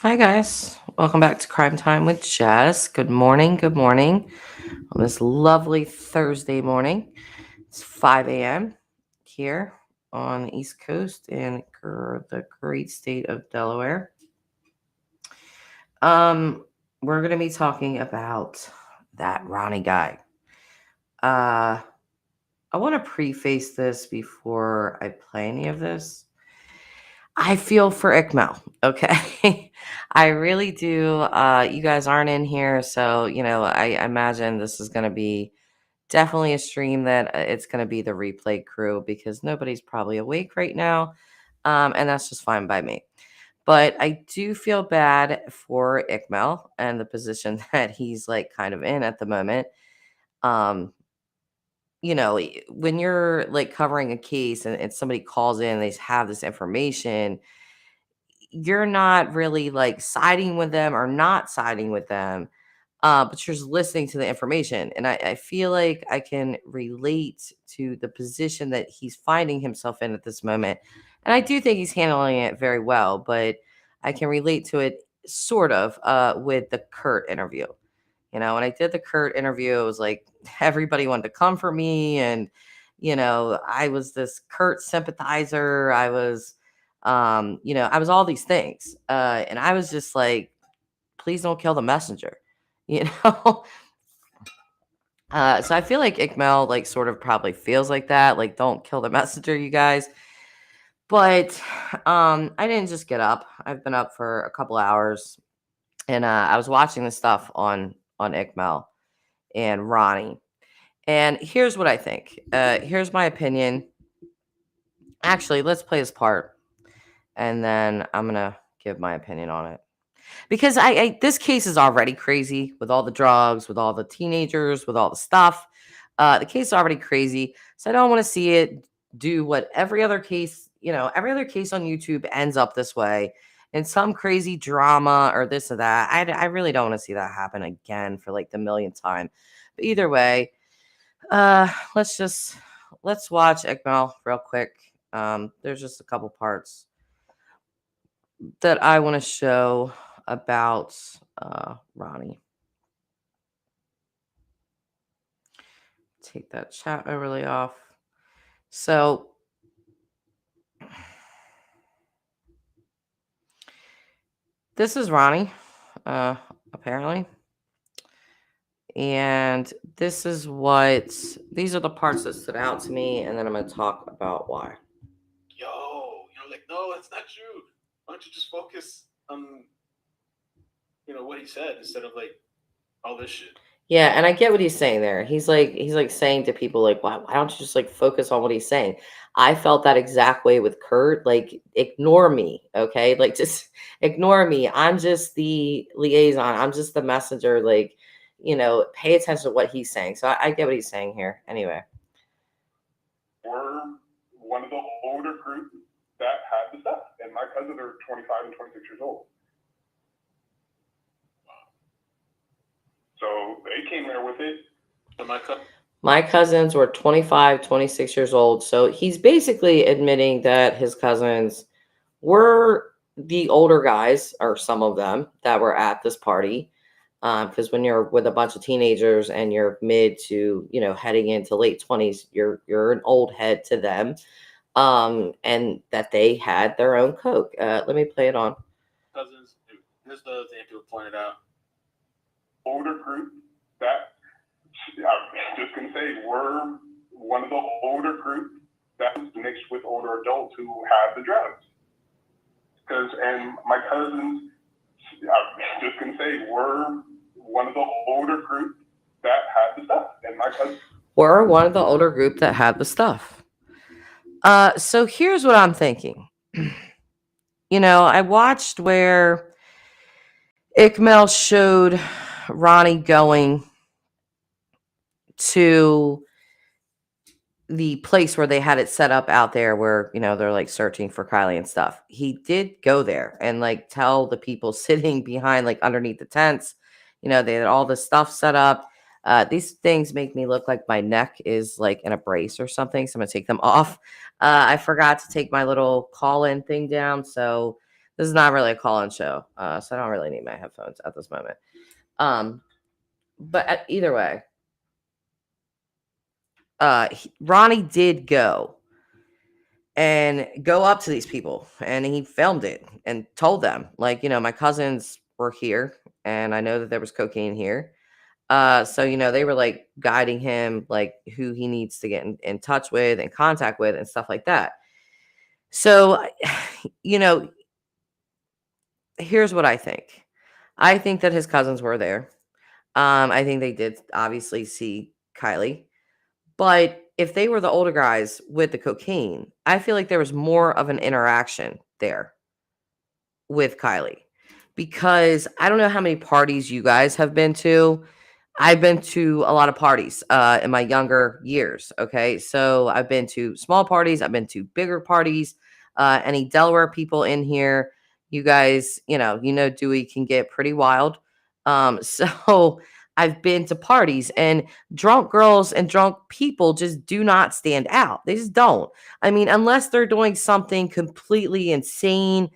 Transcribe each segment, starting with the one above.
Hi, guys. Welcome back to Crime Time with Jess. Good morning. Good morning. On this lovely Thursday morning, it's 5 a.m. here on the East Coast in the great state of Delaware. We're going to be talking about that Ronnie guy. I want to preface this before I play any of this. I feel for Ikmel, okay? I really do. You guys aren't in here, so I imagine this is going to be definitely a stream that it's going to be the replay crew because nobody's probably awake right now, and that's just fine by me. But I do feel bad for Ikmel and the position that he's like kind of in at the moment. Um, when you're like covering a case and somebody calls in, they have this information, you're not really like siding with them or not siding with them, but you're just listening to the information. And I feel like I can relate to the position that he's finding himself in at this moment. And I do think he's handling it very well, but I can relate to it sort of with the Kurt interview. When I did the Kurt interview, it was like everybody wanted to come for me. And, I was this Kurt sympathizer. I was all these things. And I was just like, please don't kill the messenger, you know? So I feel like Ikmel like sort of probably feels like that. Like, don't kill the messenger, you guys. But I didn't just get up. I've been up for a couple hours and I was watching this stuff on Ikmel and Ronnie. And here's what I think. Here's my opinion. Actually, let's play this part, and then I'm gonna give my opinion on it because this case is already crazy with all the drugs, with all the teenagers, with all the stuff. The case is already crazy, so I don't want to see it do what every other case on YouTube ends up this way in some crazy drama or this or that. I really don't want to see that happen again for like the millionth time. But either way, let's watch Ekmel real quick. There's just a couple parts that I want to show about Ronnie. Take that chat overlay off. So this is Ronnie, apparently. And these are the parts that stood out to me, and then I'm going to talk about why. Like, no, that's not true. Why don't you just focus on, what he said instead of like all this shit. Yeah, and I get what he's saying there. He's like saying to people like, why don't you just like focus on what he's saying? I felt that exact way with Kurt. Like, ignore me, okay? Like, just ignore me. I'm just the liaison. I'm just the messenger. Like, pay attention to what he's saying. So I get what he's saying here. Anyway. We're one of the older group that had the stuff, and my cousins are 25 and 26 years old. So they came there with it. So my cousins were 25, 26 years old. So he's basically admitting that his cousins were the older guys, or some of them, that were at this party. Because when you're with a bunch of teenagers and you're mid to, heading into late 20s, you're an old head to them. And that they had their own Coke. Let me play it on. Cousins, here's the thing people pointed out. Older group that, I'm just going to say, we're one of the older group that was mixed with older adults who have the drugs. And my cousins, I'm just going to say, we're one of the older group that had the stuff. And my cousins were one of the older group that had the stuff. So here's what I'm thinking. I watched where Ikmel showed Ronnie going to the place where they had it set up out there where, they're like searching for Kiely and stuff. He did go there and like tell the people sitting behind, like underneath the tents, they had all this stuff set up. These things make me look like my neck is like in a brace or something. So I'm going to take them off. I forgot to take my little call-in thing down. So This is not really a call-in show, so I don't really need my headphones at this moment. But either way, Ronnie did go up to these people, and he filmed it and told them, like, my cousins were here, and I know that there was cocaine here. So they were like guiding him, like who he needs to get in touch with and contact with and stuff like that. So, here's what I think. I think that his cousins were there. I think they did obviously see Kiely, but if they were the older guys with the cocaine, I feel like there was more of an interaction there with Kiely, because I don't know how many parties you guys have been to. I've been to a lot of parties in my younger years. Okay. So I've been to small parties, I've been to bigger parties. Any Delaware people in here, you guys, Dewey can get pretty wild. So I've been to parties, and drunk girls and drunk people just do not stand out. They just don't. I mean, unless they're doing something completely insane.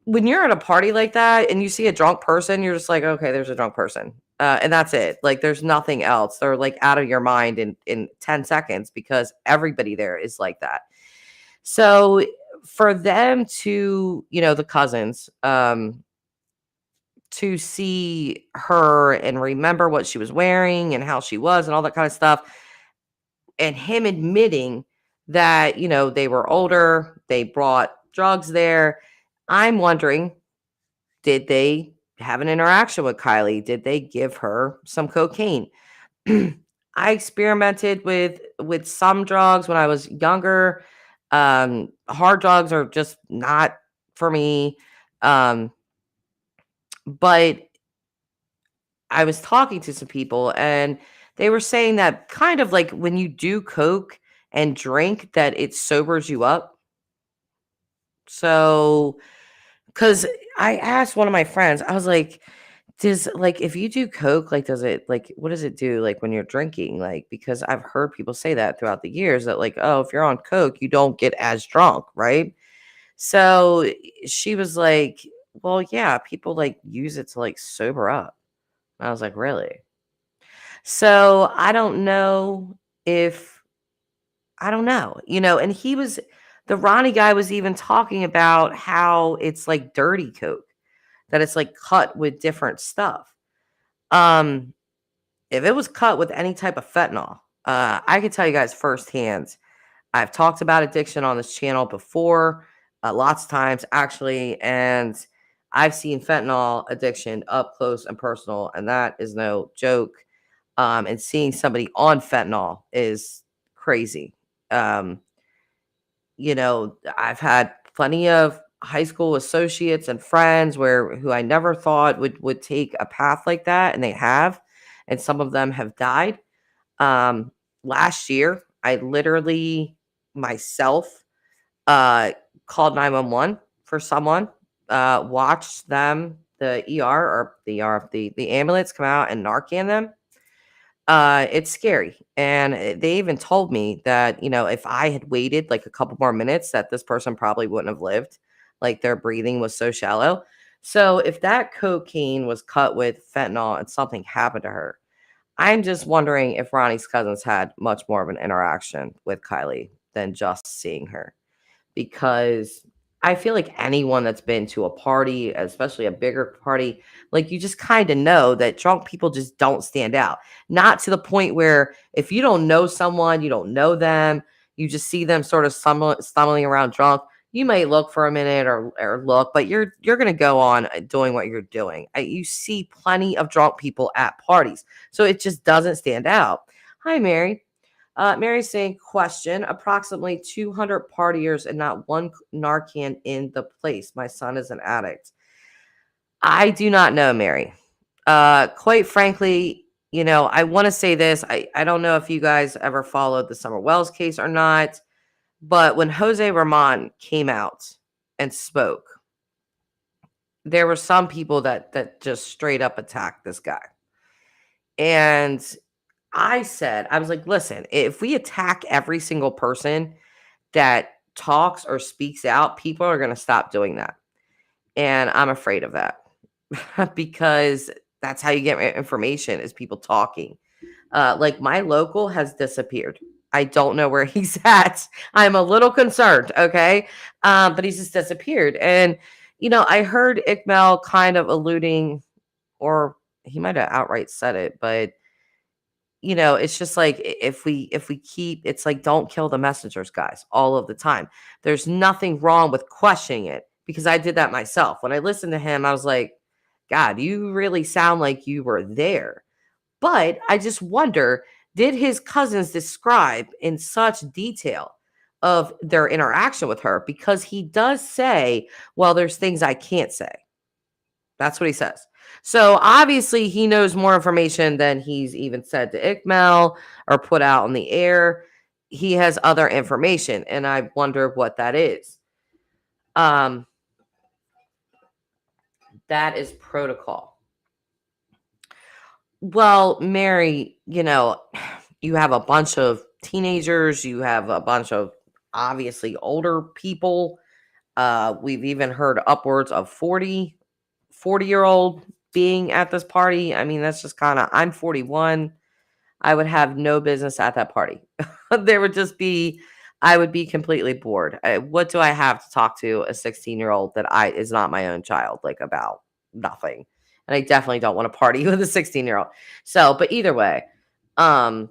When you're at a party like that and you see a drunk person, you're just like, okay, there's a drunk person. And that's it. Like, there's nothing else. They're like out of your mind in 10 seconds, because everybody there is like that. So for them to, the cousins, to see her and remember what she was wearing and how she was and all that kind of stuff, and him admitting that, they were older, they brought drugs there. I'm wondering, did they have an interaction with Kiely? Did they give her some cocaine? I experimented with some drugs when I was younger. Hard drugs are just not for me. But I was talking to some people, and they were saying that kind of like when you do coke and drink, that it sobers you up. So, because I asked one of my friends, I was like, if you do coke, like, does it, like, what does it do, like, when you're drinking? Like, because I've heard people say that throughout the years, that, like, oh, if you're on coke, you don't get as drunk, right? So she was like, well, yeah, people like use it to like sober up. I was like, really? So I don't know if I don't know, and the Ronnie guy was even talking about how it's like dirty coke, that it's like cut with different stuff. Um, if it was cut with any type of fentanyl, I could tell you guys firsthand. I've talked about addiction on this channel before, lots of times actually, and I've seen fentanyl addiction up close and personal, and that is no joke. And seeing somebody on fentanyl is crazy. Um, I've had plenty of high school associates and friends who I never thought would take a path like that, and they have, and some of them have died. Um, Last year, I literally myself uh called 911 for someone, watched them, the ambulance come out and Narcan them. It's scary. And they even told me that, if I had waited like a couple more minutes, that this person probably wouldn't have lived. Like, their breathing was so shallow. So if that cocaine was cut with fentanyl and something happened to her, I'm just wondering if Ronnie's cousins had much more of an interaction with Kiely than just seeing her, because I feel like anyone that's been to a party, especially a bigger party, like, you just kind of know that drunk people just don't stand out. Not to the point where if you don't know someone, you don't know them, you just see them sort of stumbling around drunk, you might look for a minute or look, but you're going to go on doing what you're doing. You see plenty of drunk people at parties, so it just doesn't stand out. Hi, Mary. Mary's saying, question, approximately 200 partiers and not one Narcan in the place. My son is an addict. I do not know, Mary. Quite frankly, I want to say this. I don't know if you guys ever followed the Summer Wells case or not, but when Jose Ramon came out and spoke, there were some people that just straight up attacked this guy. And I was like, listen, if we attack every single person that talks or speaks out, people are going to stop doing that. And I'm afraid of that because that's how you get information is people talking. Like my local has disappeared. I don't know where he's at. I'm a little concerned. Okay. But he's just disappeared. And, I heard Ikmel kind of alluding, or he might have outright said it, but it's just like if we keep it's like don't kill the messengers, guys, all of the time. There's nothing wrong with questioning it because I did that myself. When I listened to him, I was like, God, you really sound like you were there. But I just wonder, did his cousins describe in such detail of their interaction with her? Because he does say, well, there's things I can't say. That's what he says. So obviously he knows more information than he's even said to Ikmel or put out in the air. He has other information, and I wonder what that is. Um, that is protocol. Well, Mary, you have a bunch of teenagers, you have a bunch of obviously older people. We've even heard upwards of 40-year-old being at this party. I mean, that's just kind of, I'm 41. I would have no business at that party. There would just be, I would be completely bored. What do I have to talk to a 16-year-old that is not my own child, like about nothing? And I definitely don't want to party with a 16-year-old. So, but either way, um,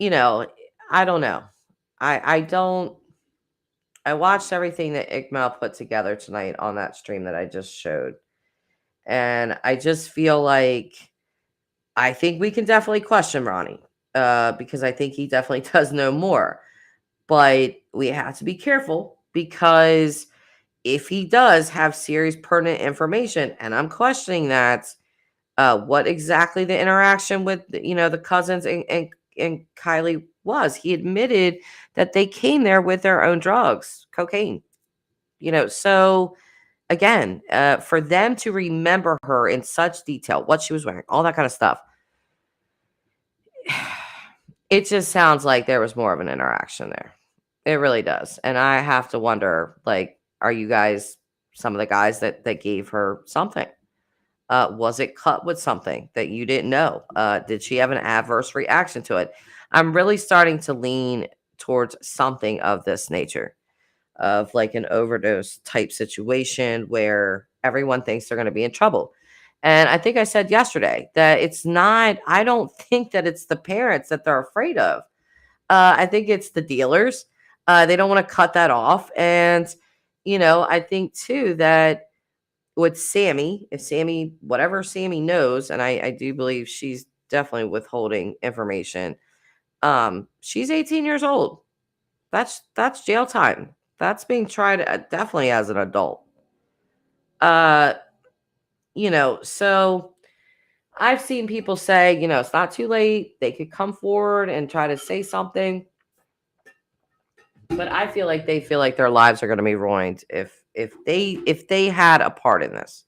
I don't know. I don't. I watched everything that Ikmal put together tonight on that stream that I just showed. And I just feel like I think we can definitely question Ronnie because I think he definitely does know more. But we have to be careful because if he does have serious pertinent information, and I'm questioning that, what exactly the interaction with the cousins and Kiely was. He admitted that they came there with their own drugs, cocaine. So again, for them to remember her in such detail, what she was wearing, all that kind of stuff, it just sounds like there was more of an interaction there. It really does. And I have to wonder, like, are you guys some of the guys that gave her something? Was it cut with something that you didn't know? Did she have an adverse reaction to it? I'm really starting to lean towards something of this nature, of like an overdose type situation where everyone thinks they're going to be in trouble. And I think I said yesterday that I don't think that it's the parents that they're afraid of. I think it's the dealers. They don't want to cut that off. And, I think too that with Sammy, if Sammy, whatever Sammy knows, and I do believe she's definitely withholding information. She's 18 years old. That's jail time. That's being tried definitely as an adult. Uh, so I've seen people say, it's not too late. They could come forward and try to say something. But I feel like they feel like their lives are going to be ruined if they had a part in this.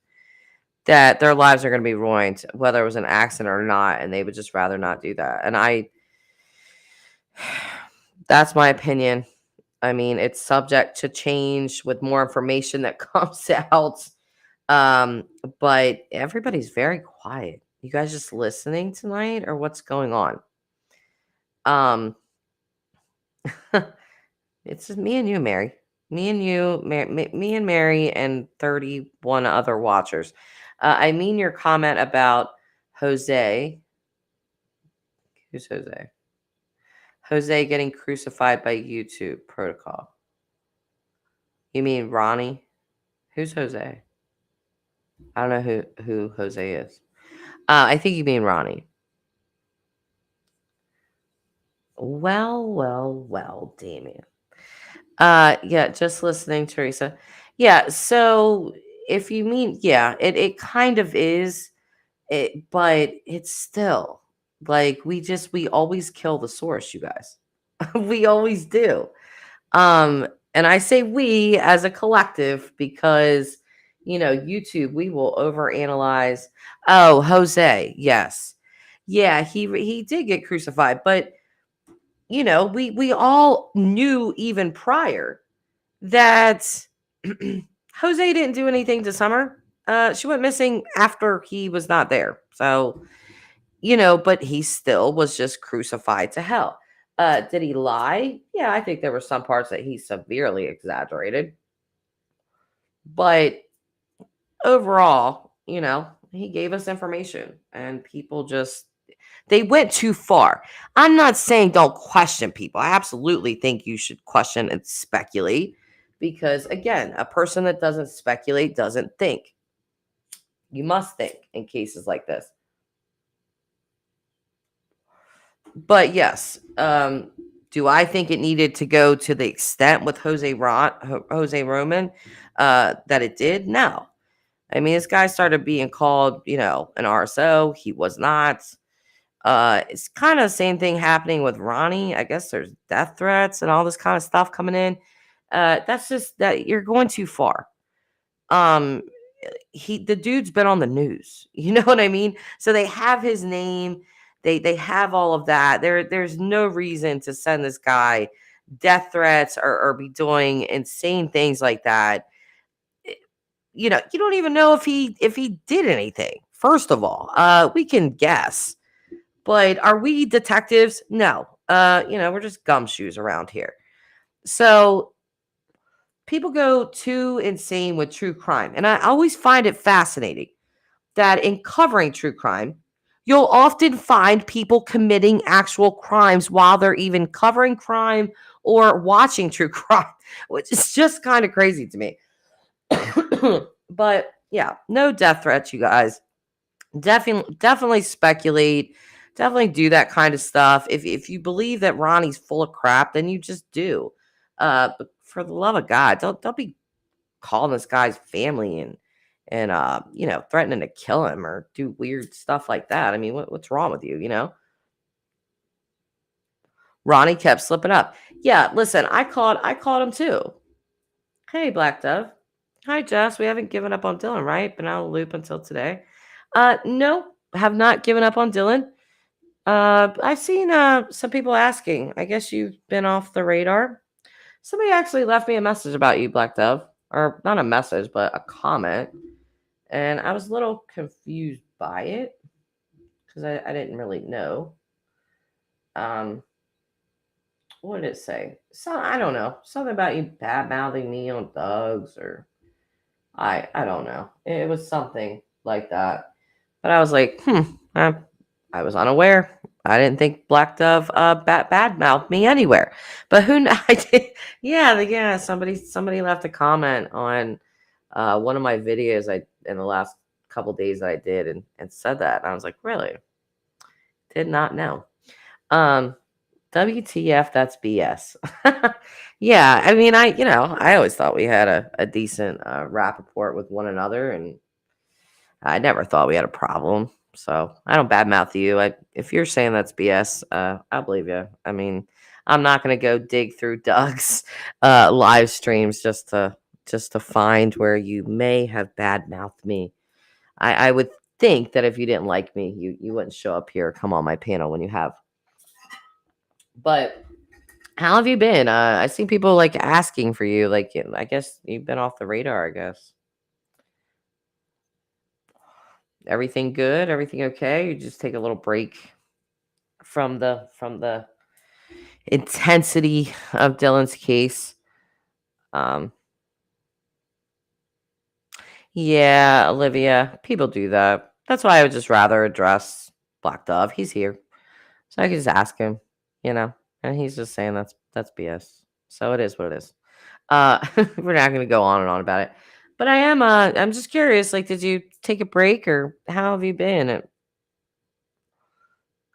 That their lives are going to be ruined, whether it was an accident or not, and they would just rather not do that. And that's my opinion. I mean, it's subject to change with more information that comes out. Um, but everybody's very quiet. You guys just listening tonight, or what's going on? Um, it's just me and you, Mary. Me and you, me and Mary, and 31 other watchers. I mean your comment about Jose. Who's Jose? Jose getting crucified by YouTube protocol. You mean Ronnie? Who's Jose? I don't know who Jose is. I think you mean Ronnie. Well, Damien. Yeah, just listening, Teresa. Yeah, so if you mean, yeah, it kind of is, but it's still like we always kill the source, you guys. We always do. And I say we as a collective because YouTube, we will overanalyze. Oh, Jose, yes. Yeah, he did get crucified, but we all knew even prior that Jose didn't do anything to Summer. She went missing after he was not there. So, but he still was just crucified to hell. Did he lie? Yeah, I think there were some parts that he severely exaggerated. But overall, he gave us information and people just they went too far. I'm not saying don't question people. I absolutely think you should question and speculate because again, a person that doesn't speculate doesn't think. You must think in cases like this. But yes, do I think it needed to go to the extent with Jose Roman that it did? No. I mean, this guy started being called, an RSO. He was not. It's kind of the same thing happening with Ronnie. I guess there's death threats and all this kind of stuff coming in. That's just that you're going too far. Um, the dude's been on the news. You know what I mean? So they have his name. They have all of that. There's no reason to send this guy death threats or be doing insane things like that. You don't even know if he did anything. First of all, we can guess. But are we detectives? No. We're just gumshoes around here. So people go too insane with true crime. And I always find it fascinating that in covering true crime, you'll often find people committing actual crimes while they're even covering crime or watching true crime, which is just kind of crazy to me. But yeah, no death threats, you guys. Definitely speculate. Definitely do that kind of stuff. If you believe that Ronnie's full of crap, then you just do. But for the love of God, don't be calling this guy's family and threatening to kill him or do weird stuff like that. I mean, what's wrong with you? Ronnie kept slipping up. Yeah, listen, I called him too. Hey, Black Dove. Hi, Jess. We haven't given up on Dylan, right? Been out of the loop until today. No, have not given up on Dylan. I've seen some people asking. I guess you've been off the radar. Somebody actually left me a message about you, Black Dove. Or not a message, but a comment. And I was a little confused by it because I didn't really know. Um, what did it say? I don't know. Something about you bad mouthing me on Doug's or I don't know. It was something like that. But I was like, I was unaware. I didn't think Black Dove bad mouthed me anywhere. But who I did, yeah. Somebody left a comment on one of my videos I in the last couple days that I did and said that. And I was like, really? Did not know. WTF, that's BS. Yeah, I mean, I always thought we had a decent rapport with one another, and I never thought we had a problem. So I don't badmouth you. If you're saying that's BS, I'll believe you. I mean, I'm not gonna go dig through Doug's live streams just to find where you may have badmouthed me. I would think that if you didn't like me, you wouldn't show up here, come on my panel when you have. But how have you been? I see people like asking for you. Like, I guess you've been off the radar. I guess everything good, everything okay. You just take a little break from the intensity of Dylan's case. Um, yeah, Olivia, people do that. That's why I would just rather address Black Dove. He's here, so I can just ask him, and he's just saying that's BS. So it is what it is. We're not going to go on and on about it. But I'm just curious, like, did you take a break or how have you been?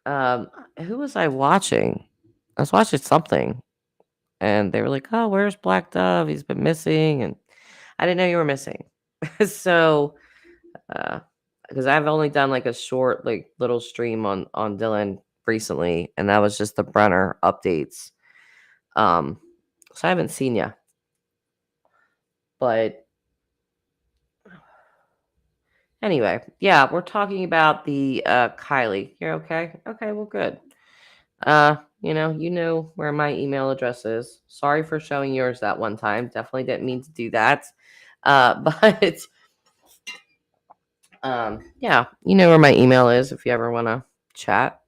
Um, who was I watching? I was watching something and they were like, "Oh, where's Black Dove? He's been missing." And I didn't know you were missing. So, because I've only done like a short, like little stream on Dylan recently, and that was just the Brenner updates. So I haven't seen you, but anyway, yeah, we're talking about the Kiely. You're okay? Okay, well, good. You know where my email address is. Sorry for showing yours that one time. Definitely didn't mean to do that. But yeah, you know where my email is if you ever want to chat.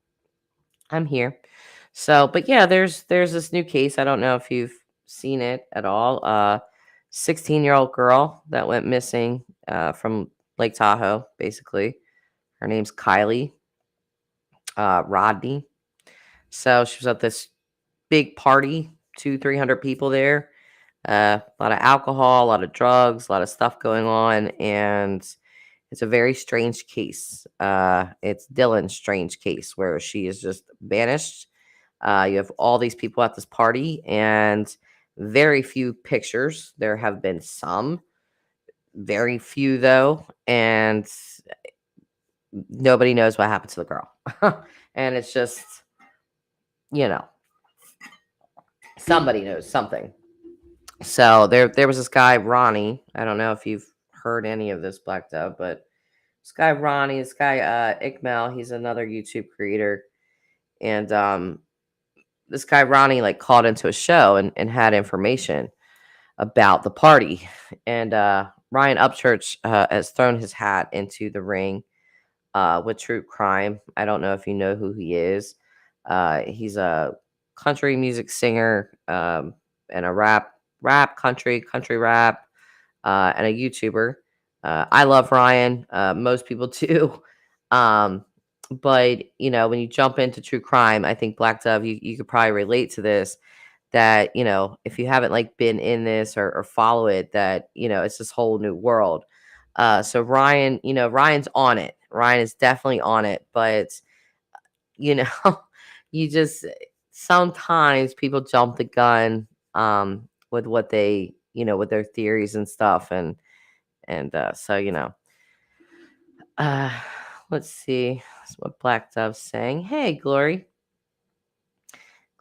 I'm here. So, but yeah, there's this new case. I don't know if you've seen it at all. 16-year-old girl that went missing from Lake Tahoe, basically. Her name's Kiely Rodni. So she was at this big party, 300 people there. A lot of alcohol, a lot of drugs, a lot of stuff going on, and it's a very strange case. It's Dylan's strange case where she is just banished. You have all these people at this party and very few pictures. There have been some, very few though, and nobody knows what happened to the girl. And it's just, you know, somebody knows something. So there was this guy, Ronnie. I don't know if you've heard any of this, Black Dove, but this guy Ronnie, this guy Ikmel, he's another YouTube creator. And this guy Ronnie like called into a show and had information about the party. And Ryan Upchurch has thrown his hat into the ring with true crime. I don't know if you know who he is. He's a country music singer and a rap country rap and a YouTuber. I love Ryan. Most people do. Um, but you know, when you jump into true crime, I think Black Dove, you could probably relate to this. That, you know, if you haven't like been in this or follow it, that, you know, it's this whole new world. So Ryan, you know, Ryan's on it. Ryan is definitely on it, but you know, you just sometimes people jump the gun with what they, you know, with their theories and stuff, and so you know, uh, let's see. That's what Black Dove's saying. Hey, Glory.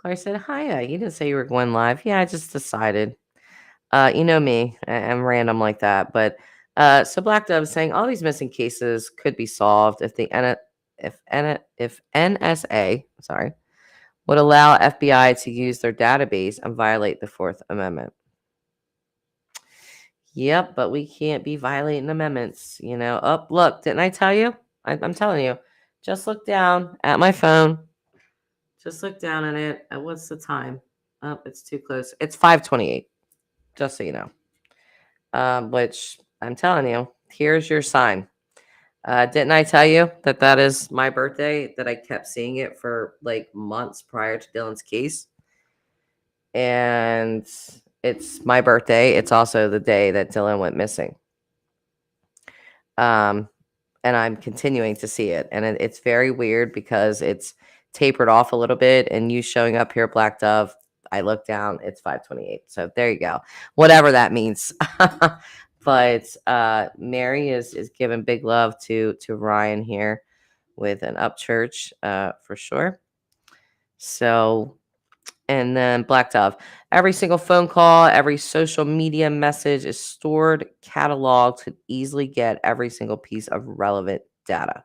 Glory said, "Hiya. You didn't say you were going live." Yeah, I just decided. You know me, I'm random like that. But so Black Dove is saying all these missing cases could be solved if the if NSA, sorry, would allow FBI to use their database and violate the Fourth Amendment. Yep, but we can't be violating amendments, you know. Oh, look, didn't I tell you? I'm telling you. Just look down at my phone. Just look down at it. What's the time? Oh, it's too close. It's 5:28. Just so you know. Which I'm telling you, here's your sign. Didn't I tell you that that is my birthday? That I kept seeing it for like months prior to Dylan's case, and it's my birthday. It's also the day that Dylan went missing. Um, and I'm continuing to see it, and it's very weird because it's tapered off a little bit. And you showing up here, Black Dove, I look down, it's 5:28. So there you go, whatever that means. But Mary is giving big love to Ryan here with an Upchurch for sure. So, and then Black Dove, every single phone call, every social media message is stored, cataloged to easily get every single piece of relevant data.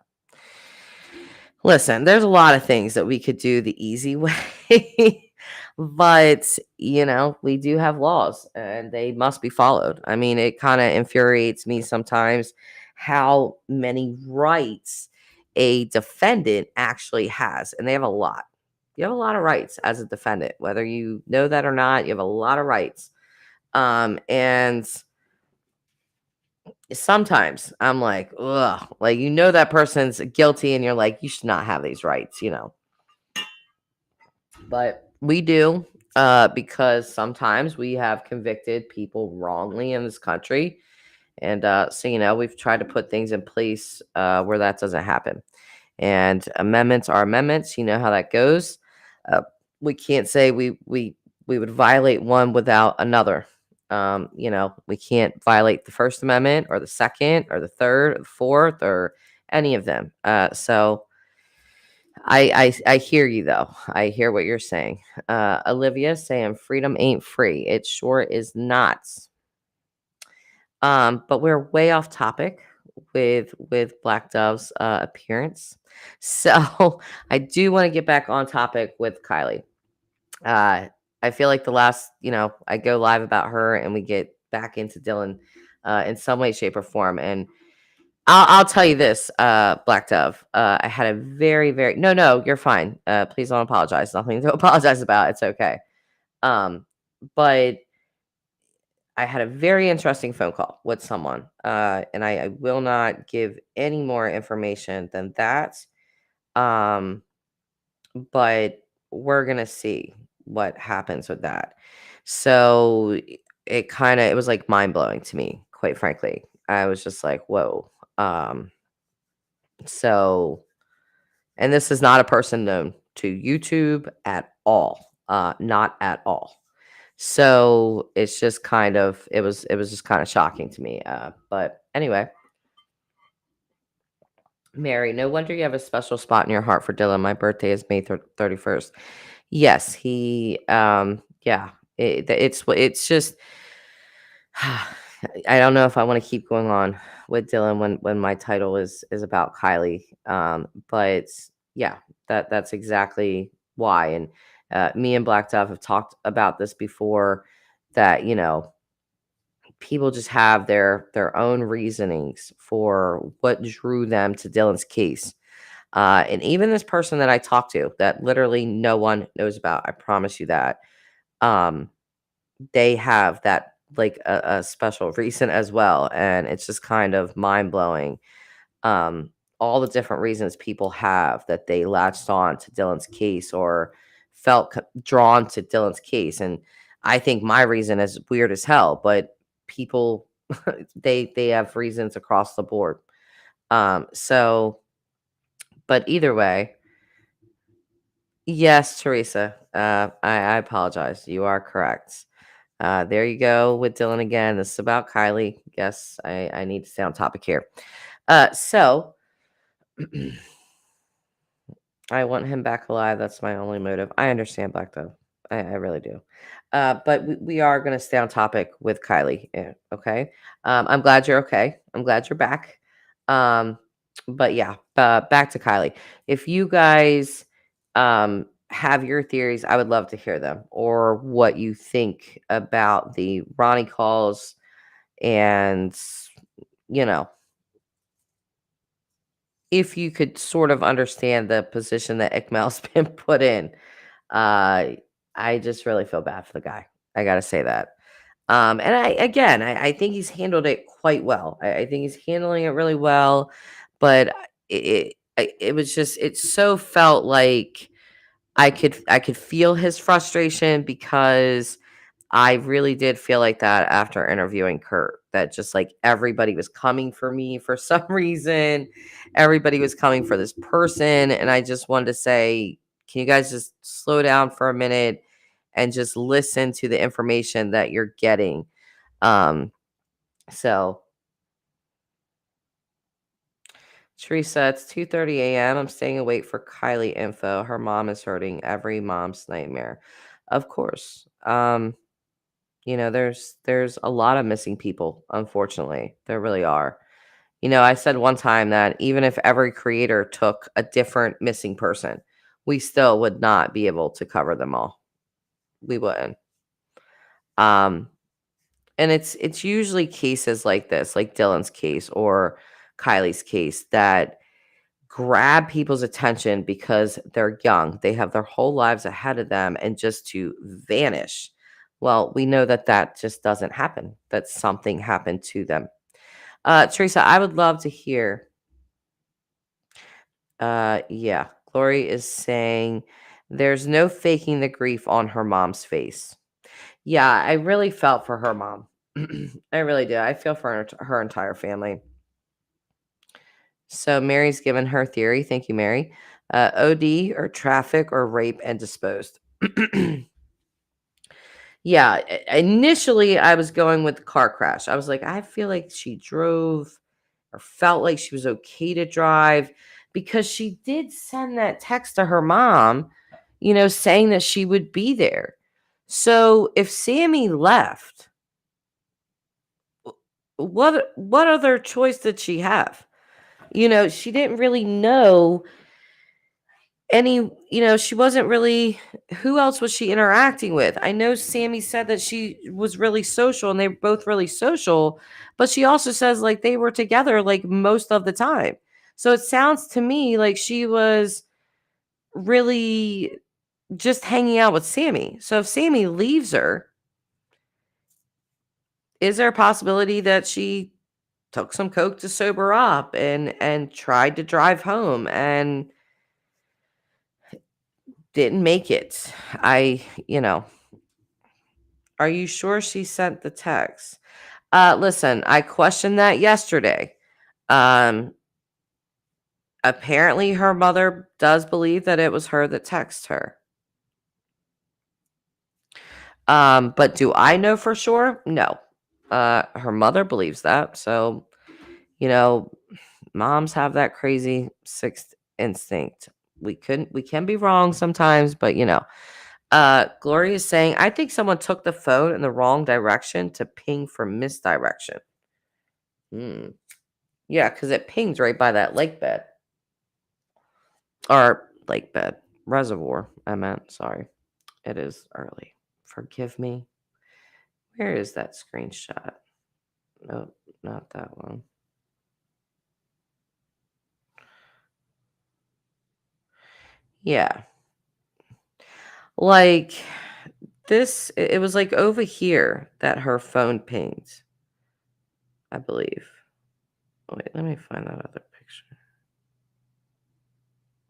Listen, there's a lot of things that we could do the easy way, but you know, we do have laws and they must be followed. I mean, it kind of infuriates me sometimes how many rights a defendant actually has, and they have a lot. You have a lot of rights as a defendant, whether you know that or not. You have a lot of rights, and sometimes I'm like, ugh, like you know that person's guilty, and you're like, you should not have these rights, you know. But we do, because sometimes we have convicted people wrongly in this country, and so you know we've tried to put things in place where that doesn't happen. And amendments are amendments. You know how that goes. Uh, we can't say we would violate one without another. You know, we can't violate the First Amendment or the Second or the Third or the Fourth or any of them. So I hear you though. I hear what you're saying. Olivia saying freedom ain't free. It sure is not. But we're way off topic with Black Dove's appearance. So I do want to get back on topic with Kiely. I feel like the last, you know, I go live about her and we get back into Dylan. in some way, shape, or form. And I'll tell you this, Black Dove. I had a very no, you're fine. Please don't apologize. Nothing to apologize about. It's okay. But I had a very interesting phone call with someone, and I will not give any more information than that. Um, but we're gonna see what happens with that. So it was like mind blowing to me, quite frankly. I was just like, whoa. So, and this is not a person known to YouTube at all, not at all. So it's just it was just kind of shocking to me. But anyway, Mary, no wonder you have a special spot in your heart for Dylan. My birthday is May 31st. Yes, yeah, it's just, I don't know if I want to keep going on with Dylan when my title is about Kiely. But yeah, that's exactly why. And me and Black Dove have talked about this before, that people just have their own reasonings for what drew them to Dylan's case. And even this person that I talked to, that literally no one knows about, I promise you that, um, they have that, like, a special reason as well. And it's just kind of mind blowing. Um, all the different reasons people have that they latched on to Dylan's case, or felt drawn to Dylan's case. And I think my reason is weird as hell, but people, they have reasons across the board. So, but either way, yes, Teresa, I apologize. You are correct. There you go with Dylan again. This is about Kiely. Yes, I need to stay on topic here. So I want him back alive. That's my only motive. I understand, Black Dove. I really do. But we are going to stay on topic with Kiely. Okay. I'm glad you're okay. I'm glad you're back. Um, but yeah, back to Kiely. If you guys have your theories, I would love to hear them, or what you think about the Ronnie calls. And, you know, if you could sort of understand the position that Ikmel's been put in. Uh, I just really feel bad for the guy. I gotta say that. And I think he's handled it quite well. I think he's handling it really well, but it was just, it so felt like I could feel his frustration, because I really did feel like that after interviewing Kurt, that just like everybody was coming for me for some reason. Everybody was coming for this person. And I just wanted to say, can you guys just slow down for a minute and just listen to the information that you're getting? So Teresa, it's 2:30 a.m. I'm staying awake for Kiely info. Her mom is hurting. Every mom's nightmare. Of course. There's a lot of missing people, unfortunately. There really are. I said one time that even if every creator took a different missing person, we still would not be able to cover them all. We wouldn't. Um, and it's usually cases like this, like Dylan's case or Kylie's case, that grab people's attention because they're young. They have their whole lives ahead of them, and just to vanish. Well, we know that that just doesn't happen, that something happened to them. Teresa, I would love to hear. Yeah, Glory is saying there's no faking the grief on her mom's face. Yeah, I really felt for her mom. I really do. I feel for her entire family. So Mary's given her theory. Thank you, Mary. OD or traffic or rape and disposed. Yeah, initially I was going with the car crash. I was like, I feel like she drove, or felt like she was okay to drive, because she did send that text to her mom, saying that she would be there. So if Sammy left, what other choice did she have? She didn't really know any, she wasn't really, who else was she interacting with? I know Sammy said that she was really social and they were both really social, but she also says like they were together like most of the time. So it sounds to me like she was really just hanging out with Sammy. So if Sammy leaves her, is there a possibility that she took some coke to sober up and tried to drive home and didn't make it? Are you sure she sent the text? Listen, I questioned that yesterday. Um, Apparently her mother does believe that it was her that texted her. But do I know for sure? No. Her mother believes that. So, you know, moms have that crazy sixth instinct. We can be wrong sometimes, but Gloria is saying, I think someone took the phone in the wrong direction to ping for misdirection. Yeah, because it pings right by that lake bed. Or lake bed. Reservoir, I meant. Sorry. It is early. Forgive me. Where is that screenshot? Nope, not that one. Yeah. Like this, it was like over here that her phone pinged, I believe. Wait, let me find that other picture.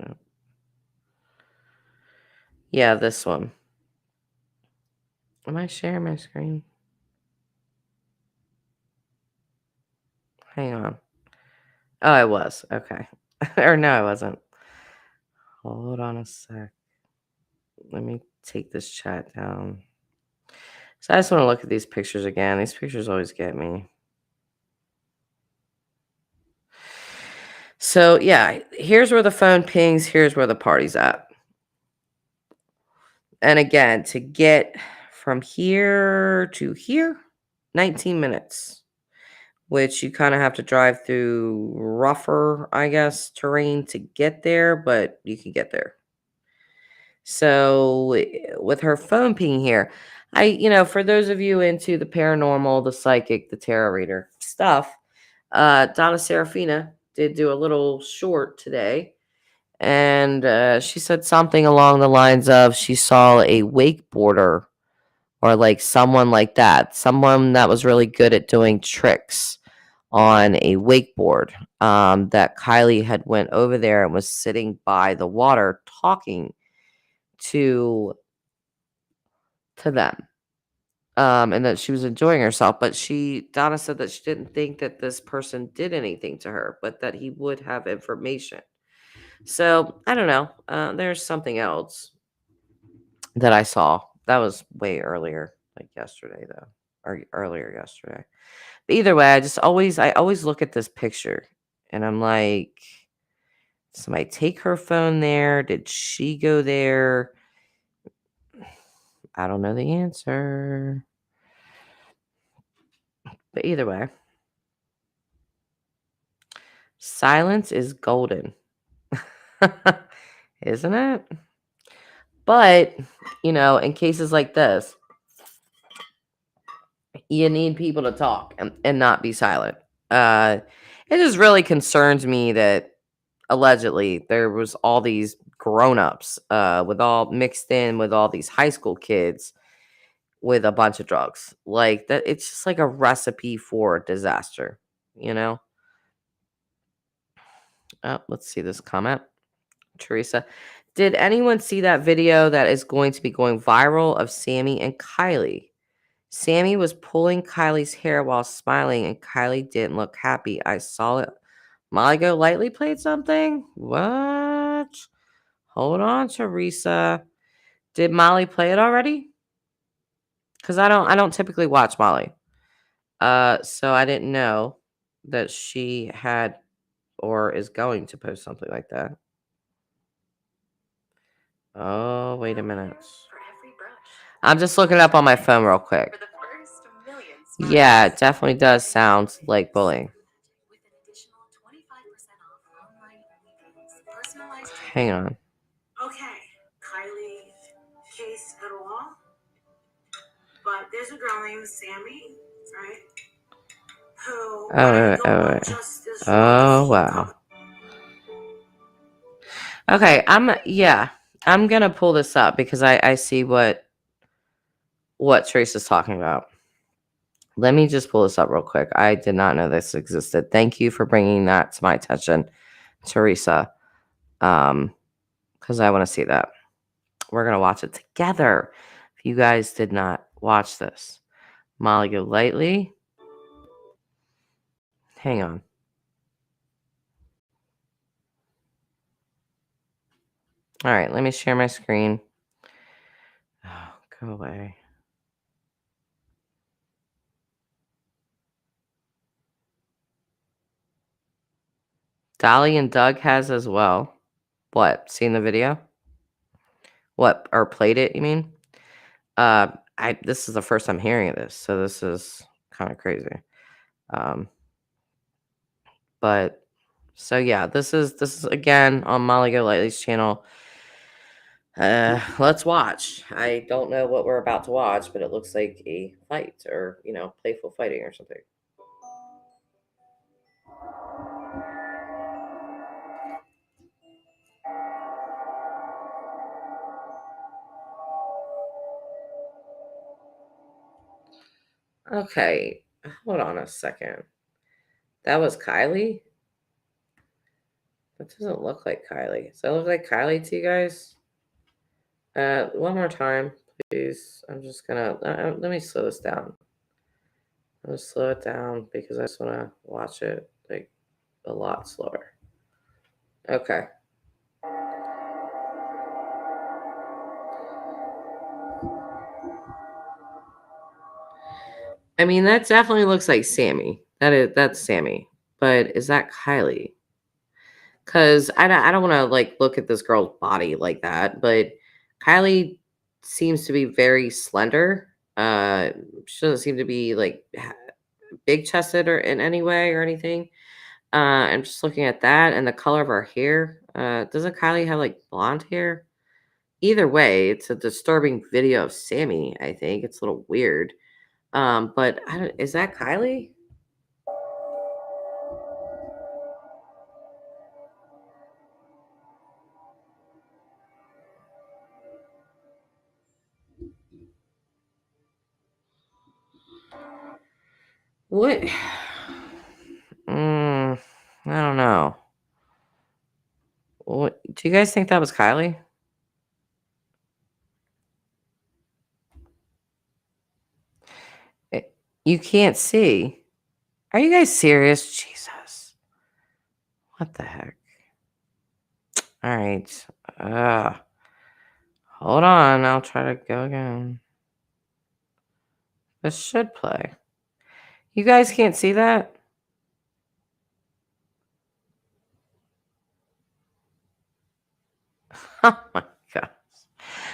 Nope. Yeah, this one. Am I sharing my screen? Hang on. Oh, I was. Okay. Or no, I wasn't. Hold on a sec. Let me take this chat down. So I just want to look at these pictures again. These pictures always get me. So yeah, here's where the phone pings. Here's where the party's at. And again, to get from here to here, 19 minutes, which you kind of have to drive through rougher, I guess, terrain to get there, but you can get there. So with her phone ping here, for those of you into the paranormal, the psychic, the tarot reader stuff, Donna Serafina did do a little short today. And she said something along the lines of she saw a wakeboarder or like someone like that, someone that was really good at doing tricks on a wakeboard, that Kiely had went over there and was sitting by the water talking to them, and that she was enjoying herself. But Donna said that she didn't think that this person did anything to her, but that he would have information. So I don't know. There's something else that I saw. That was way earlier, like yesterday though, or earlier yesterday. But either way, I always look at this picture and I'm like, did somebody take her phone there? Did she go there? I don't know the answer. But either way, silence is golden. Isn't it? But, in cases like this, you need people to talk and not be silent. It just really concerns me that allegedly there was all these grown-ups with all mixed in with all these high school kids with a bunch of drugs. Like that, it's just like a recipe for disaster, you know? Oh, let's see this comment. Teresa, did anyone see that video that is going to be going viral of Sammy and Kiely? Sammy was pulling Kylie's hair while smiling, and Kiely didn't look happy. I saw it. Molly Go Lightly played something? What? Hold on, Teresa. Did Molly play it already? Because I don't typically watch Molly. So I didn't know that she had or is going to post something like that. Oh, wait a minute. I'm just looking it up on my phone real quick. Yeah, it definitely does sound like bullying. Hang on. But there's a girl named Sammy, right? Who Oh, wow. Okay, I'm gonna pull this up because I see what Teresa's talking about. Let me just pull this up real quick. I did not know this existed. Thank you for bringing that to my attention, Teresa. Because I want to see that. We're gonna watch it together. If you guys did not watch this, Molly Golightly. Hang on. All right, let me share my screen. Oh, go away. Dolly and Doug has as well. What? Seen the video? What? Or played it, you mean? This is the first time hearing of this, so this is kind of crazy. But so yeah, this is again on Molly Golightly's channel. Let's watch. I don't know what we're about to watch, but it looks like a fight or, playful fighting or something. Okay, hold on a second. That was Kiely? That doesn't look like Kiely. Does that look like Kiely to you guys? One more time, please. I'm just gonna, let me slow this down. I'm gonna slow it down because I just want to watch it like a lot slower. Okay. I mean, that definitely looks like Sammy. That's Sammy. But is that Kiely? Because I don't want to like look at this girl's body like that, but Kiely seems to be very slender. She doesn't seem to be like big chested or in any way or anything. I'm just looking at that and the color of her hair. Doesn't Kiely have like blonde hair? Either way, it's a disturbing video of Sammy. I think it's a little weird. But is that Kiely? What? I don't know. What do you guys think that was Kiely? You can't see. Are you guys serious? Jesus. What the heck? All right. Hold on. I'll try to go again. This should play. You guys can't see that? Oh my gosh.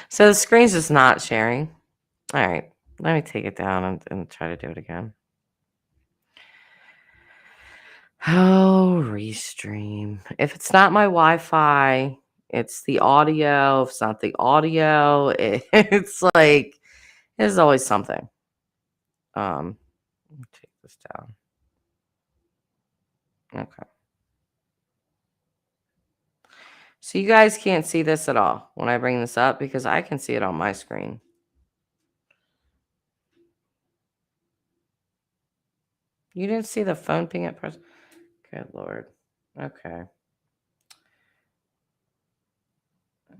So the screen's just not sharing. All right. Let me take it down and try to do it again. Oh, restream. If it's not my Wi-Fi, it's the audio. If it's not the audio, it's like there's always something. Let me take this down. Okay. So you guys can't see this at all when I bring this up because I can see it on my screen. You didn't see the phone ping at press. Good Lord. Okay.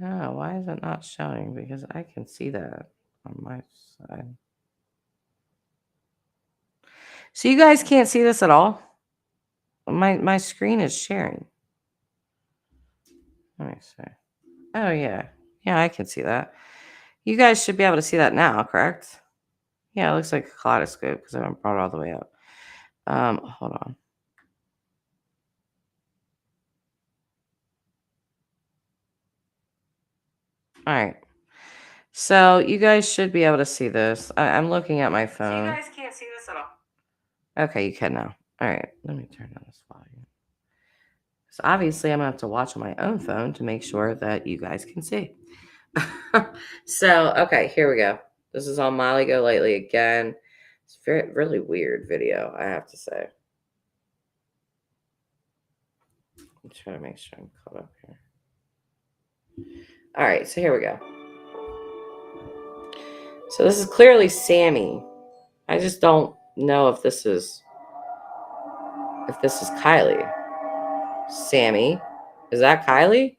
Oh, why is it not showing? Because I can see that on my side. So you guys can't see this at all? My screen is sharing. Let me see. Oh, yeah. Yeah, I can see that. You guys should be able to see that now, correct? Yeah, it looks like a kaleidoscope because I haven't brought it all the way up. Hold on. All right. So you guys should be able to see this. I'm looking at my phone. So you guys can't see this at all? Okay, you can now. All right. Let me turn down this volume. So obviously I'm going to have to watch on my own phone to make sure that you guys can see. So, okay, here we go. This is on Molly Go Lightly again. It's really weird video, I have to say. I'm trying to make sure I'm caught up here. All right, so here we go. So this is clearly Sammy. I just don't know if this is Kiely. Sammy, is that Kiely?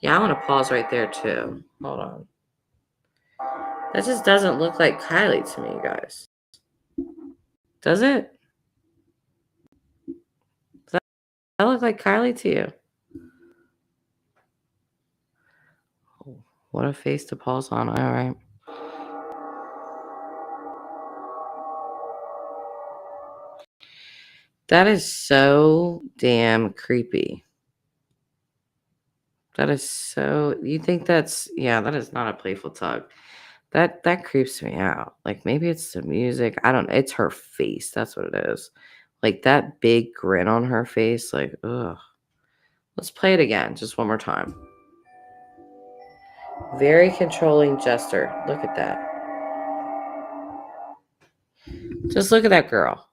Yeah, I want to pause right there too. Hold on. That just doesn't look like Kiely to me, guys. Does it? Does that look like Kiely to you? Oh, what a face to pause on. All right. That is so damn creepy. That is so. You think that's, yeah, that is not a playful tug. That creeps me out. Like maybe it's the music. I don't know. It's her face. That's what it is. Like that big grin on her face. Like, ugh. Let's play it again. Just one more time. Very controlling gesture. Look at that. Just look at that girl.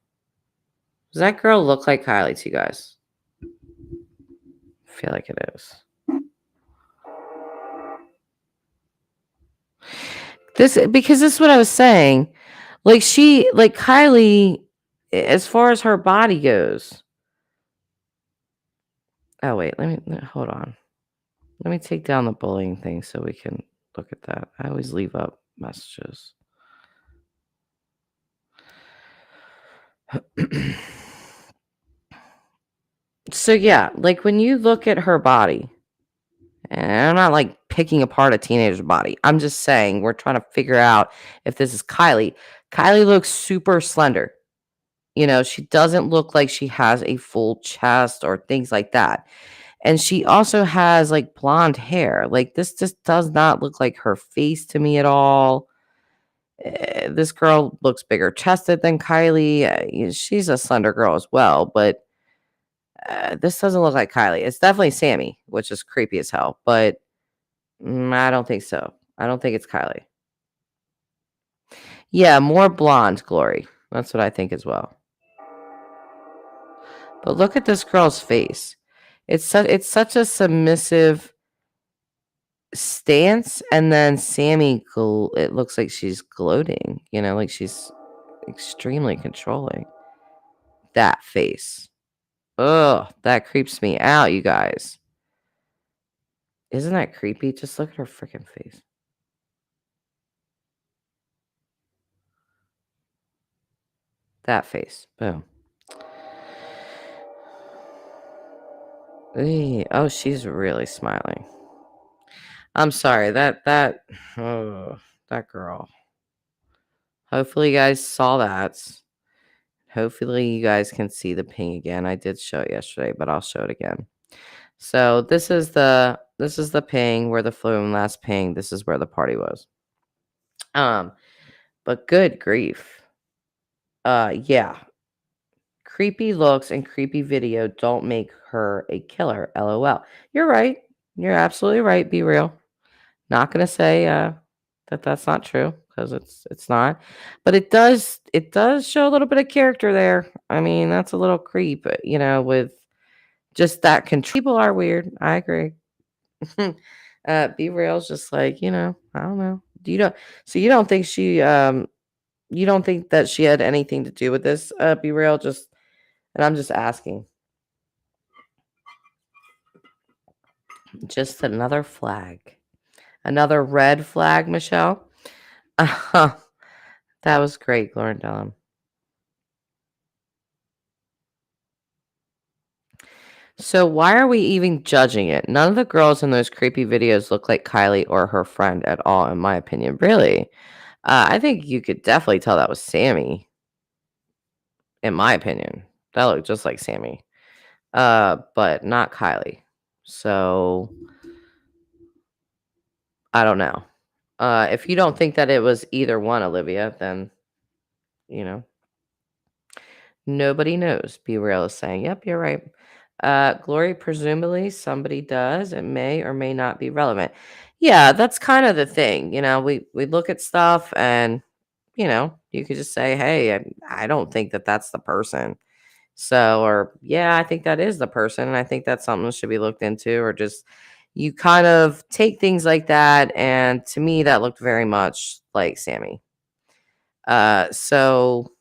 Does that girl look like Kiely to you guys? I feel like it is. Because this is what I was saying. Like Kiely, as far as her body goes. Oh wait, hold on. Let me take down the bullying thing so we can look at that. I always leave up messages. So yeah, like when you look at her body, and I'm not like picking apart a teenager's body. I'm just saying we're trying to figure out if this is Kiely. Kiely looks super slender. You know, she doesn't look like she has a full chest or things like that. And she also has like blonde hair. Like this just does not look like her face to me at all. This girl looks bigger chested than Kiely. She's a slender girl as well, but this doesn't look like Kiely. It's definitely Sammy, which is creepy as hell, but I don't think so. I don't think it's Kiely. Yeah, more blonde, Glory. That's what I think as well. But look at this girl's face. It's such a submissive stance, and then Sammy, it looks like she's gloating. You know, like she's extremely controlling. That face. Ugh, that creeps me out, you guys. Isn't that creepy? Just look at her freaking face. That face. Boom. Oh, she's really smiling. I'm sorry. Oh, that girl. Hopefully you guys saw that. Hopefully you guys can see the ping again. I did show it yesterday, but I'll show it again. So this is the ping where the flume last ping. This is where the party was. But good grief. Yeah. Creepy looks and creepy video don't make her a killer. LOL. You're right. You're absolutely right. Be real. Not gonna say that that's not true because it's not, but it does show a little bit of character there. I mean, that's a little creep, you know, with just that control. People are weird. I agree. Be real's just like, you know, I don't know. So you don't think you don't think that she had anything to do with this? Be real, just, and I'm just asking. Just another flag. Another red flag, Michelle. That was great, Glorindellum. So why are we even judging it? None of the girls in those creepy videos look like Kiely or her friend at all, in my opinion. Really? I think you could definitely tell that was Sammy. In my opinion. That looked just like Sammy. But not Kiely. So I don't know. If you don't think that it was either one, Olivia, then you know. Nobody knows. Be Real is saying, yep, you're right. Glory, presumably somebody does. It may or may not be relevant. Yeah, that's kind of the thing. We look at stuff and, you could just say, hey, I don't think that that's the person. So, or yeah, I think that is the person. And I think that's something that should be looked into, or just you kind of take things like that. And to me, that looked very much like Sammy. So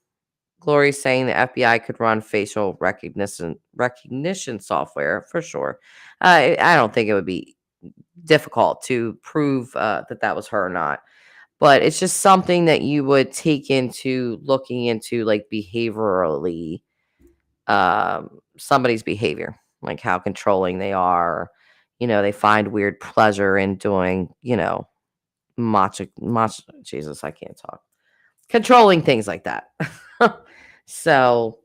Glory's saying the FBI could run facial recognition software for sure. I don't think it would be difficult to prove that was her or not. But it's just something that you would take into looking into, like, behaviorally, somebody's behavior, like how controlling they are. They find weird pleasure in doing, Jesus, I can't talk. Controlling things like that. So,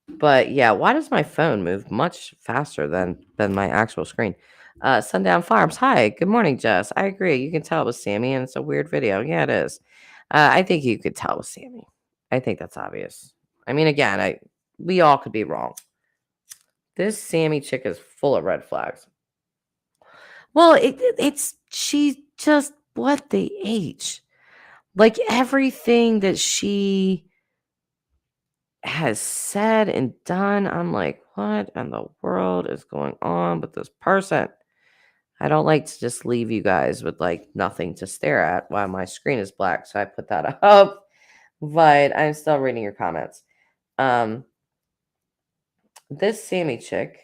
but yeah, why does my phone move much faster than my actual screen? Sundown Farms. Hi, good morning, Jess. I agree. You can tell it was Sammy, and it's a weird video. Yeah, it is. I think you could tell it was Sammy. I think that's obvious. I mean, again, we all could be wrong. This Sammy chick is full of red flags. Well, it's she's just what the H. Like everything that she has said and done, I'm like, what in the world is going on with this person? I don't like to just leave you guys with like nothing to stare at while my screen is black, so I put that up. But I'm still reading your comments. Um, this Sammy chick.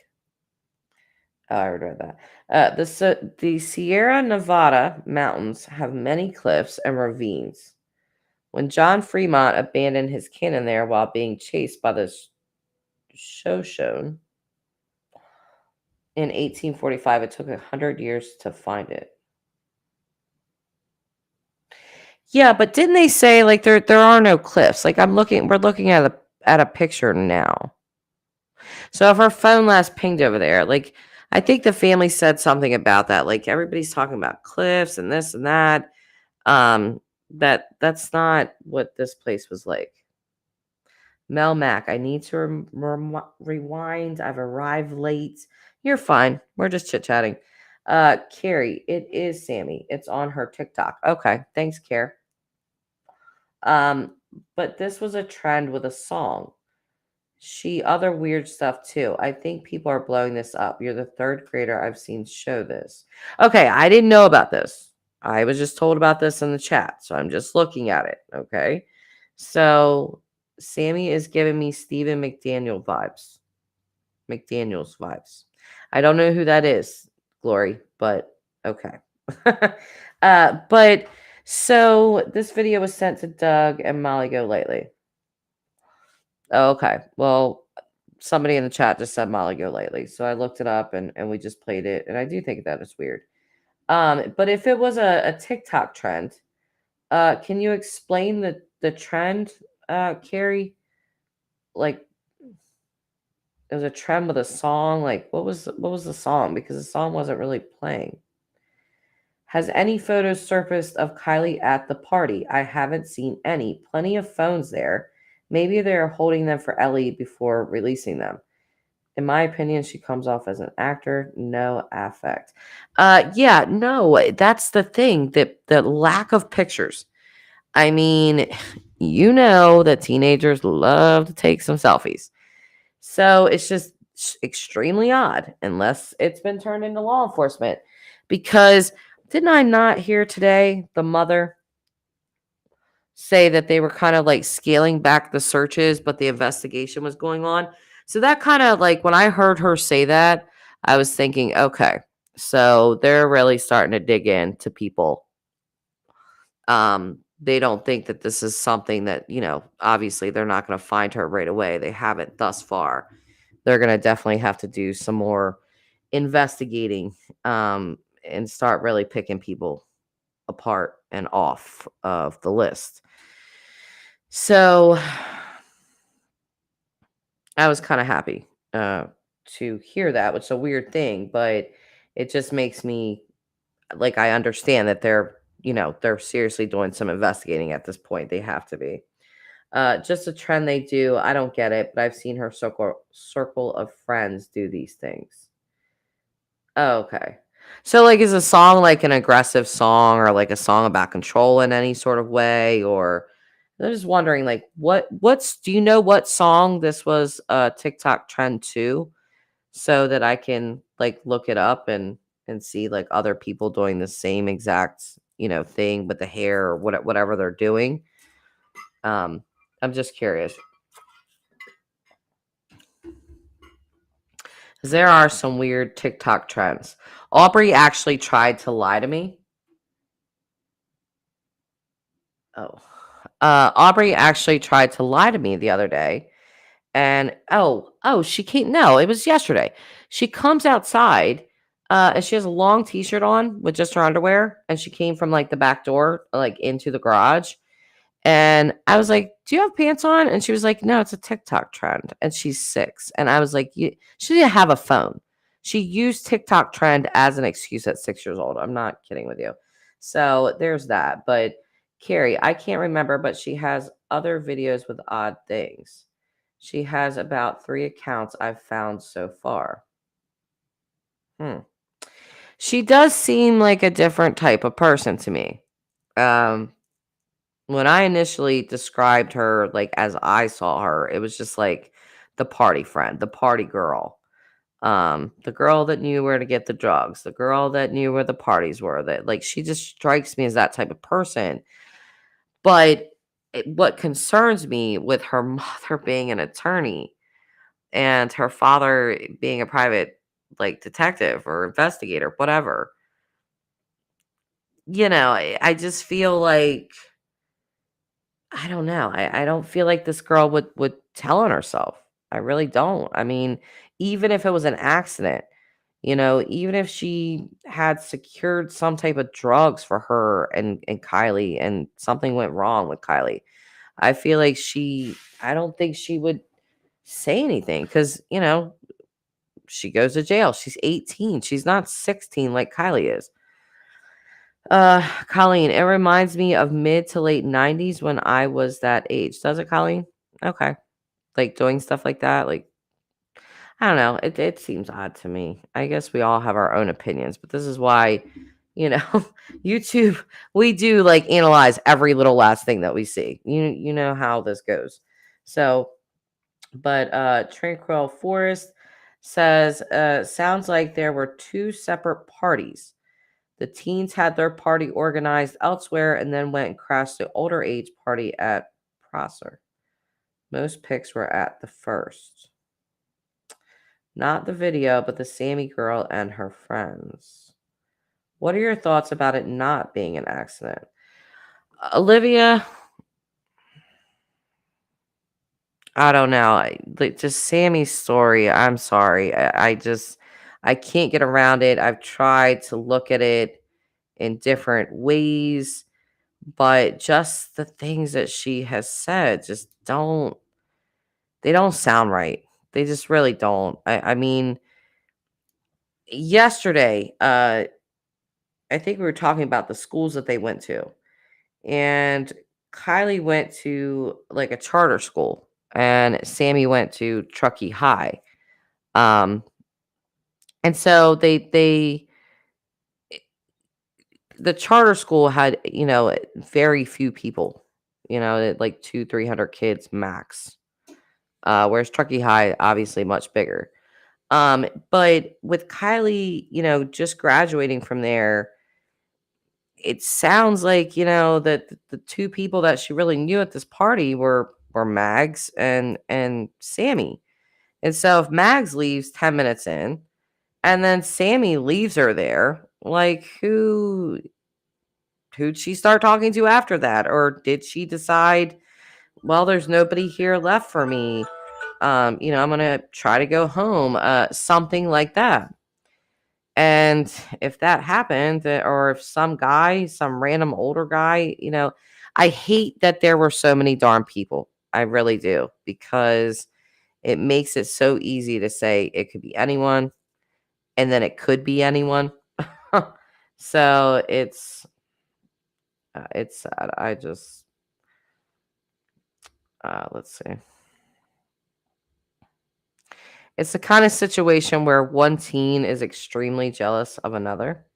Oh, I already read that. The Sierra Nevada mountains have many cliffs and ravines. When John Fremont abandoned his cannon there while being chased by the Shoshone in 1845, it took 100 years to find it. Yeah, but didn't they say like there are no cliffs? Like we're looking at a picture now. So if our phone last pinged over there, like I think the family said something about that. Like everybody's talking about cliffs and this and that. That's not what this place was like. Mel Mac, I need to rewind. I've arrived late. You're fine. We're just chit chatting. Carrie, it is Sammy. It's on her TikTok. Okay, thanks, Care. But this was a trend with a song. Other weird stuff too. I think people are blowing this up. You're the third creator I've seen show this. Okay, I didn't know about this. I was just told about this in the chat, so I'm just looking at it. Okay, so Sammy is giving me Stephen McDaniel's vibes. I don't know who that is, Glory, but okay. But so this video was sent to Doug and Molly Go Lately. Oh, okay. Well, somebody in the chat just said Molly Go Lately. So I looked it up and we just played it. And I do think that is weird. But if it was a TikTok trend, can you explain the trend, Carrie? Like it was a trend with a song. Like what was the song? Because the song wasn't really playing. Has any photos surfaced of Kiely at the party? I haven't seen any. Plenty of phones there. Maybe they're holding them for Ellie before releasing them. In my opinion, she comes off as an actor, no affect. Yeah, no, that's the thing. The lack of pictures. I mean, you know that teenagers love to take some selfies. So it's just extremely odd, unless it's been turned into law enforcement. Because didn't I not hear today the mother say that they were kind of like scaling back the searches, but the investigation was going on? So that kind of like when I heard her say that, I was thinking, okay, so they're really starting to dig into people. They don't think that this is something that, obviously they're not going to find her right away. They haven't thus far. They're going to definitely have to do some more investigating and start really picking people apart and off of the list. So I was kind of happy to hear that, which is a weird thing, but it just makes me like I understand that they're seriously doing some investigating at this point. They have to be. Just a trend they do. I don't get it, but I've seen her circle of friends do these things. Oh, okay. So, like, is a song like an aggressive song or like a song about control in any sort of way? Or I'm just wondering, like, do you know what song this was a TikTok trend to? So that I can like look it up and see like other people doing the same exact, thing with the hair or whatever they're doing. Um, I'm just curious. 'Cause there are some weird TikTok trends. Aubrey actually tried to lie to me. Oh. Aubrey actually tried to lie to me the other day. And she came. No, it was yesterday. She comes outside, and she has a long t-shirt on with just her underwear, and she came from like the back door, like into the garage. And I was like, "Do you have pants on?" And she was like, "No, it's a TikTok trend." And she's 6. And I was like, she didn't have a phone. She used TikTok trend as an excuse at 6 years old. I'm not kidding with you. So there's that. But Carrie, I can't remember, but she has other videos with odd things. She has about 3 accounts I've found so far. Hmm. She does seem like a different type of person to me. Um, when I initially described her, like, as I saw her, it was just like the party friend, the party girl. The girl that knew where to get the drugs, the girl that knew where the parties were, that like she just strikes me as that type of person. But what concerns me with her mother being an attorney and her father being a private like detective or investigator, whatever, I just feel like I don't know. I don't feel like this girl would tell on herself. I really don't. I mean, even if it was an accident, even if she had secured some type of drugs for her and Kylie and something went wrong with Kylie, I feel like I don't think she would say anything because, she goes to jail. She's 18. She's not 16 like Kylie is. Colleen, it reminds me of mid to late 90s when I was that age. Does it, Colleen? Okay. Like doing stuff like that. Like, I don't know. It seems odd to me. I guess we all have our own opinions, but this is why, you know, YouTube, we do like analyze every little last thing that we see. You know how this goes. So, but Tranquil Forest says, sounds like there were 2 separate parties. The teens had their party organized elsewhere and then went and crashed the older age party at Prosser. Most pics were at the first. Not the video, but the Sammy girl and her friends. What are your thoughts about it not being an accident? Olivia, I don't know. Like just Sammy's story. I'm sorry. I can't get around it. I've tried to look at it in different ways, but just the things that she has said just they don't sound right. They just really don't. I mean, yesterday, I think we were talking about the schools that they went to. And Kylie went to like a charter school and Sammy went to Truckee High. Um and so the charter school had, very few people, like 200-300 kids max. Whereas Truckee High obviously much bigger. But with Kylie, just graduating from there, it sounds like, that the 2 people that she really knew at this party were Mags and Sammy. And so if Mags leaves 10 minutes in and then Sammy leaves her there, like who'd she start talking to after that? Or did she decide, well, there's nobody here left for me. I'm gonna try to go home, something like that. And if that happened, or if some random older guy, I hate that there were so many darn people. I really do, because it makes it so easy to say it could be anyone, and then it could be anyone. So it's sad. I just let's see. It's the kind of situation where one teen is extremely jealous of another.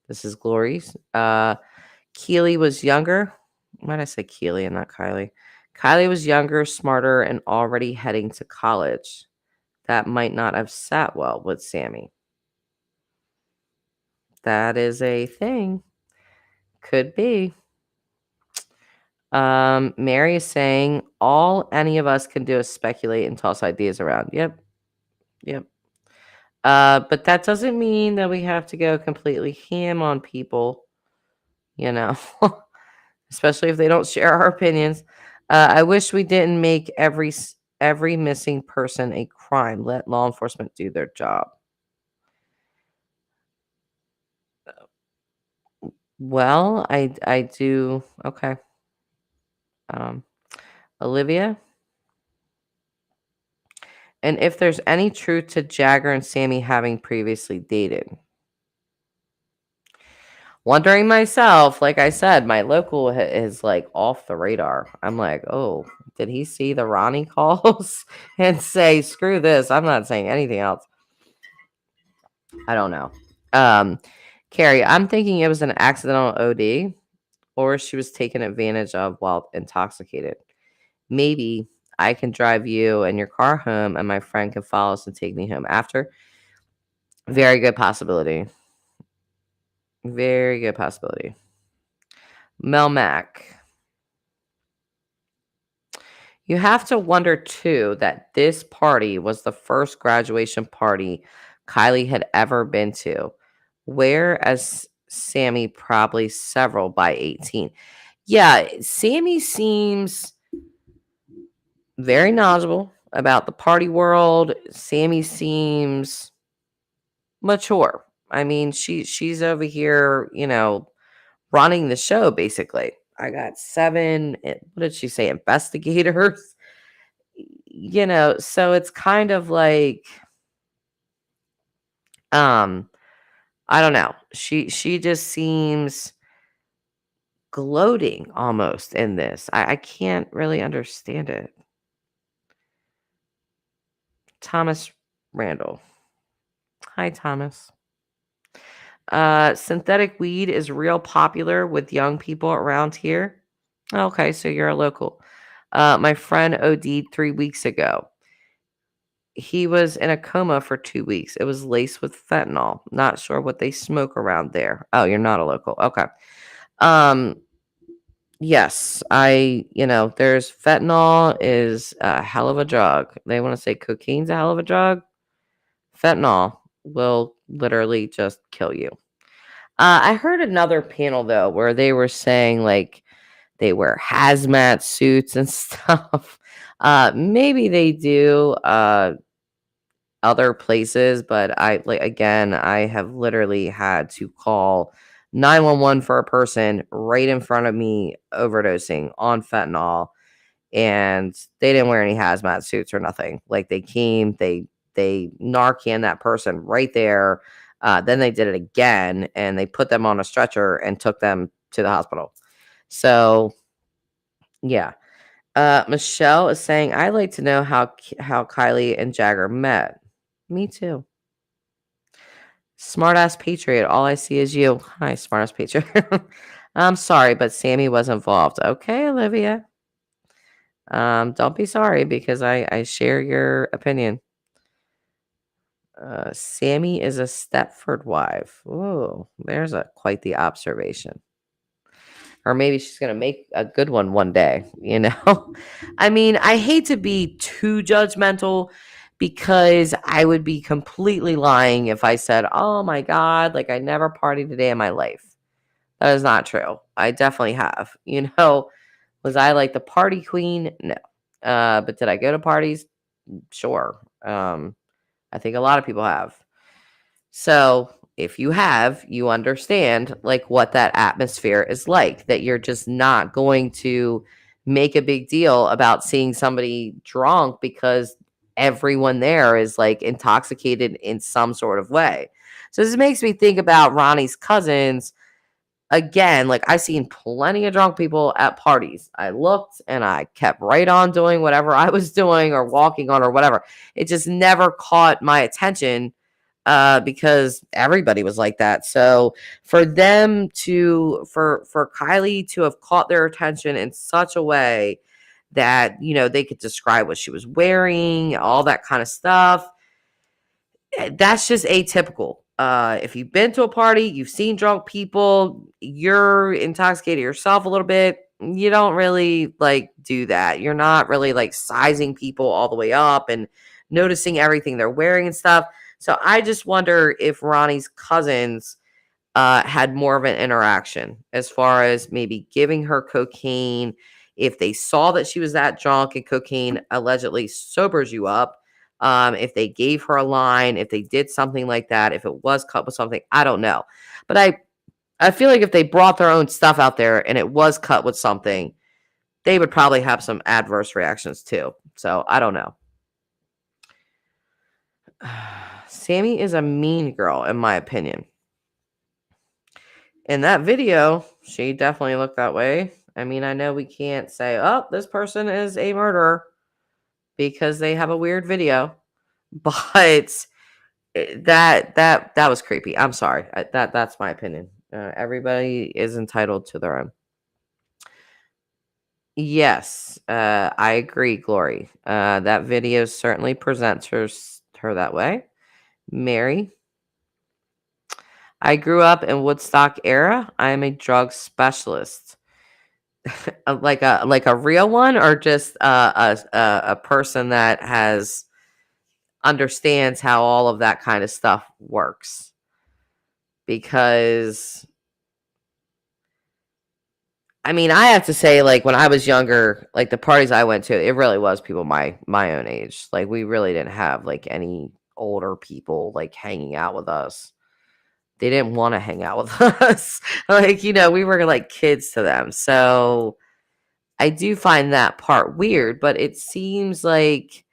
This is Glory's. Keely was younger. Why did I say Keely and not Kylie? Kylie was younger, smarter, and already heading to college. That might not have sat well with Sammy. That is a thing. Could be. Mary is saying all any of us can do is speculate and toss ideas around. Yep. Yep. But that doesn't mean that we have to go completely ham on people, you know, especially if they don't share our opinions. I wish we didn't make every missing person a crime. Let law enforcement do their job. Well, I do. Okay. Um, Olivia. And if there's any truth to Jagger and Sammy having previously dated. Wondering myself, like I said, my local is like off the radar. I'm like, oh, did he see the Ronnie calls and say, screw this? I'm not saying anything else. I don't know. Carrie, I'm thinking it was an accidental OD or she was taken advantage of while intoxicated. Maybe I can drive you and your car home and my friend can follow us and take me home after. Very good possibility. Very good possibility. Mel Mac. You have to wonder, too, that this party was the first graduation party Kylie had ever been to, whereas Sammy probably several by 18. Yeah, Sammy seems very knowledgeable about the party world. Sammy seems mature. I mean, she's over here, running the show basically. I got 7, what did she say, investigators? So it's kind of like I don't know. She just seems gloating almost in this. I can't really understand it. Thomas Randall. Hi, Thomas. Synthetic weed is real popular with young people around here. Okay, so you're a local. My friend OD'd 3 weeks ago. He was in a coma for 2 weeks. It was laced with fentanyl. Not sure what they smoke around there. Oh, you're not a local. Okay. Yes, there's fentanyl is a hell of a drug. They want to say cocaine's a hell of a drug. Fentanyl will literally just kill you. I heard another panel though where they were saying like they wear hazmat suits and stuff. Maybe they do other places, but I have literally had to call 911 for a person right in front of me overdosing on fentanyl, and they didn't wear any hazmat suits or nothing. Like they came, they Narcan that person right there. Then they did it again, and they put them on a stretcher and took them to the hospital. So, yeah. Michelle is saying, "I'd like to know how Kylie and Jagger met." Me too. Smartass Patriot. All I see is you. Hi, smartass Patriot. I'm sorry, but Sammy was involved. Okay, Olivia. Don't be sorry because I share your opinion. Sammy is a Stepford wife. Oh, there's quite the observation. Or maybe she's going to make a good one day, I mean, I hate to be too judgmental because I would be completely lying if I said, oh my God, like I never partied a day in my life. That is not true. I definitely have. Was I like the party queen? No. But did I go to parties? Sure. I think a lot of people have. So if you have, you understand like what that atmosphere is like, that you're just not going to make a big deal about seeing somebody drunk because everyone there is like intoxicated in some sort of way. So this makes me think about Ronnie's cousins again, like I seen plenty of drunk people at parties. I looked and I kept right on doing whatever I was doing or walking on or whatever. It just never caught my attention because everybody was like that. So for them to for Kiely to have caught their attention in such a way that they could describe what she was wearing, all that kind of stuff, that's just atypical. If you've been to a party, you've seen drunk people, you're intoxicated yourself a little bit, you don't really like do that. You're not really like sizing people all the way up and noticing everything they're wearing and stuff. So I just wonder if Ronnie's cousins had more of an interaction as far as maybe giving her cocaine. If they saw that she was that drunk and cocaine allegedly sobers you up, if they gave her a line, if they did something like that, if it was cut with something, I don't know. But I feel like if they brought their own stuff out there and it was cut with something, they would probably have some adverse reactions too. So I don't know. Sammy is a mean girl, in my opinion. In that video, she definitely looked that way. I mean, I know we can't say, oh, this person is a murderer because they have a weird video, but that was creepy. I'm sorry. That's my opinion. Everybody is entitled to their own. Yes, I agree, Glory. That video certainly presents her that way. Mary, I grew up in Woodstock era. I am a drug specialist. like a real one, or just a person that understands how all of that kind of stuff works. Because I mean, I have to say, like, when I was younger, like the parties I went to, it really was people my own age. Like, we really didn't have like any older people like hanging out with us. They didn't want to hang out with us. Like, we were like kids to them. So I do find that part weird, but it seems like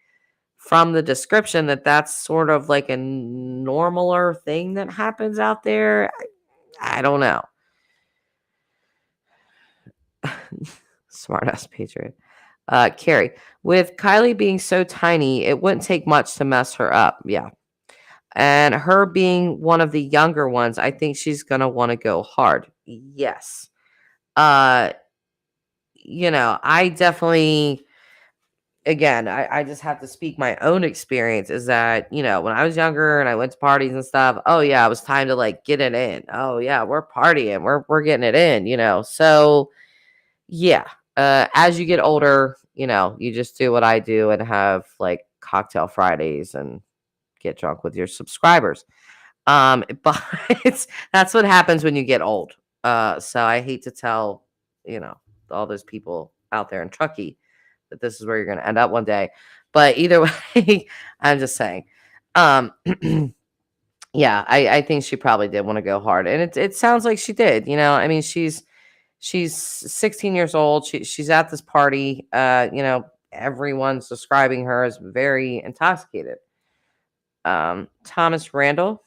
from the description that that's sort of like a normaler thing that happens out there. I don't know. Smart ass Patriot. Carrie, with Kiely being so tiny, it wouldn't take much to mess her up. Yeah. And her being one of the younger ones, I think she's going to want to go hard. Yes. I definitely, again, I just have to speak my own experience is that, when I was younger and I went to parties and stuff, oh yeah, it was time to like get it in. Oh yeah, we're partying. We're getting it in. So yeah, as you get older, you just do what I do and have like cocktail Fridays and get drunk with your subscribers. But that's what happens when you get old. So I hate to tell, all those people out there in Truckee that this is where you're going to end up one day. But either way, I'm just saying. Yeah, I think she probably did want to go hard. And it sounds like she did. I mean, she's 16 years old. She's at this party. Everyone's describing her as very intoxicated. Thomas Randall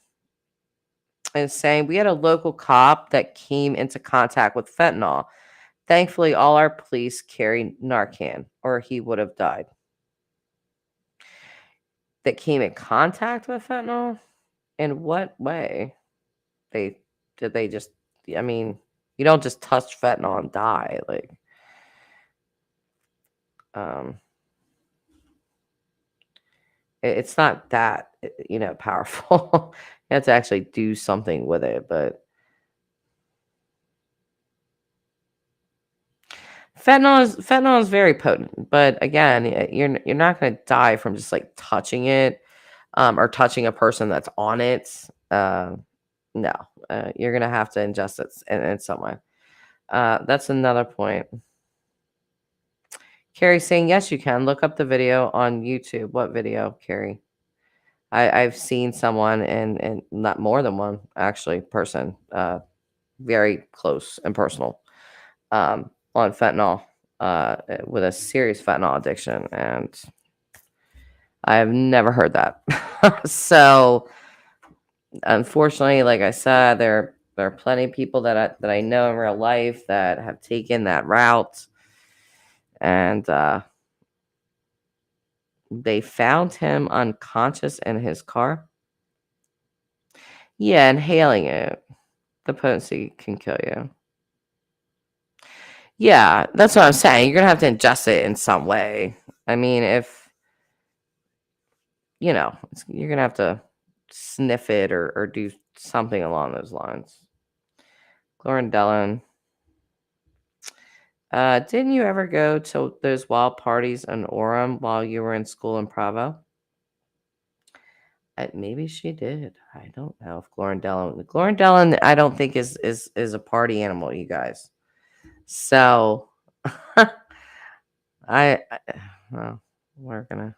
is saying, we had a local cop that came into contact with fentanyl. Thankfully, all our police carry Narcan, or he would have died. That came in contact with fentanyl? In what way? Did they just, I mean, you don't just touch fentanyl and die. Like, it's not that, powerful. You have to actually do something with it, but fentanyl is very potent. But again, you're not going to die from just like touching it, or touching a person that's on it. No, you're going to have to ingest it in some way. That's another point. Carrie saying, yes, you can. Look up the video on YouTube. What video, Carrie? I've seen someone, and not more than one, actually, person, very close and personal, on fentanyl, with a serious fentanyl addiction. And I have never heard that. So, unfortunately, like I said, there There are plenty of people that I know in real life that have taken that route, and they found him unconscious in his car. Yeah, inhaling it, the potency can kill you. Yeah, that's what I'm saying. You're gonna have to ingest it in some way. I mean, if you're gonna have to sniff it or do something along those lines. Glorindellin. Didn't you ever go to those wild parties in Orem while you were in school in Provo? Maybe she did. I don't know if Glorindellin, I don't think is a party animal, you guys. So, well, we're gonna.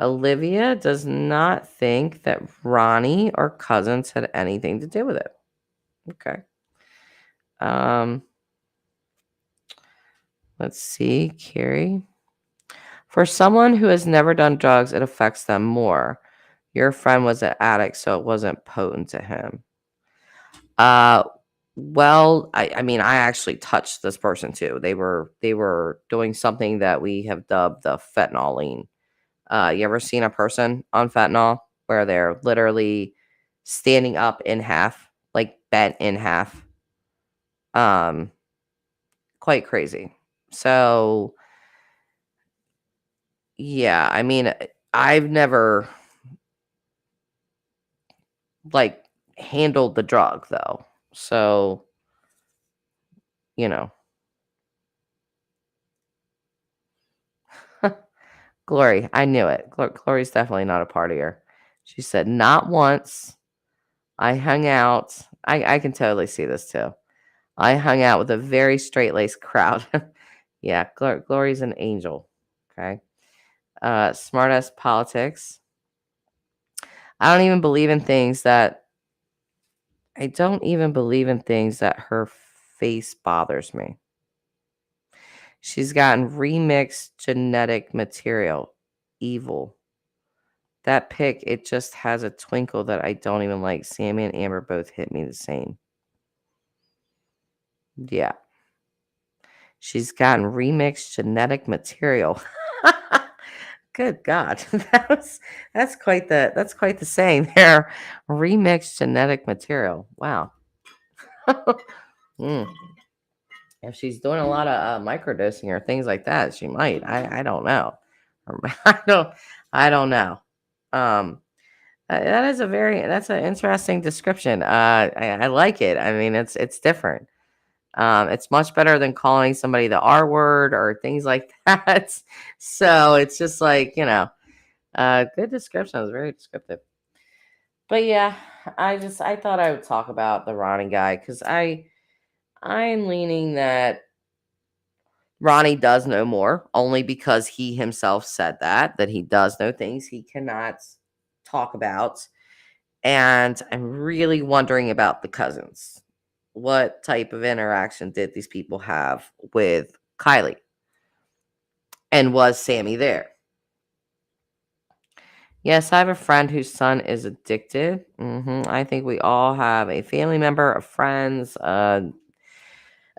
Olivia does not think that Ronnie or cousins had anything to do with it. Okay. Let's see, Carrie. For someone who has never done drugs, it affects them more. Your friend was an addict, so it wasn't potent to him. Well, I mean, I actually touched this person too. They were doing something that we have dubbed the fentanyl lean. You ever seen a person on fentanyl where they're literally standing up in half, like bent in half? Quite crazy. So, yeah, I mean, I've never like handled the drug though. So, you know, Glory, I knew it. Glory's definitely not a partier. She said, not once. I hung out. I can totally see this too. I hung out with a very straight laced crowd. Yeah, Glory's an angel. Okay. Smartass politics. I don't even believe in things that her face bothers me. She's gotten remixed genetic material. Evil. That pic, it just has a twinkle that I don't even like. Sammy and Amber both hit me the same. Yeah. She's gotten remixed genetic material. Good God. That's quite the saying there. Remixed genetic material. Wow. Mm. If she's doing a lot of microdosing or things like that, she might. I don't know. I don't know. That's an interesting description. I like it. I mean, it's different. It's much better than calling somebody the R word or things like that. So it's just like, good description. It was very descriptive. But yeah, I thought I would talk about the Ronnie guy because I'm leaning that Ronnie does know more only because he himself said that he does know things he cannot talk about. And I'm really wondering about the cousins. What type of interaction did these people have with Kiely? And was Sammy there? Yes, I have a friend whose son is addicted. I think we all have a family member, a friends.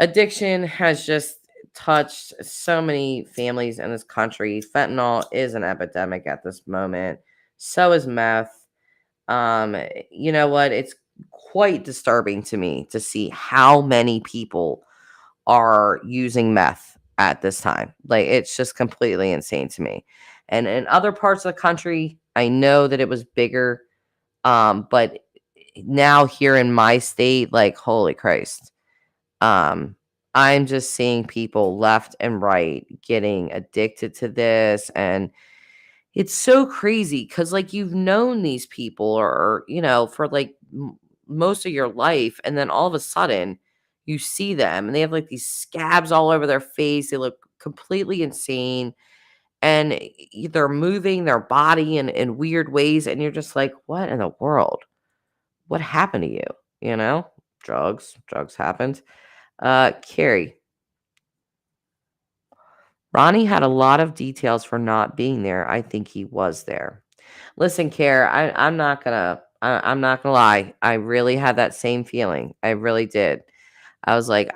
Addiction has just touched so many families in this country. Fentanyl is an epidemic at this moment. So is meth. You know what? It's quite disturbing to me to see how many people are using meth at this time. Like, it's just completely insane to me. And in other parts of the country, I know that it was bigger. But now here in my state, like, holy Christ. I'm just seeing people left and right getting addicted to this, and it's so crazy because, like, you've known these people or for like most of your life, and then all of a sudden you see them and they have like these scabs all over their face. They look completely insane, and they're moving their body in weird ways, and you're just like, what in the world? What happened to you? Drugs happened. Carrie. Ronnie had a lot of details for not being there. I think he was there. Listen, I'm not gonna I'm not gonna lie. I really had that same feeling. I really did. I was like,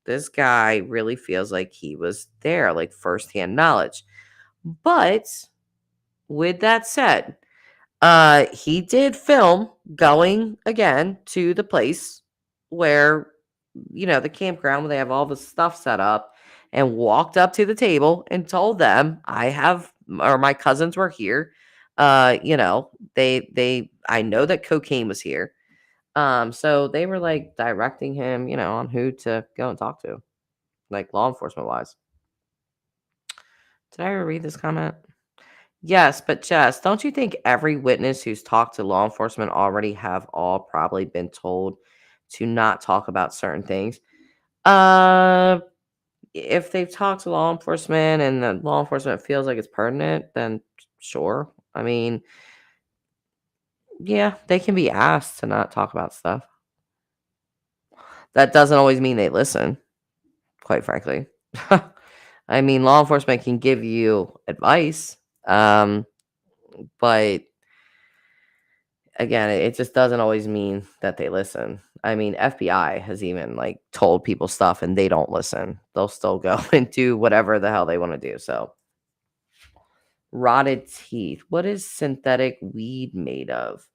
this guy really feels like he was there, like firsthand knowledge. But with that said, he did film going again to the place where, the campground where they have all the stuff set up, and walked up to the table and told them, my cousins were here. I know that cocaine was here. So they were like directing him, on who to go and talk to, like law enforcement wise. Did I ever read this comment? Yes, but Jess, don't you think every witness who's talked to law enforcement already have all probably been told to not talk about certain things? Uh, if they've talked to law enforcement and the law enforcement feels like it's pertinent, then sure. I mean, yeah, they can be asked to not talk about stuff. That doesn't always mean they listen, quite frankly. I mean, law enforcement can give you advice, but again, it just doesn't always mean that they listen. I mean, FBI has even like told people stuff and they don't listen. They'll still go and do whatever the hell they want to do. So, rotted teeth. What is synthetic weed made of?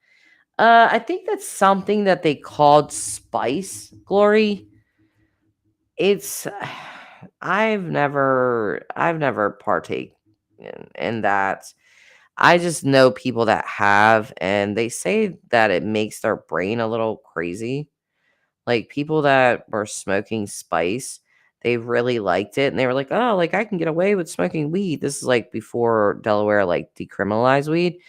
I think that's something that they called spice, Glory. It's I've never partake in that. I just know people that have, and they say that it makes their brain a little crazy. Like people that were smoking spice, they really liked it, and they were like, "Oh, like I can get away with smoking weed." This is like before Delaware like decriminalized weed,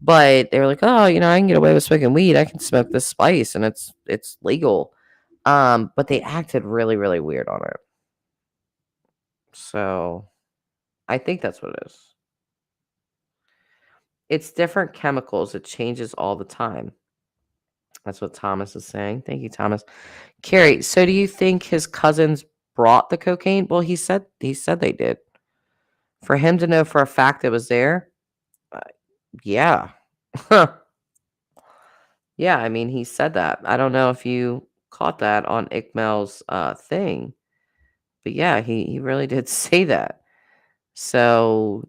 but they were like, "Oh, I can get away with smoking weed. I can smoke this spice, and it's legal." But they acted really, really weird on it. So I think that's what it is. It's different chemicals. It changes all the time. That's what Thomas is saying. Thank you, Thomas. Carrie, so do you think his cousins brought the cocaine? Well, he said they did. For him to know for a fact it was there, uh, yeah. Yeah, I mean, he said that. I don't know if you caught that on Ikmel's thing, but yeah, he really did say that. So,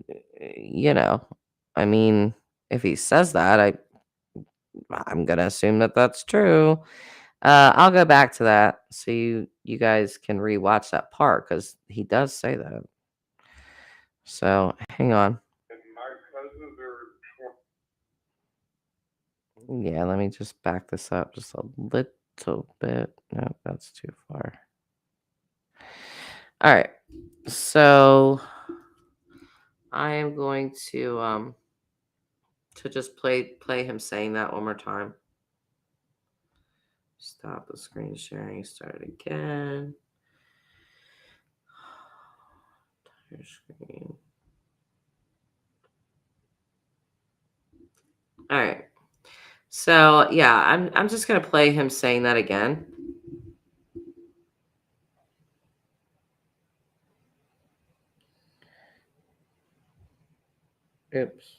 I mean, if he says that, I'm gonna assume that that's true. I'll go back to that so you guys can rewatch that part because he does say that. So hang on. And my cousins are Yeah, let me just back this up just a little bit. No, that's too far. All right. So I am going to just play him saying that one more time. Stop the screen sharing. Start it again. Entire screen. All right. So yeah, I'm just gonna play him saying that again. Oops.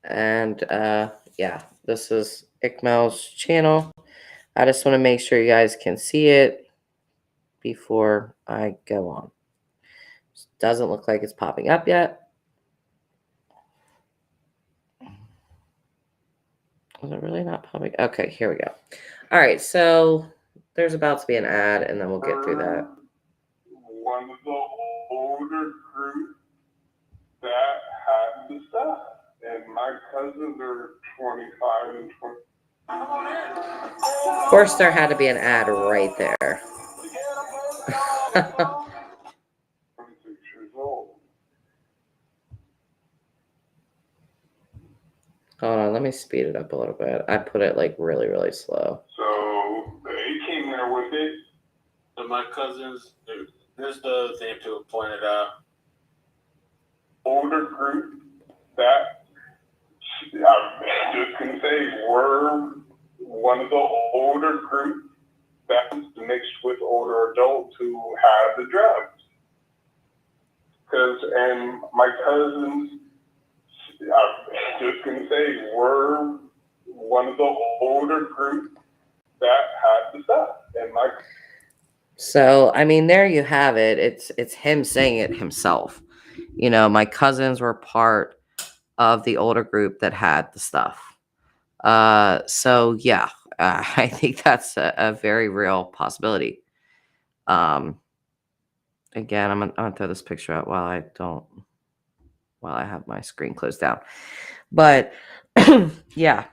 And yeah, this is Ikmel's channel. I just want to make sure you guys can see it before I go on. Doesn't look like it's popping up yet. Is it really not popping? Okay, here we go. All right, so there's about to be an ad, and then we'll get through that. one of the older group that had the stuff. And my cousins are 25 and 20. Of course, there had to be an ad right there. 26 years old. Hold on, let me speed it up a little bit. I put it like really, really slow. So they came there with it. So my cousins, there's the thing to point it out. Older group that I'm just gonna say were one of the older group that was mixed with older adults who had the drugs. And my cousins just going to say we're one of the older group that had the stuff. And So, I mean, there you have it. It's him saying it himself. You know, my cousins were part of the older group that had the stuff. So yeah, I think that's a very real possibility. Um, again, I'm gonna throw this picture out while I have my screen closed down. But yeah,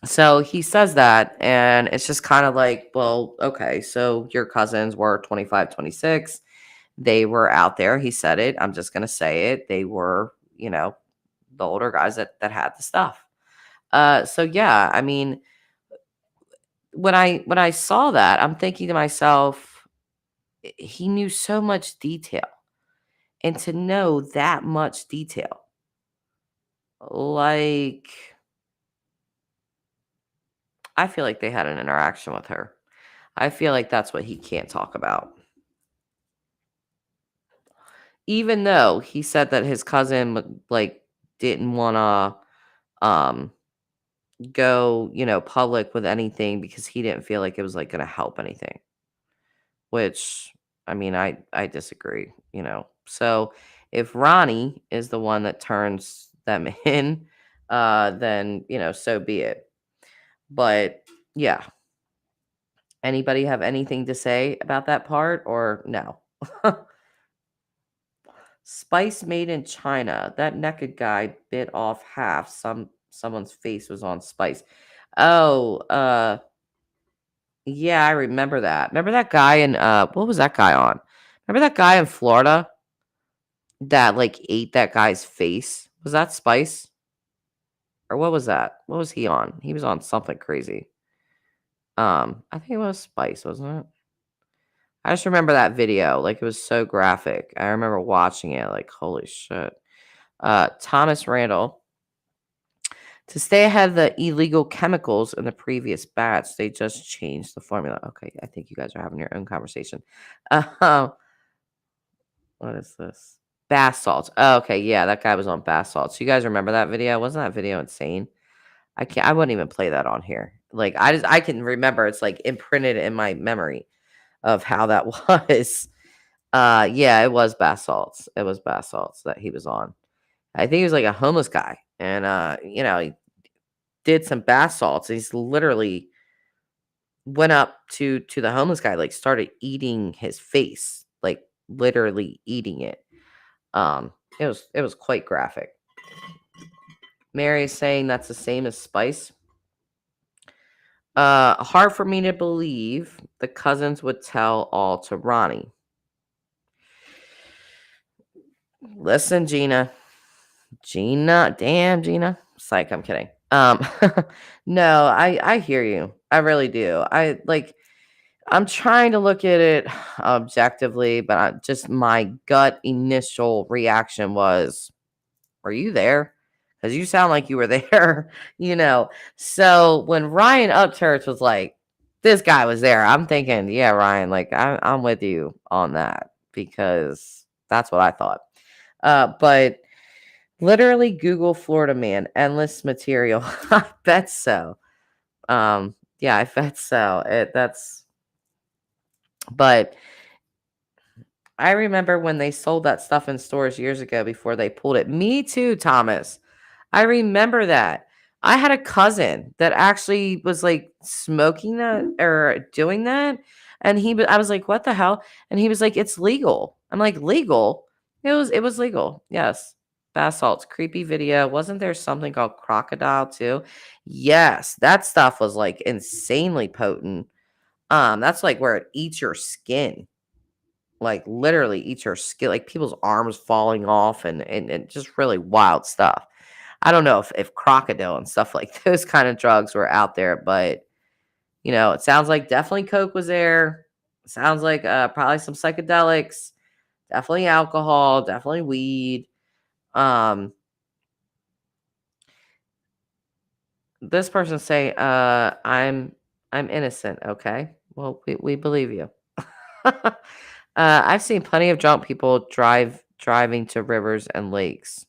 so he says that, and it's just kind of like, well, okay, so your cousins were 25, 26. They were out there. He said it. I'm just gonna say it. They were, you know, the older guys that had the stuff. So yeah, I mean, when I saw that, I'm thinking to myself, he knew so much detail, and to know that much detail, like I feel like they had an interaction with her. I feel like that's what he can't talk about. Even though he said that his cousin like didn't want to go, public with anything because he didn't feel like it was like going to help anything. Which I mean, I disagree, So if Ronnie is the one that turns them in, then so be it. But yeah, anybody have anything to say about that part or no? Spice made in China. That naked guy bit off half. Someone's face was on spice. Oh, yeah, I remember that. Remember that guy in what was that guy on? Remember that guy in Florida that like ate that guy's face? Was that Spice? Or what was that? What was he on? He was on something crazy. I think it was Spice, wasn't it? I just remember that video. Like it was so graphic. I remember watching it like holy shit. Thomas Randall. To stay ahead of the illegal chemicals in the previous batch, they just changed the formula. Okay, I think you guys are having your own conversation. What is this? Bath salts. Oh, okay, yeah, that guy was on bath salts. You guys remember that video? Wasn't that video insane? I wouldn't even play that on here. Like I can remember it's like imprinted in my memory of how that was. Yeah, it was bath salts. It was bath salts that he was on. I think he was like a homeless guy. And he did some bath salts. He's literally went up to the homeless guy, like started eating his face, like literally eating it. It was quite graphic. Mary is saying that's the same as Spice. Hard for me to believe the cousins would tell all to Ronnie. Listen, Gina. Damn, Gina. Psych, I'm kidding. No, I hear you. I really do. I'm trying to look at it objectively, but just my gut initial reaction was, were you there? Because you sound like you were there, So when Ryan Upchurch was like, this guy was there, I'm thinking, yeah, Ryan, like I'm with you on that because that's what I thought. But literally Google Florida man, endless material. I bet so. Yeah, I bet so. But I remember when they sold that stuff in stores years ago before they pulled it. Me too, Thomas. I remember that. I had a cousin that actually was like smoking that or doing that. And I was like, what the hell? And he was like, it's legal. I'm like, legal? It was legal. Yes. Bath salts, creepy video. Wasn't there something called crocodile too? Yes. That stuff was like insanely potent. That's like where it eats your skin. Like literally eats your skin, like people's arms falling off and just really wild stuff. I don't know if crocodile and stuff like those kind of drugs were out there, but it sounds like definitely coke was there. Sounds like probably some psychedelics, definitely alcohol, definitely weed. This person say, I'm innocent. Okay, well we believe you. I've seen plenty of drunk people driving to rivers and lakes.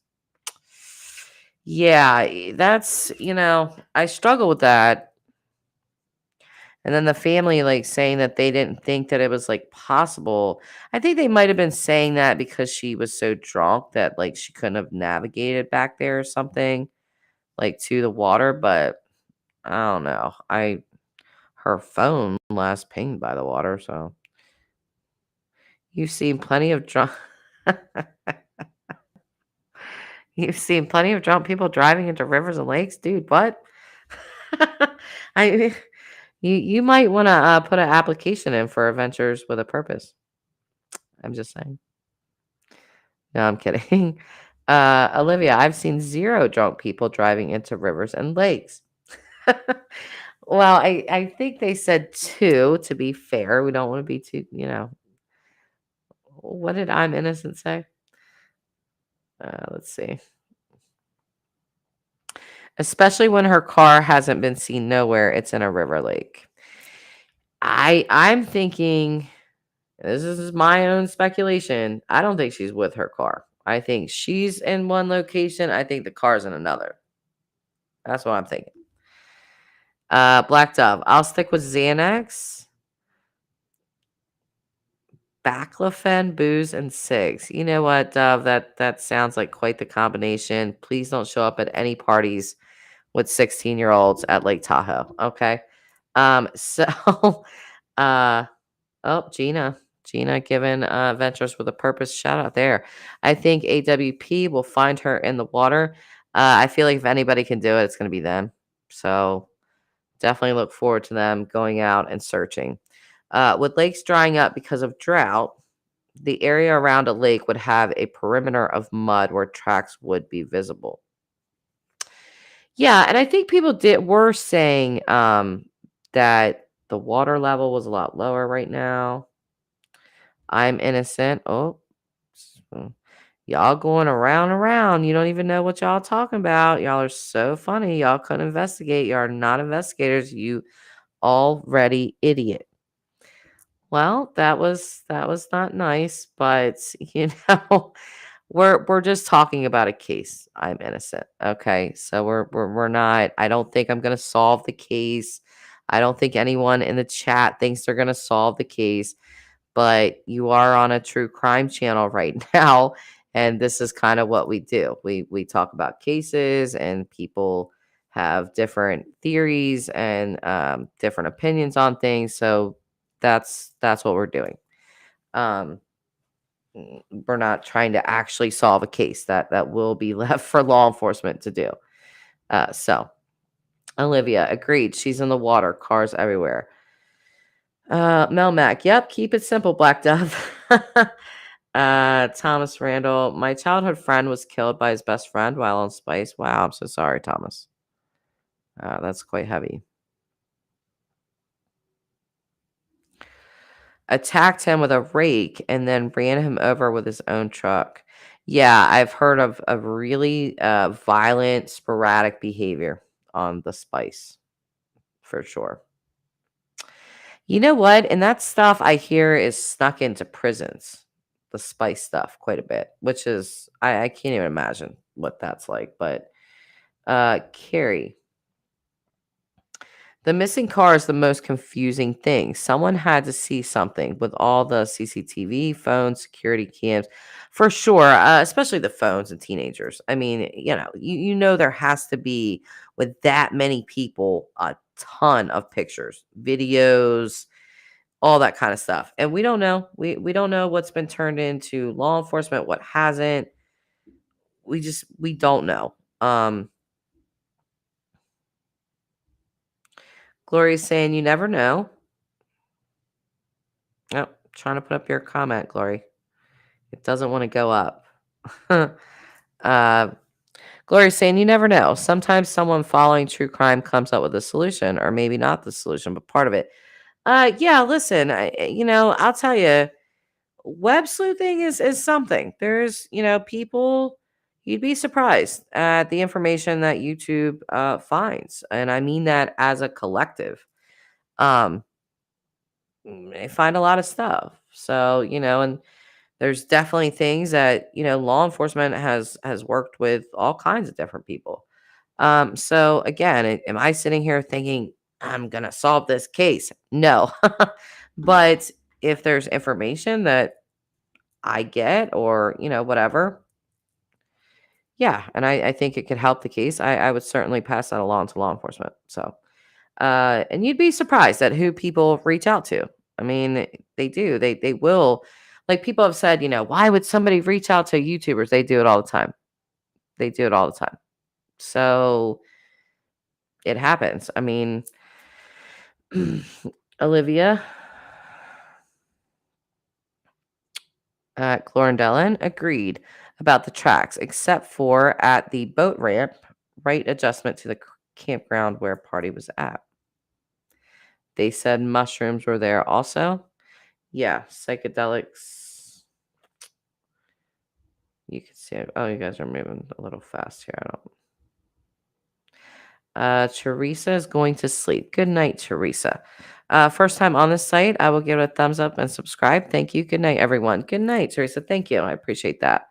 Yeah, that's, I struggle with that. And then the family like saying that they didn't think that it was like possible. I think they might have been saying that because she was so drunk that like she couldn't have navigated back there or something like to the water, but I don't know. Her phone last pinged by the water, so you've seen plenty of drunk you've seen plenty of drunk people driving into rivers and lakes, dude. What? I you might want to put an application in for Adventures with a Purpose. I'm just saying. No, I'm kidding. Olivia, I've seen 0 drunk people driving into rivers and lakes. Well, I think they said 2, to be fair. We don't want to be too, what did I'm innocent say? Let's see. Especially when her car hasn't been seen nowhere, it's in a river lake. I'm thinking, this is my own speculation. I don't think she's with her car. I think she's in one location. I think the car's in another. That's what I'm thinking. Black Dove. I'll stick with Xanax, baclofen, booze, and cigs. You know what, Dove? That sounds like quite the combination. Please don't show up at any parties with 16-year-olds at Lake Tahoe. Okay. So uh oh, Gina given Ventures with a Purpose shout out there. I think AWP will find her in the water. I feel like if anybody can do it, it's gonna be them. So definitely look forward to them going out and searching. With lakes drying up because of drought, the area around a lake would have a perimeter of mud where tracks would be visible. Yeah, and I think people were saying that the water level was a lot lower right now. I'm innocent. Oh, y'all going around and around. You don't even know what y'all talking about. Y'all are so funny. Y'all couldn't investigate. Y'all are not investigators. You already idiot. Well, that was not nice, but we're just talking about a case. I'm innocent. Okay. So we're not, I don't think I'm gonna solve the case. I don't think anyone in the chat thinks they're gonna solve the case, but you are on a true crime channel right now. And this is kind of what we do. We talk about cases and people have different theories and different opinions on things. So that's what we're doing. Um, we're not trying to actually solve a case that will be left for law enforcement to do. So Olivia agreed. She's in the water. Cars everywhere. Mel Mac. Yep. Keep it simple, Black Dove. Thomas Randall. My childhood friend was killed by his best friend while on Spice. Wow. I'm so sorry, Thomas. That's quite heavy. Attacked him with a rake and then ran him over with his own truck. Yeah, I've heard of really violent, sporadic behavior on the Spice, for sure. You know what? And that stuff I hear is snuck into prisons, the Spice stuff, quite a bit, which is, I can't even imagine what that's like. But Carrie, the missing car is the most confusing thing. Someone had to see something with all the CCTV, phones, security cams, for sure, especially the phones and teenagers. I mean, you know there has to be, with that many people, a ton of pictures, videos, all that kind of stuff. And we don't know. We don't know what's been turned into law enforcement, what hasn't. We don't know. Glory's saying you never know. Oh, trying to put up your comment, Glory. It doesn't want to go up. Glory's saying you never know. Sometimes someone following true crime comes up with a solution, or maybe not the solution, but part of it. Yeah, listen, I'll tell you, web sleuthing is something. There's, people, you'd be surprised at the information that YouTube finds. And I mean that as a collective. They find a lot of stuff. So, and There's definitely things that, law enforcement has worked with all kinds of different people. So again, am I sitting here thinking I'm gonna solve this case? No. But if there's information that I get or, whatever, yeah, and I think it could help the case, I would certainly pass that along to law enforcement. So and you'd be surprised at who people reach out to. I mean, they do. They will. Like people have said, why would somebody reach out to YouTubers? They do it all the time. They do it all the time. So it happens. I mean, Olivia at Glorindellen agreed about the tracks, except for at the boat ramp, right adjustment to the campground where party was at. They said mushrooms were there also. Yeah, psychedelics. You can see it. Oh, you guys are moving a little fast here. I don't. Teresa is going to sleep. Good night, Teresa. First time on this site, I will give it a thumbs up and subscribe. Thank you. Good night, everyone. Good night, Teresa. Thank you. I appreciate that.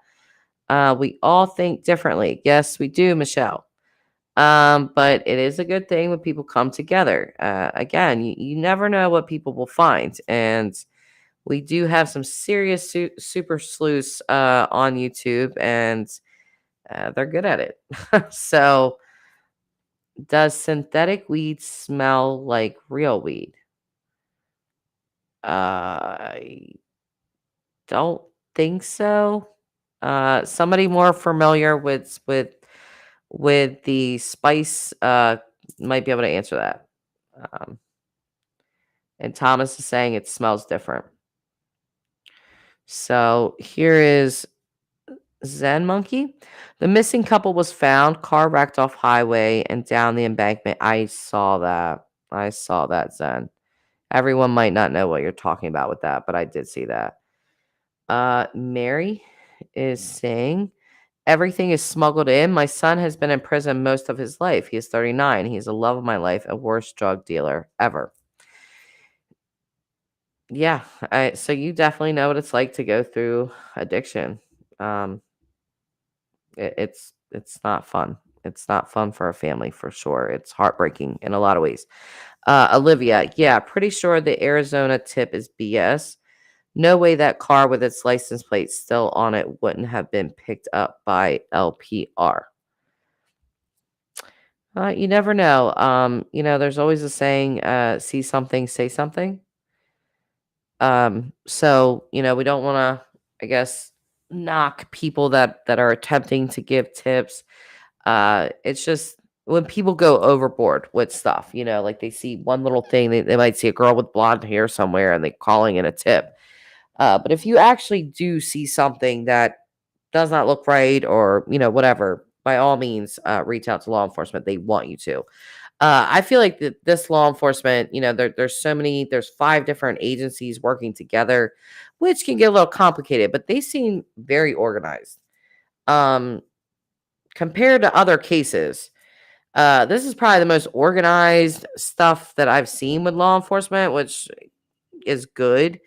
We all think differently. Yes, we do, Michelle. But it is a good thing when people come together. Again, you never know what people will find. And we do have some serious super sleuths on YouTube, and they're good at it. So, does synthetic weed smell like real weed? I don't think so. Somebody more familiar with the spice might be able to answer that. Um, and Thomas is saying it smells different. So here is Zen Monkey. The missing couple was found, car wrecked off highway and down the embankment. I saw that. I saw that, Zen. Everyone might not know what you're talking about with that, but I did see that. Mary is saying everything is smuggled in. My son has been in prison most of his life. He is 39. He's the love of my life, a worst drug dealer ever. Yeah, so you definitely know what it's like to go through addiction. It's not fun. It's not fun for a family for sure. It's heartbreaking in a lot of ways. Olivia, yeah, pretty sure the Arizona tip is BS. No way that car with its license plate still on it wouldn't have been picked up by LPR. You never know. There's always a saying, see something, say something. So, we don't want to, I guess, knock people that are attempting to give tips. It's just when people go overboard with stuff, like they see one little thing, they might see a girl with blonde hair somewhere and they're calling it a tip. But if you actually do see something that does not look right or, whatever, by all means, reach out to law enforcement. They want you to. I feel like this law enforcement, there's 5 different agencies working together, which can get a little complicated, but they seem very organized. Compared to other cases, this is probably the most organized stuff that I've seen with law enforcement, which is good.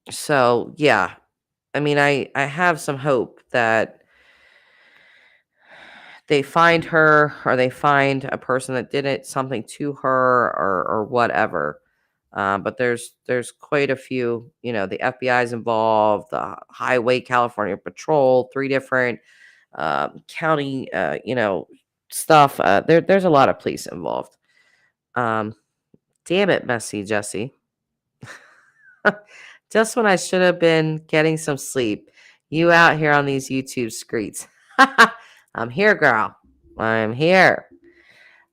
So yeah, I mean, I have some hope that they find her or they find a person that did it something to her or whatever. But there's quite a few, the FBI is involved, the Highway California Patrol, 3 different county, stuff. There's a lot of police involved. Damn it, Messy Jesse. Just when I should have been getting some sleep, you out here on these YouTube streets. I'm here, girl. I'm here.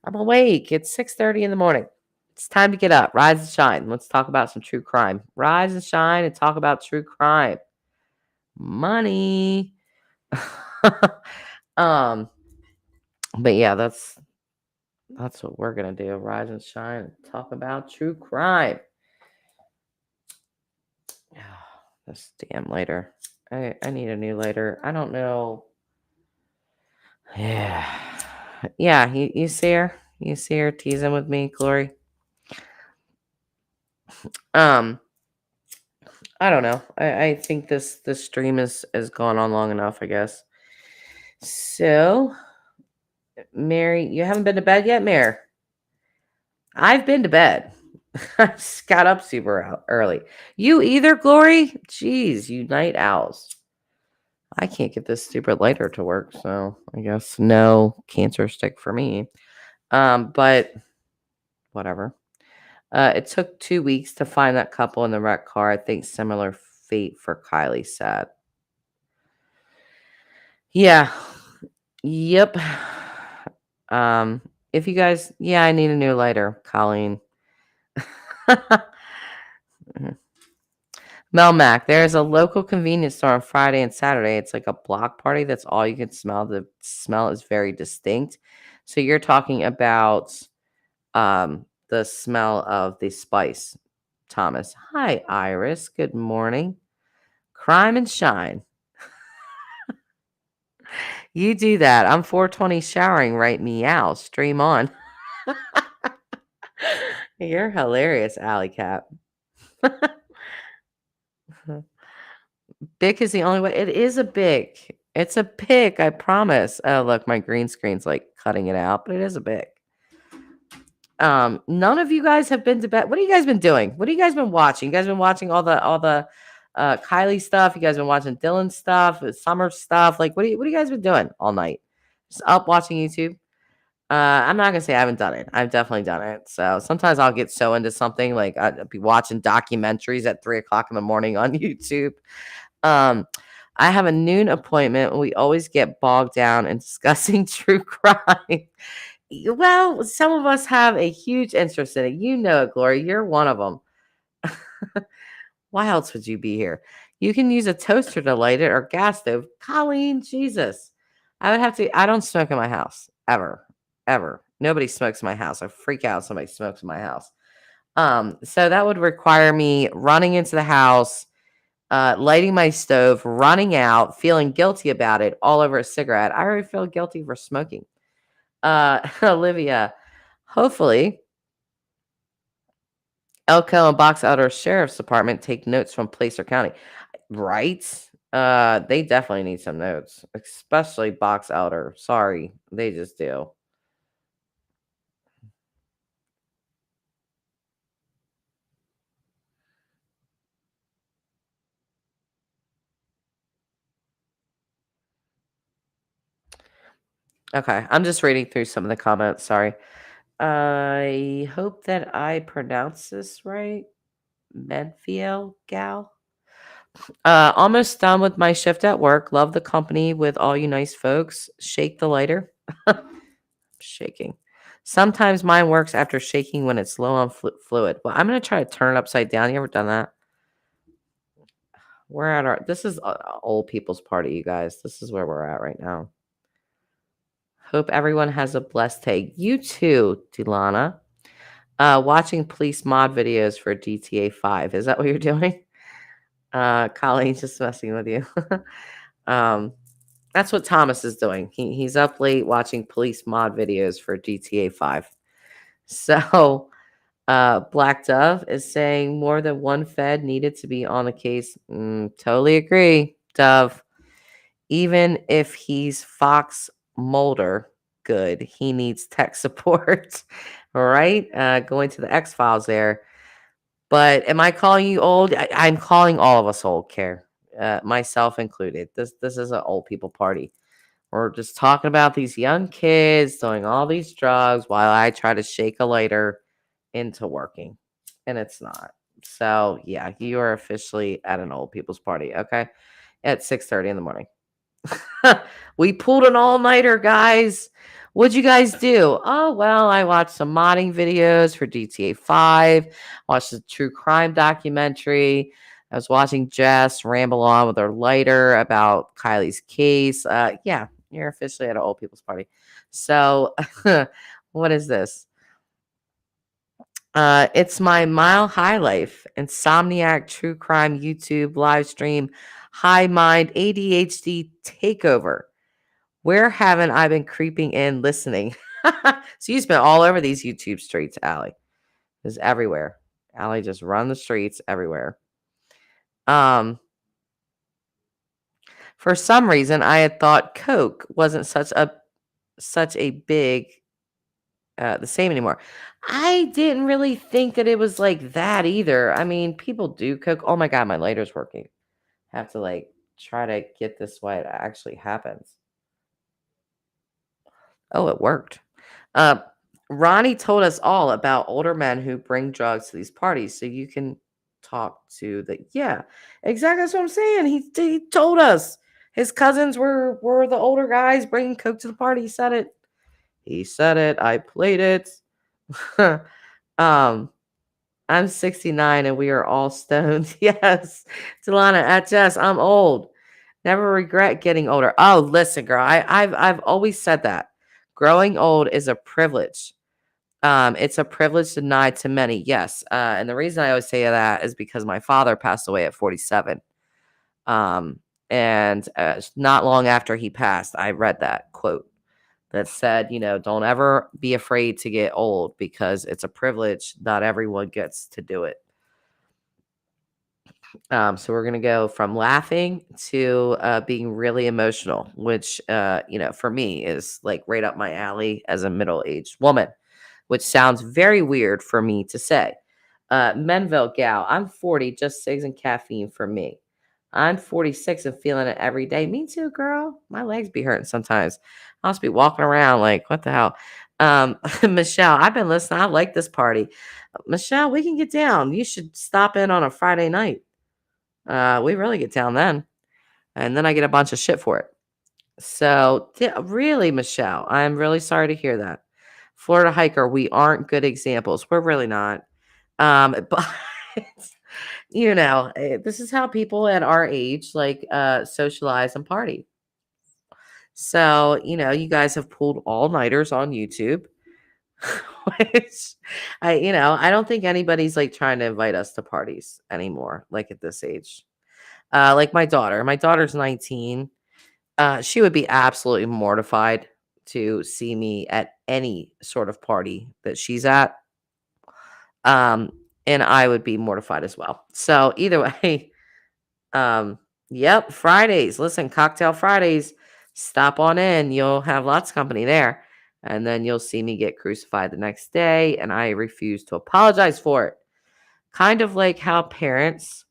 I'm awake. It's 6:30 in the morning. It's time to get up. Rise and shine. Let's talk about some true crime. Rise and shine and talk about true crime. Money. But yeah, that's what we're gonna do. Rise and shine and talk about true crime. This damn lighter. I need a new lighter. I don't know. Yeah. Yeah, you see her? You see her teasing with me, Glory? I don't know. I think this stream is gone on long enough, I guess. So, Mary, you haven't been to bed yet, Mary? I've been to bed. I just got up super early. You either, Glory? Jeez, you night owls. I can't get this stupid lighter to work, so I guess no cancer stick for me. But whatever. It took 2 weeks to find that couple in the wrecked car. I think similar fate for Kiely said. Yeah. Yep. If you guys, yeah, I need a new lighter, Colleen. Mel Mac, there's a local convenience store on Friday and Saturday. It's like a block party. That's all you can smell. The smell is very distinct. So you're talking about the smell of the spice. Thomas. Hi, Iris. Good morning. Crime and shine. You do that. I'm 420 showering right meow. Stream on. You're hilarious, Alley Cat. Bic is the only way. It is a Bic. It's a Bic, I promise. Oh, look, my green screen's like cutting it out, but it is a Bic. None of you guys have been to bed. What have you guys been doing? What have you guys been watching? You guys been watching all the Kiely stuff? You guys been watching Dylan stuff, summer stuff? Like, what have you guys been doing all night? Just up watching YouTube? I'm not gonna say I haven't done it. I've definitely done it. So sometimes I'll get so into something like I'd be watching documentaries at 3 o'clock in the morning on YouTube. Um, I have a noon appointment and we always get bogged down in discussing true crime. Well, some of us have a huge interest in it. You know it, Glory. You're one of them. Why else would you be here? You can use a toaster to light it or gas stove. Colleen, Jesus. I don't smoke in my house. Ever. Ever. Nobody smokes in my house. I freak out if somebody smokes in my house. So that would require me running into the house, lighting my stove, running out, feeling guilty about it, all over a cigarette. I already feel guilty for smoking. Olivia, hopefully Elko and Box Elder Sheriff's Department take notes from Placer County. Right? They definitely need some notes, especially Box Elder. Sorry, they just do. Okay, I'm just reading through some of the comments. Sorry. I hope that I pronounce this right. Medfield gal. Almost done with my shift at work. Love the company with all you nice folks. Shake the lighter. Shaking. Sometimes mine works after shaking when it's low on fluid. Well, I'm going to try to turn it upside down. You ever done that? We're at this is old people's party, you guys. This is where we're at right now. Hope everyone has a blessed day. You too, Delana. Watching police mod videos for GTA 5. Is that what you're doing? Colleen's just messing with you. That's what Thomas is doing. He's up late watching police mod videos for GTA 5. So, Black Dove is saying more than one Fed needed to be on the case. Totally agree, Dove. Even if he's Fox Mulder, good. He needs tech support. All right. Going to the X Files there. But am I calling you old? I'm calling all of us old, Care, myself included. This is an old people party. We're just talking about these young kids doing all these drugs while I try to shake a lighter into working, and it's not. So yeah, you are officially at an old people's party. Okay, at 6:30 in the morning. We pulled an all-nighter, guys. What'd you guys do? Oh, well, I watched some modding videos for GTA 5, watched a true crime documentary. I was watching Jess ramble on with her lighter about Kiely's case. Yeah, you're officially at an old people's party. So, what is this? It's my Mile High Life, Insomniac True Crime YouTube live stream, High Mind ADHD takeover. Where haven't I been creeping in listening? So you spent all over these YouTube streets, Allie. It's everywhere. Allie just run the streets everywhere. Um, for some reason, I had thought Coke wasn't such a big the same anymore. I didn't really think that it was like that either. I mean, people do Coke. Oh my god, my lighter's working. Have to like try to get this why it actually happens. Oh, it worked. Uh, Ronnie told us all about older men who bring drugs to these parties, so you can talk to the yeah, exactly. That's what I'm saying. He told us his cousins were the older guys bringing coke to the party. He said it. He said it. I played it. um, I'm 69 and we are all stoned. Yes, Delana at Jess. I'm old. Never regret getting older. Oh, listen, girl. I've always said that growing old is a privilege. It's a privilege denied to many. Yes. And the reason I always say that is because my father passed away at 47. Um, and not long after he passed, I read that quote that said, don't ever be afraid to get old because it's a privilege. Not everyone gets to do it. So we're gonna go from laughing to being really emotional, which for me is like right up my alley as a middle-aged woman, which sounds very weird for me to say. Menville gal, I'm 40, just cigs and caffeine for me. I'm 46 and feeling it every day. Me too, girl. My legs be hurting sometimes. I'll just be walking around like, what the hell? Michelle, I've been listening. I like this party. Michelle, we can get down. You should stop in on a Friday night. We really get down then. And then I get a bunch of shit for it. So, really, Michelle, I'm really sorry to hear that. Florida hiker, we aren't good examples. We're really not. But this is how people at our age like socialize and party. So, you guys have pulled all-nighters on YouTube, which I don't think anybody's like trying to invite us to parties anymore, like at this age. Like my daughter. My daughter's 19. She would be absolutely mortified to see me at any sort of party that she's at. Um, and I would be mortified as well. So either way, yep, Fridays. Listen, cocktail Fridays. Stop on in. You'll have lots of company there. And then you'll see me get crucified the next day, and I refuse to apologize for it. Kind of like how parents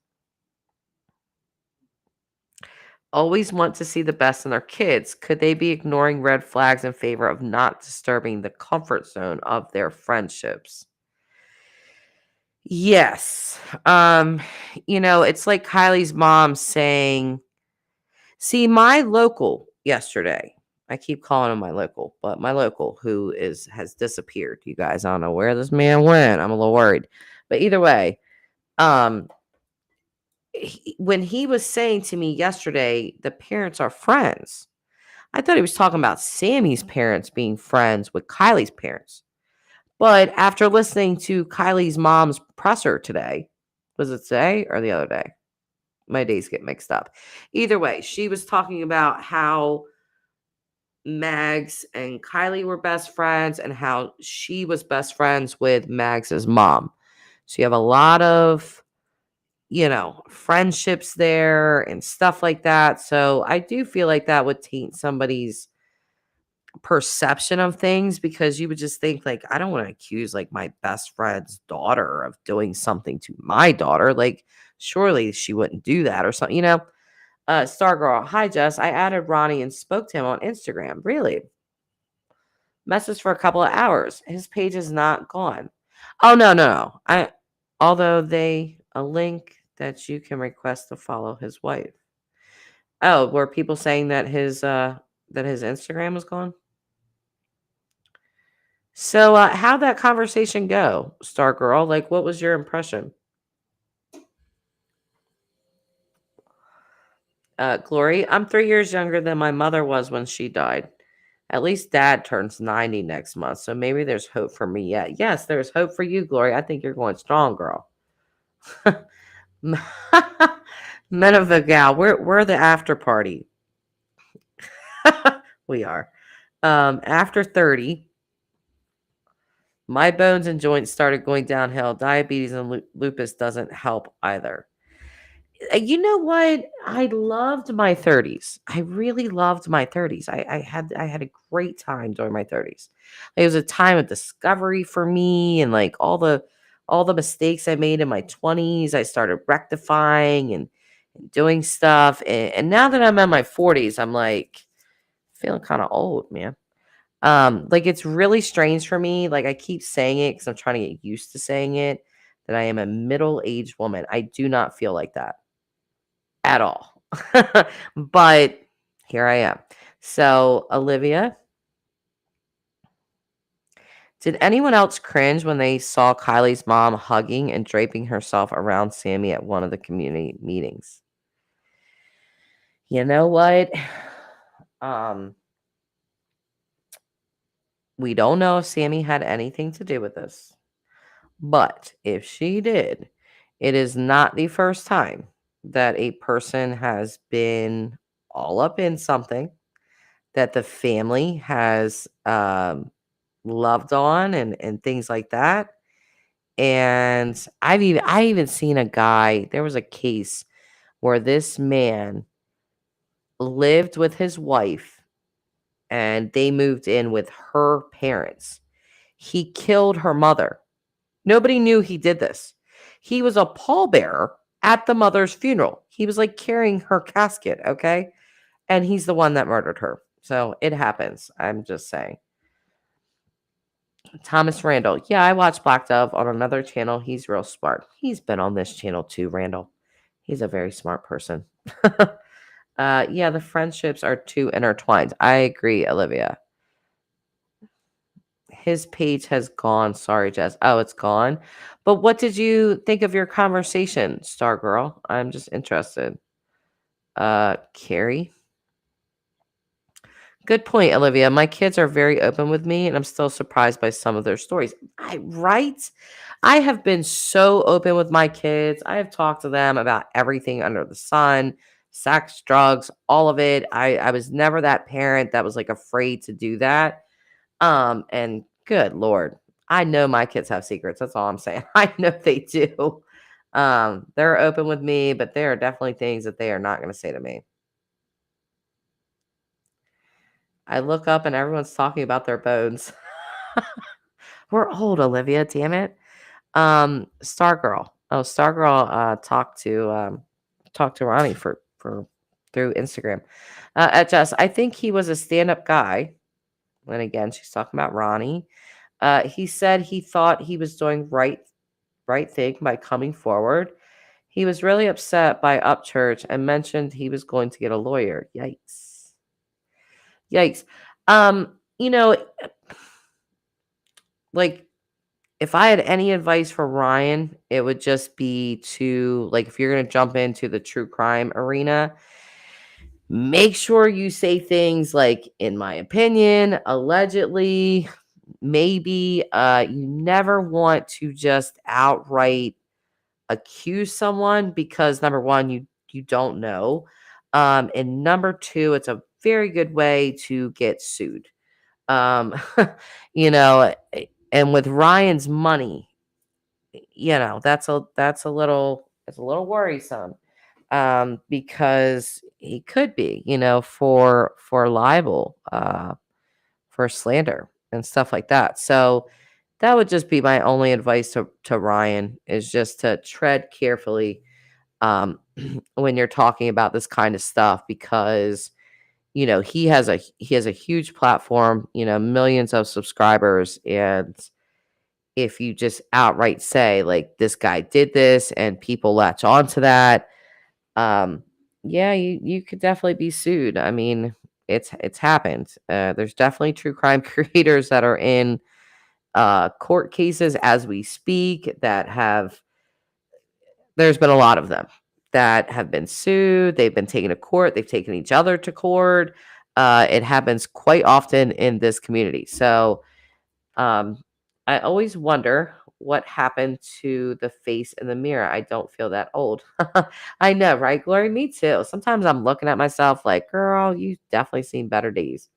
always want to see the best in their kids. Could they be ignoring red flags in favor of not disturbing the comfort zone of their friendships? Yes. It's like Kylie's mom saying, see, my local yesterday. I keep calling him my local, but my local who has disappeared. You guys, I don't know where this man went. I'm a little worried. But either way, um, when he was saying to me yesterday, the parents are friends. I thought he was talking about Sammy's parents being friends with Kylie's parents. But after listening to Kylie's mom's presser today, was it today or the other day? My days get mixed up. Either way, she was talking about how Mags and Kylie were best friends and how she was best friends with Mags's mom. So you have a lot of, friendships there and stuff like that. So I do feel like that would taint somebody's perception of things because you would just think like I don't want to accuse like my best friend's daughter of doing something to my daughter. Like surely she wouldn't do that or something, Stargirl, hi Jess. I added Ronnie and spoke to him on Instagram. Really? Message for a couple of hours. His page is not gone. Oh no. Although they a link that you can request to follow his wife. Oh, were people saying that his Instagram was gone? So, how'd that conversation go, Stargirl? Like, what was your impression? Glory, I'm 3 years younger than my mother was when she died. At least dad turns 90 next month, so maybe there's hope for me yet. Yes, there's hope for you, Glory. I think you're going strong, girl. Men of the gal, we're the after party. We are. After 30, my bones and joints started going downhill. Diabetes and lupus doesn't help either. You know what? I loved my 30s. I really loved my 30s. I had a great time during my 30s. It was a time of discovery for me, and like all the mistakes I made in my 20s, I started rectifying and doing stuff. And now that I'm in my 40s, I'm like feeling kind of old, man. Like it's really strange for me. Like I keep saying it because I'm trying to get used to saying it, that I am a middle-aged woman. I do not feel like that at all. But here I am. So, Olivia, did anyone else cringe when they saw Kylie's mom hugging and draping herself around Sammy at one of the community meetings? You know what? Um, we don't know if Sammy had anything to do with this, but if she did, it is not the first time that a person has been all up in something that the family has loved on and things like that. And I even seen a guy, there was a case where this man lived with his wife and they moved in with her parents. He killed her mother. Nobody knew he did this. He was a pallbearer at the mother's funeral. He was like carrying her casket, okay? And he's the one that murdered her. So it happens. I'm just saying. Thomas Randall. Yeah, I watch Black Dove on another channel. He's real smart. He's been on this channel too, Randall. He's a very smart person. Yeah, the friendships are too intertwined. I agree, Olivia. His page has gone. Sorry, Jess. Oh, it's gone. But what did you think of your conversation, Star Girl? I'm just interested. Carrie. Good point, Olivia. My kids are very open with me, and I'm still surprised by some of their stories. Right? I have been so open with my kids. I have talked to them about everything under the sun, sex, drugs, all of it. I was never that parent that was like afraid to do that. And good Lord, I know my kids have secrets. That's all I'm saying. I know they do. They're open with me, but there are definitely things that they are not going to say to me. I look up and everyone's talking about their bones. We're old, Olivia, damn it. Stargirl. Oh, Stargirl talked to Ronnie for through Instagram. At Jess, I think he was a stand-up guy. And again, she's talking about Ronnie. He said he thought he was doing right thing by coming forward. He was really upset by Upchurch and mentioned he was going to get a lawyer. Yikes. Yikes. You know, like if I had any advice for Ryan, it would just be to, like, if you're going to jump into the true crime arena, make sure you say things like, in my opinion, allegedly, maybe. You never want to just outright accuse someone because number one, you don't know. And number two, it's a very good way to get sued. Um, you know, and with Ryan's money, that's a little worrisome, because he could be, for libel, for slander and stuff like that. So that would just be my only advice to Ryan, is just to tread carefully, um, when you're talking about this kind of stuff, because he has a huge platform, millions of subscribers. And if you just outright say, like, this guy did this and people latch on to that, um, yeah, you could definitely be sued. I mean, it's happened. There's definitely true crime creators that are in court cases as we speak, there's been a lot of them that have been sued. They've been taken to court. They've taken each other to court. It happens quite often in this community. So, um, I always wonder what happened to the face in the mirror. I don't feel that old. I know, right, Glory? Me too. Sometimes I'm looking at myself like, girl, you've definitely seen better days.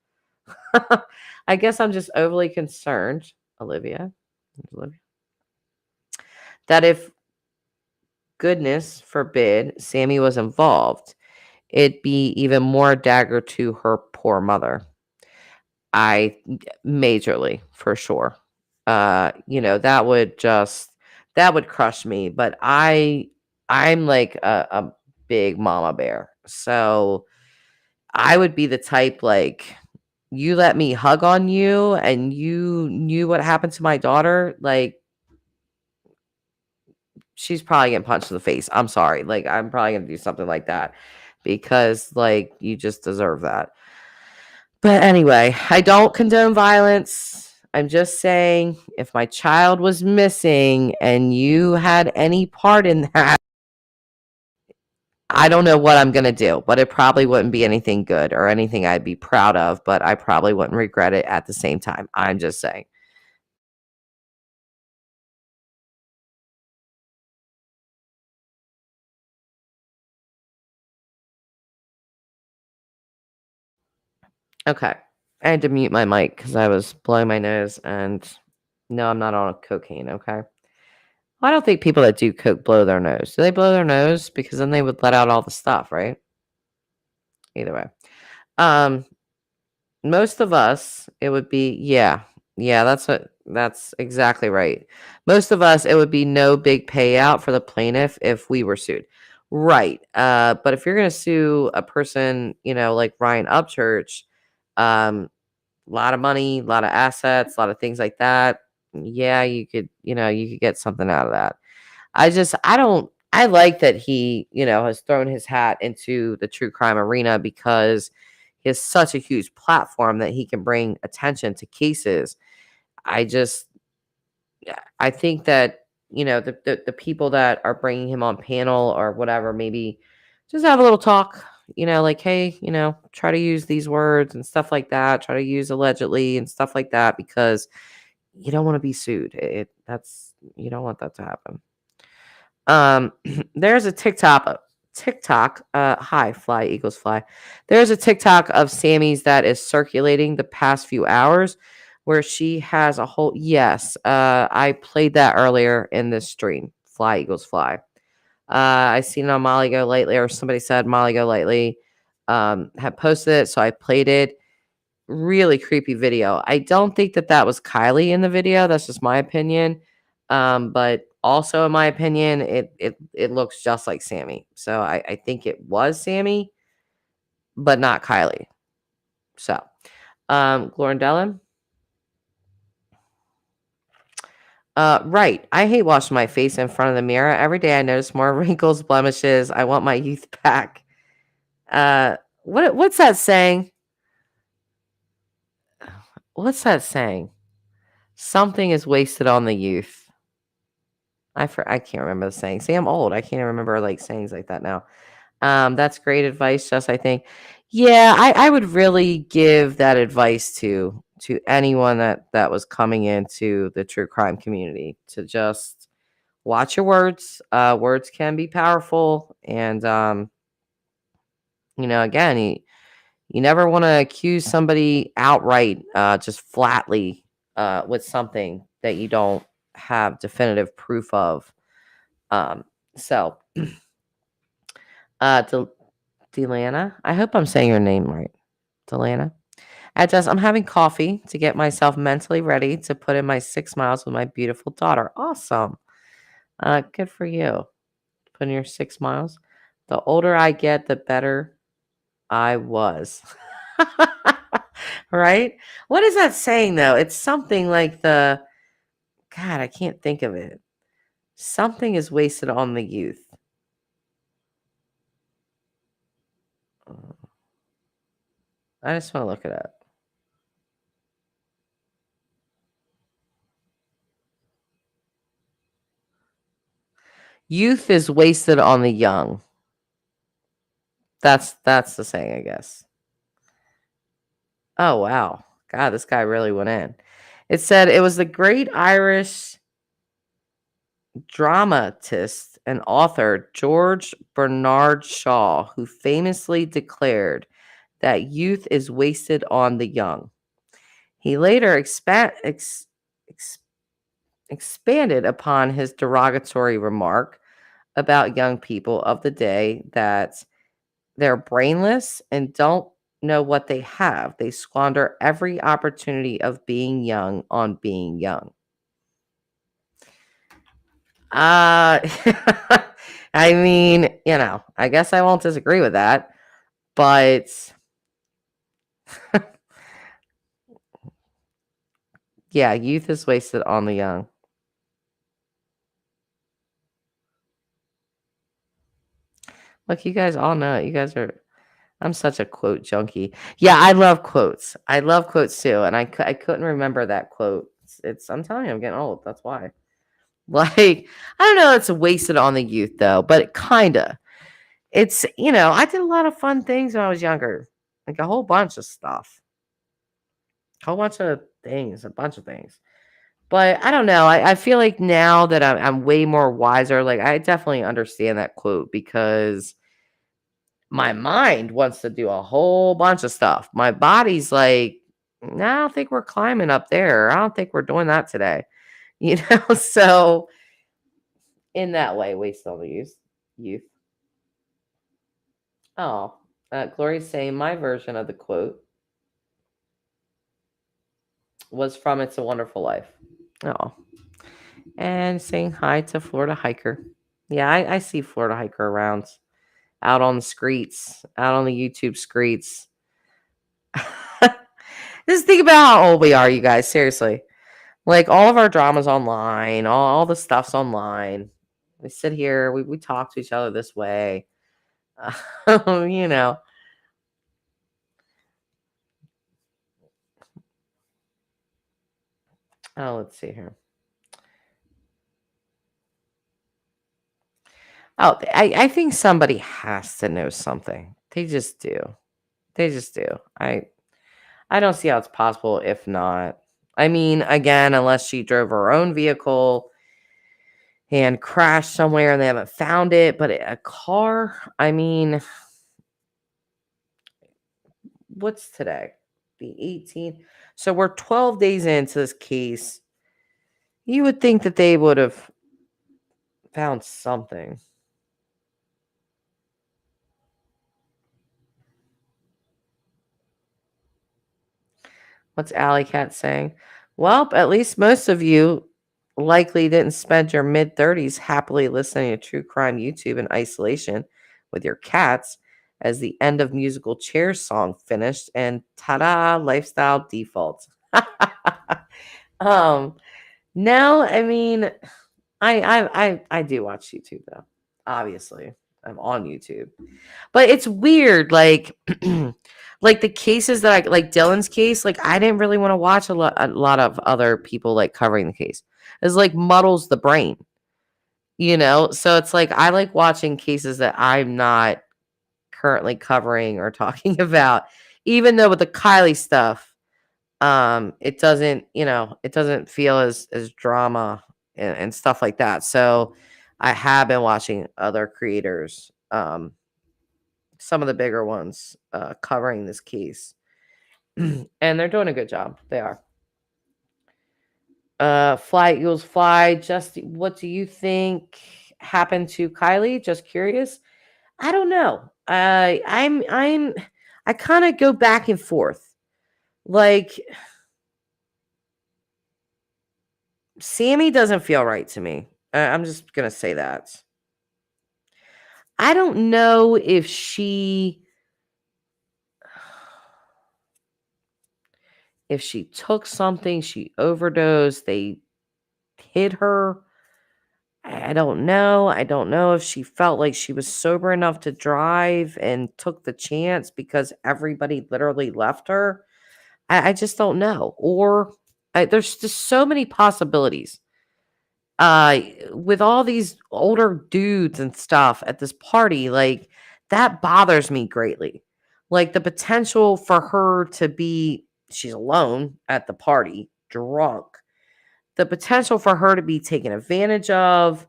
I guess I'm just overly concerned, Olivia, that if goodness forbid Sammy was involved, it'd be even more dagger to her poor mother. I majorly for sure. That would crush me. But I'm like a big mama bear. So I would be the type like you let me hug on you and you knew what happened to my daughter, like she's probably getting punched in the face. I'm sorry. Like I'm probably gonna do something like that because like you just deserve that. But anyway, I don't condone violence. I'm just saying if my child was missing and you had any part in that, I don't know what I'm going to do, but it probably wouldn't be anything good or anything I'd be proud of, but I probably wouldn't regret it at the same time. I'm just saying. Okay. I had to mute my mic because I was blowing my nose, and no, I'm not on cocaine. Okay. Well, I don't think people that do coke blow their nose. Do they blow their nose? Because then they would let out all the stuff, right? Either way. Um, Most of us, it would be yeah, that's exactly right. Most of us, it would be no big payout for the plaintiff if we were sued. Right. But if you're gonna sue a person, like Ryan Upchurch, um, a lot of money, a lot of assets, a lot of things like that. Yeah, you could get something out of that. I like that he, has thrown his hat into the true crime arena because he has such a huge platform that he can bring attention to cases. I just, I think that, the people that are bringing him on panel or whatever, maybe just have a little talk, like, hey, try to use these words and stuff like that, try to use allegedly and stuff like that because you don't want to be sued. You don't want that to happen. There's a hi, fly, Eagles fly. There's a TikTok of Sammy's that is circulating the past few hours where she has a whole, yes, I played that earlier in this stream, Fly, Eagles fly. I seen it on Molly Go Lightly, or somebody said Molly Go Lightly, had posted it, so I played it. Really creepy video. I don't think that was Kiely in the video. That's just my opinion. But also in my opinion, it looks just like Sammy. So I think it was Sammy, but not Kiely. So, Glorindella. Right. I hate washing my face in front of the mirror. Every day I notice more wrinkles, blemishes. I want my youth back. What's that saying? What's that saying? Something is wasted on the youth. I can't remember the saying. See, I'm old. I can't remember like sayings like that now. That's great advice, Jess, I think. Yeah, I would really give that advice to anyone that was coming into the true crime community to just watch your words. Words can be powerful, and again, you never want to accuse somebody outright, just flatly, with something that you don't have definitive proof of. So, Delana, I hope I'm saying your name right. Delana. Address, I'm having coffee to get myself mentally ready to put in my 6 miles with my beautiful daughter. Awesome. Good for you. Put in your 6 miles. The older I get, the better I was. Right? What is that saying though? It's something like God, I can't think of it. Something is wasted on the youth. I just want to look it up. Youth is wasted on the young. That's the saying, I guess. Oh wow. God, this guy really went in. It said it was the great Irish dramatist and author George Bernard Shaw who famously declared that youth is wasted on the young. He later expanded upon his derogatory remark, about young people of the day that they're brainless and don't know what they have. They squander every opportunity of being young on being young. Uh, I mean, I guess I won't disagree with that, but yeah, youth is wasted on the young. Look, you guys all know it. You guys are, I'm such a quote junkie. Yeah, I love quotes. I love quotes too. And I couldn't remember that quote. I'm telling you, I'm getting old. That's why. Like, I don't know, it's wasted on the youth though, but kinda. It's, I did a lot of fun things when I was younger. Like a whole bunch of stuff. A whole bunch of things, a bunch of things. But I don't know. I feel like now that I'm way more wiser, like I definitely understand that quote because my mind wants to do a whole bunch of stuff. My body's like, "Nah, I don't think we're climbing up there. I don't think we're doing that today." So in that way, waste all the youth. Oh, Glory's saying my version of the quote was from It's a Wonderful Life. Oh, and saying hi to Florida Hiker. Yeah, I see Florida Hiker around, out on the streets, out on the YouTube streets. Just think about how old we are, you guys. Seriously. Like, all of our drama's online. All the stuff's online. We sit here. We talk to each other this way. You know. Oh, let's see here. Oh, I think somebody has to know something. They just do. They just do. I don't see how it's possible if not. I mean, again, unless she drove her own vehicle and crashed somewhere and they haven't found it, but a car, I mean, what's today? The 18th. So we're 12 days into this case. You would think that they would have found something. What's Alley Cat saying? Well, at least most of you likely didn't spend your mid 30s happily listening to true crime YouTube in isolation with your cats as the end of musical chairs song finished and ta-da, lifestyle default. um no, I mean, I do watch YouTube though. Obviously, I'm on YouTube. But it's weird, like like the cases that I like Dylan's case, like I didn't really want to watch a lot of other people like covering the case. It's like muddles the brain, So it's like I like watching cases that I'm not currently covering or talking about, even though with the Kiely stuff, it doesn't feel as drama and stuff like that. So I have been watching other creators, some of the bigger ones, covering this case. And they're doing a good job. They are. Fly Eagles Fly. Just what do you think happened to Kiely? Just curious. I don't know. I kind of go back and forth. Like, Sammy doesn't feel right to me. I'm just gonna say that. I don't know if she took something, she overdosed, they hit her. I don't know. I don't know if she felt like she was sober enough to drive and took the chance because everybody literally left her. I just don't know. Or there's just so many possibilities. With all these older dudes and stuff at this party, like that bothers me greatly. Like the potential for her to be, she's alone at the party, drunk. The potential for her to be taken advantage of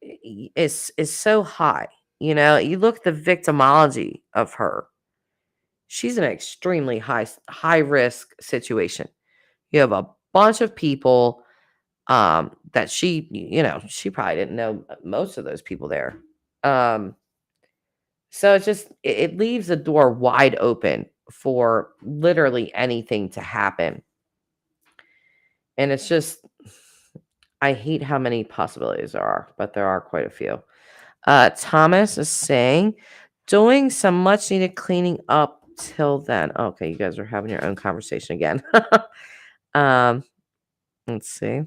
is so high. You look at the victimology of her. She's in an extremely high risk situation. You have a bunch of people that she, she probably didn't know most of those people there. Um, so it leaves the door wide open for literally anything to happen. And it's just, I hate how many possibilities there are, but there are quite a few. Thomas is saying, doing some much needed cleaning up till then. Okay, you guys are having your own conversation again. um, let's see.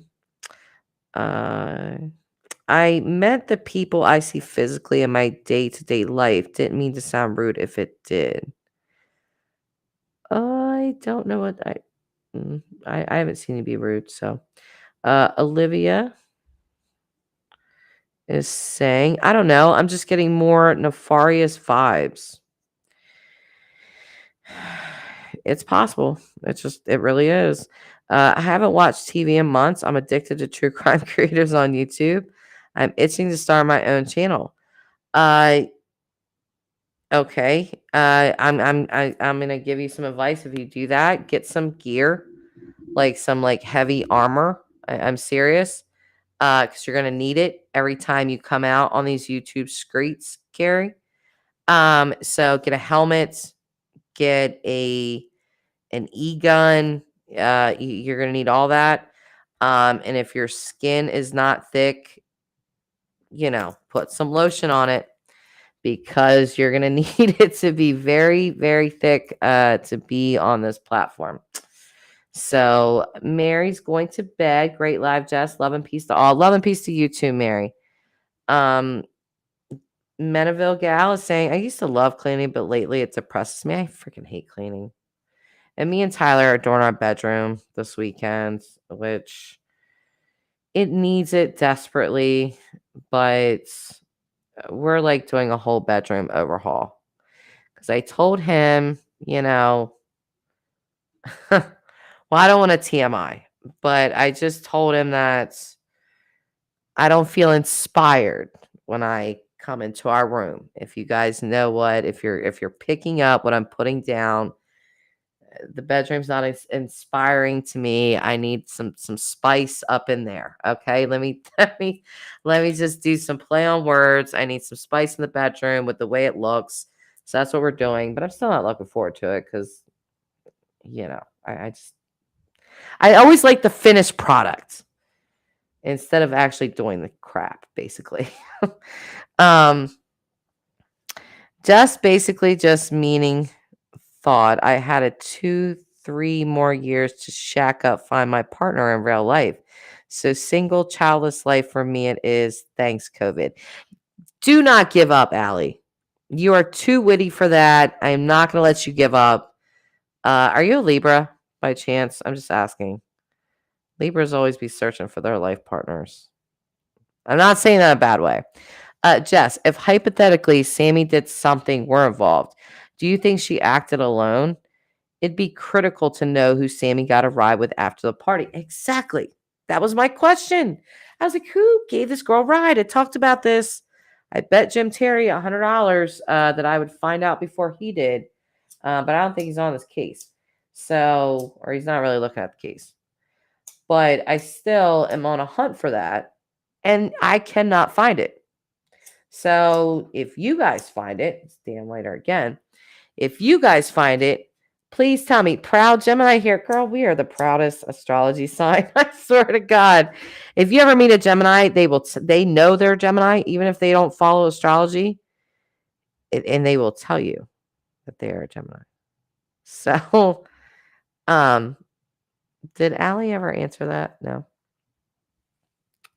I meant the people I see physically in my day-to-day life. Didn't mean to sound rude if it did. I don't know what I haven't seen you be rude, so Olivia is saying, I don't know, I'm just getting more nefarious vibes. It's possible. It really is. I haven't watched TV in months. I'm addicted to true crime creators on YouTube. I'm itching to start my own channel. Okay. I'm gonna give you some advice. If you do that, get some gear, like some heavy armor. I'm serious. Because you're gonna need it every time you come out on these YouTube streets, Carrie. So get a helmet, get an e-gun. You're gonna need all that. And if your skin is not thick, put some lotion on it, because you're gonna need it to be very, very thick to be on this platform. So Mary's going to bed. Great live, Jess. Love and peace to all. Love and peace to you too, Mary. Menaville Gal is saying, I used to love cleaning, but lately it depresses me. I freaking hate cleaning. And me and Tyler are doing our bedroom this weekend, which it needs it desperately, but we're doing a whole bedroom overhaul. Because I told him, well, I don't want a TMI, but I just told him that I don't feel inspired when I come into our room. If you guys know if you're picking up what I'm putting down, the bedroom's not inspiring to me. I need some spice up in there. Okay, let me just do some play on words. I need some spice in the bedroom with the way it looks. So that's what we're doing. But I'm still not looking forward to it because, I always like the finished product instead of actually doing the crap, basically. Just meaning thought I had a 2-3 more years to shack up, find my partner in real life. So single, childless life for me it is. Thanks, COVID. Do not give up, Allie. You are too witty for that. I am not going to let you give up. Are you a Libra by chance? I'm just asking. Libras always be searching for their life partners. I'm not saying that in a bad way. Jess, if hypothetically Sammy did something we're involved, do you think she acted alone? It'd be critical to know who Sammy got a ride with after the party. Exactly. That was my question. I was like, who gave this girl a ride? I talked about this. I bet Jim Terry $100 that I would find out before he did. But I don't think he's on this case. So, or he's not really looking at the case. But I still am on a hunt for that. And I cannot find it. So if you guys find it, it's Dan later again. If you guys find it, please tell me. Proud Gemini here. Girl, we are the proudest astrology sign. I swear to God. If you ever meet a Gemini, they know they're Gemini, even if they don't follow astrology. And they will tell you that they are a Gemini. So, did Allie ever answer that? No.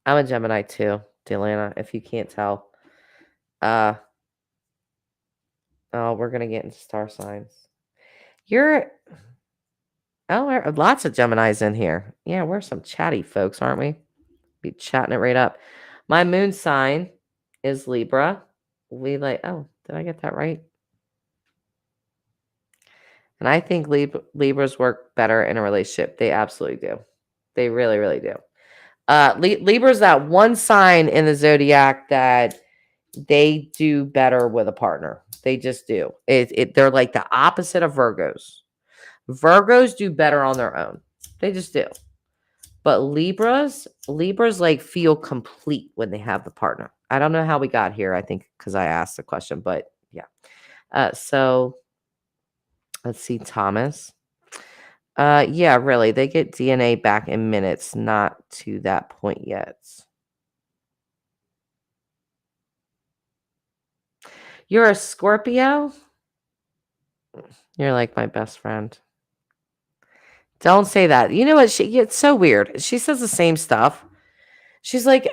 I'm a Gemini too, Delana, if you can't tell. Oh, we're gonna get into star signs. There are lots of Geminis in here. Yeah, we're some chatty folks, aren't we? Be chatting it right up. My moon sign is Libra. Did I get that right? And I think Libras work better in a relationship. They absolutely do. They really, really do. Libra's that one sign in the zodiac that they do better with a partner. They just do. They're like the opposite of Virgos. Virgos do better on their own. They just do. But Libras like feel complete when they have the partner. I don't know how we got here. I think because I asked the question, but yeah. So let's see, Thomas. Yeah, really. They get DNA back in minutes, not to that point yet. You're a Scorpio? You're like my best friend. Don't say that. You know what? It's so weird. She says the same stuff. She's like,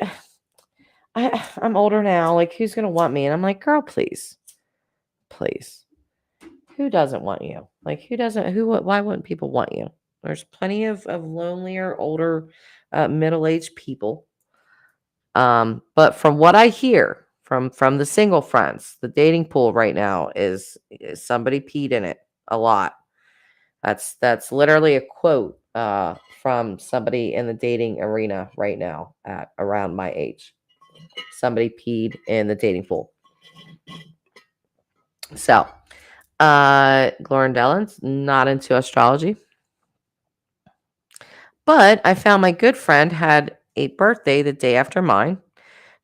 I'm older now. Like, who's going to want me? And I'm like, girl, please. Please. Who doesn't want you? Like, why wouldn't people want you? There's plenty of lonelier, older, middle-aged people. But from what I hear from the single friends, the dating pool right now is somebody peed in it a lot. That's literally a quote from somebody in the dating arena right now at around my age. Somebody peed in the dating pool. So, Glorindellans, not into astrology. But I found my good friend had a birthday the day after mine.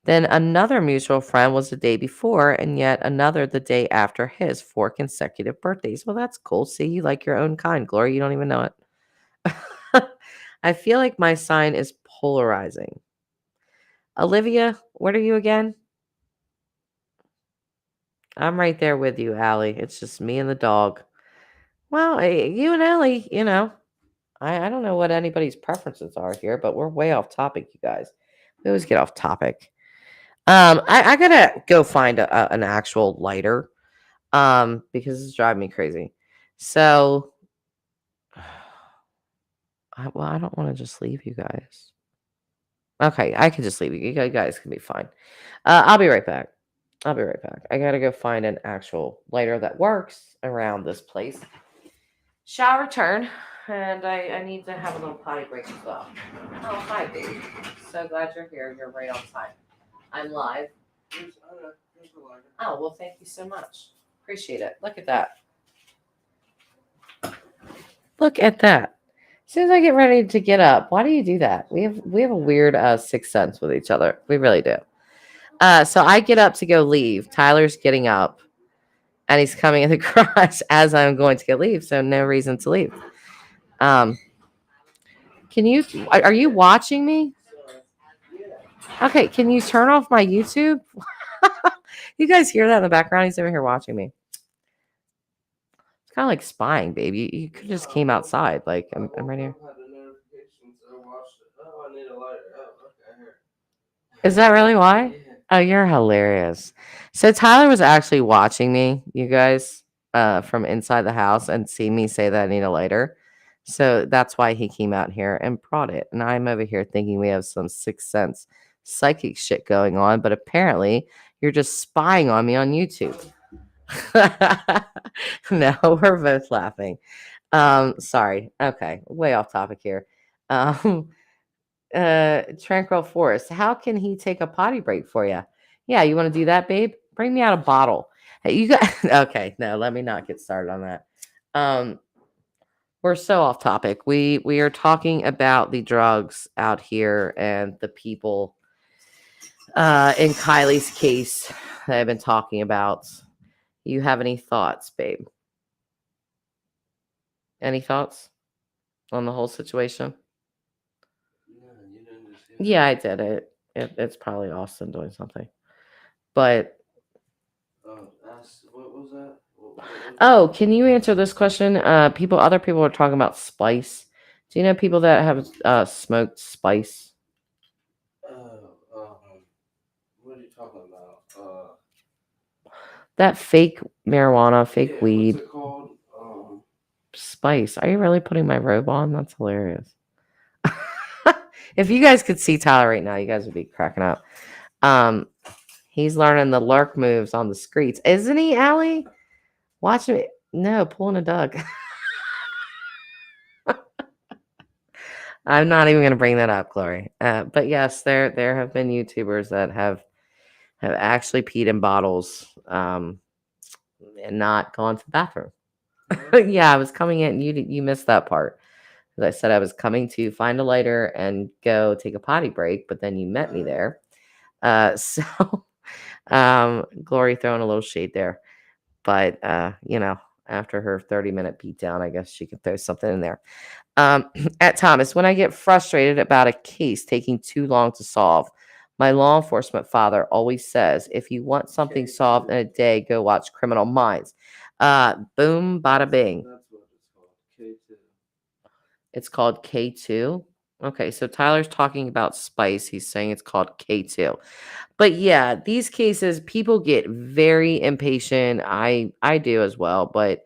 Then another mutual friend was the day before, and yet another the day after his, 4 consecutive birthdays. Well, that's cool. See, you like your own kind, Gloria. You don't even know it. I feel like my sign is polarizing. Olivia, what are you again? I'm right there with you, Allie. It's just me and the dog. Well, you and Allie, I don't know what anybody's preferences are here, but we're way off topic, you guys. We always get off topic. I gotta go find an actual lighter, because it's driving me crazy. So, I don't want to just leave you guys. Okay, I can just leave you. You guys can be fine. I'll be right back. I gotta go find an actual lighter that works around this place. Shall return, and I need to have a little potty break as well. Oh, hi, baby. So glad you're here. You're right on time. I'm live. Oh, well, thank you so much. Appreciate it. Look at that. Look at that. As soon as I get ready to get up, why do you do that? We have a weird sixth sense with each other. We really do. So I get up to go leave. Tyler's getting up, and he's coming in the garage as I'm going to go leave. So no reason to leave. Are you watching me? Okay, can you turn off my YouTube? You guys hear that in the background? He's over here watching me. It's kind of like spying, baby. You could just came outside. Like, I'm right here. Is that really why? Oh, you're hilarious. So Tyler was actually watching me, you guys, from inside the house and see me say that I need a lighter. So that's why he came out here and brought it. And I'm over here thinking we have some sixth sense psychic shit going on, but apparently you're just spying on me on YouTube. No, we're both laughing. Sorry. Okay, way off topic here. Tranquil Forest. How can he take a potty break for you? Yeah, you want to do that, babe? Bring me out a bottle. Hey, you got okay. No, let me not get started on that. We're so off topic. We are talking about the drugs out here and the people in Kiely's case that I've been talking about. You have any thoughts, babe? Any thoughts on the whole situation? Yeah, I did it. It's probably Austin doing something. But what was that? oh, can you answer this question? Other people are talking about spice. Do you know people that have smoked spice? What are you talking about? That fake marijuana, fake weed. What's it called? Spice. Are you really putting my robe on? That's hilarious. If you guys could see Tyler right now, you guys would be cracking up. He's learning the lurk moves on the streets, isn't he, Allie? Watch me. No, pulling a Doug. I'm not even going to bring that up, Glory. But yes, there have been YouTubers that have actually peed in bottles and not gone to the bathroom. Yeah, I was coming in. You missed that part. Because I said I was coming to find a lighter and go take a potty break, but then you met me there. So Glory throwing a little shade there. But, after her 30-minute beatdown, I guess she can throw something in there. At Thomas, when I get frustrated about a case taking too long to solve, my law enforcement father always says, if you want something solved in a day, go watch Criminal Minds. Boom, bada bing. That's what it's called. K2. It's called K2. Okay, so Tyler's talking about Spice. He's saying it's called K2. But yeah, these cases, people get very impatient. I do as well. But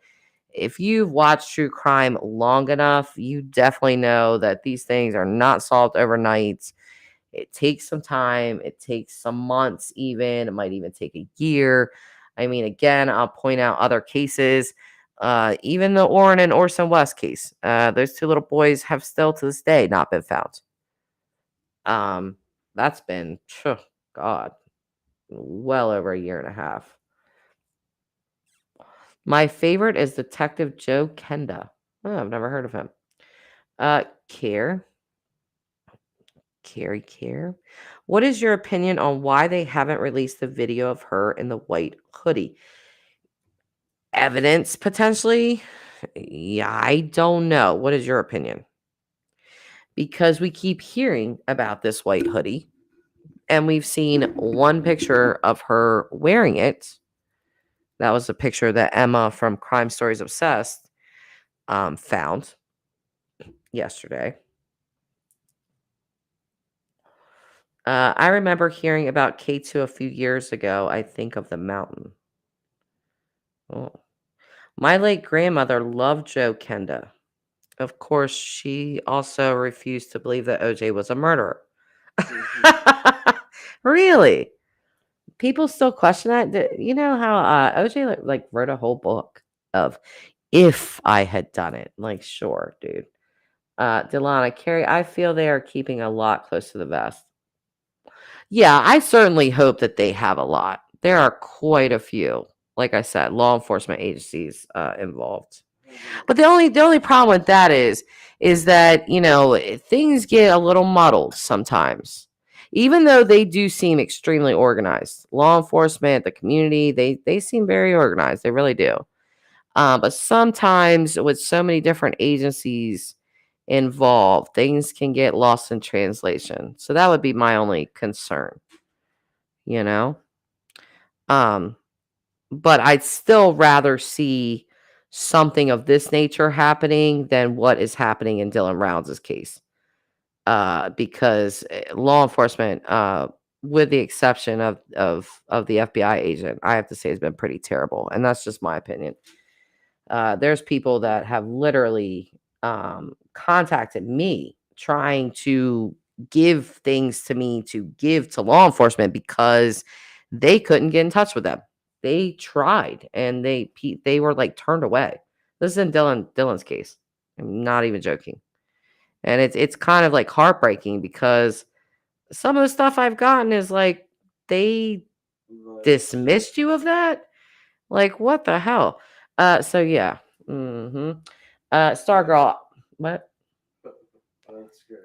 if you've watched true crime long enough, you definitely know that these things are not solved overnight. It takes some time. It takes some months even. It might even take a year. I mean, again, I'll point out other cases. Even the Orrin and Orson West case. Those two little boys have still to this day not been found. That's been, God, well over a year and a half. My favorite is Detective Joe Kenda. Oh, I've never heard of him. Care. Care. What is your opinion on why they haven't released the video of her in the white hoodie? Evidence, potentially? Yeah, I don't know. What is your opinion? Because we keep hearing about this white hoodie, and we've seen one picture of her wearing it. That was a picture that Emma from Crime Stories Obsessed found yesterday. I remember hearing about K2 a few years ago. I think of the mountain. Oh. My late grandmother loved Joe Kenda. Of course, she also refused to believe that OJ was a murderer. Really? People still question that? You know how OJ wrote a whole book of if I had done it. Like, sure, dude. Delana, Carrie, I feel they are keeping a lot close to the vest. Yeah, I certainly hope that they have a lot. There are quite a few, like I said, law enforcement agencies involved. But the only problem with that is that, things get a little muddled sometimes. Even though they do seem extremely organized. Law enforcement, the community, they seem very organized. They really do. But sometimes with so many different agencies involved, things can get lost in translation. So that would be my only concern, you know? But I'd still rather see something of this nature happening than what is happening in Dylan Rounds' case. Because law enforcement, with the exception of the FBI agent, I have to say has been pretty terrible. And that's just my opinion. There's people that have literally contacted me trying to give things to me to give to law enforcement because they couldn't get in touch with them. They tried and they were turned away. This is in Dylan's case. I'm not even joking. And it's kind of heartbreaking because some of the stuff I've gotten is they dismissed you of that. What the hell? So yeah. Mm-hmm. Stargirl, what? That's crazy.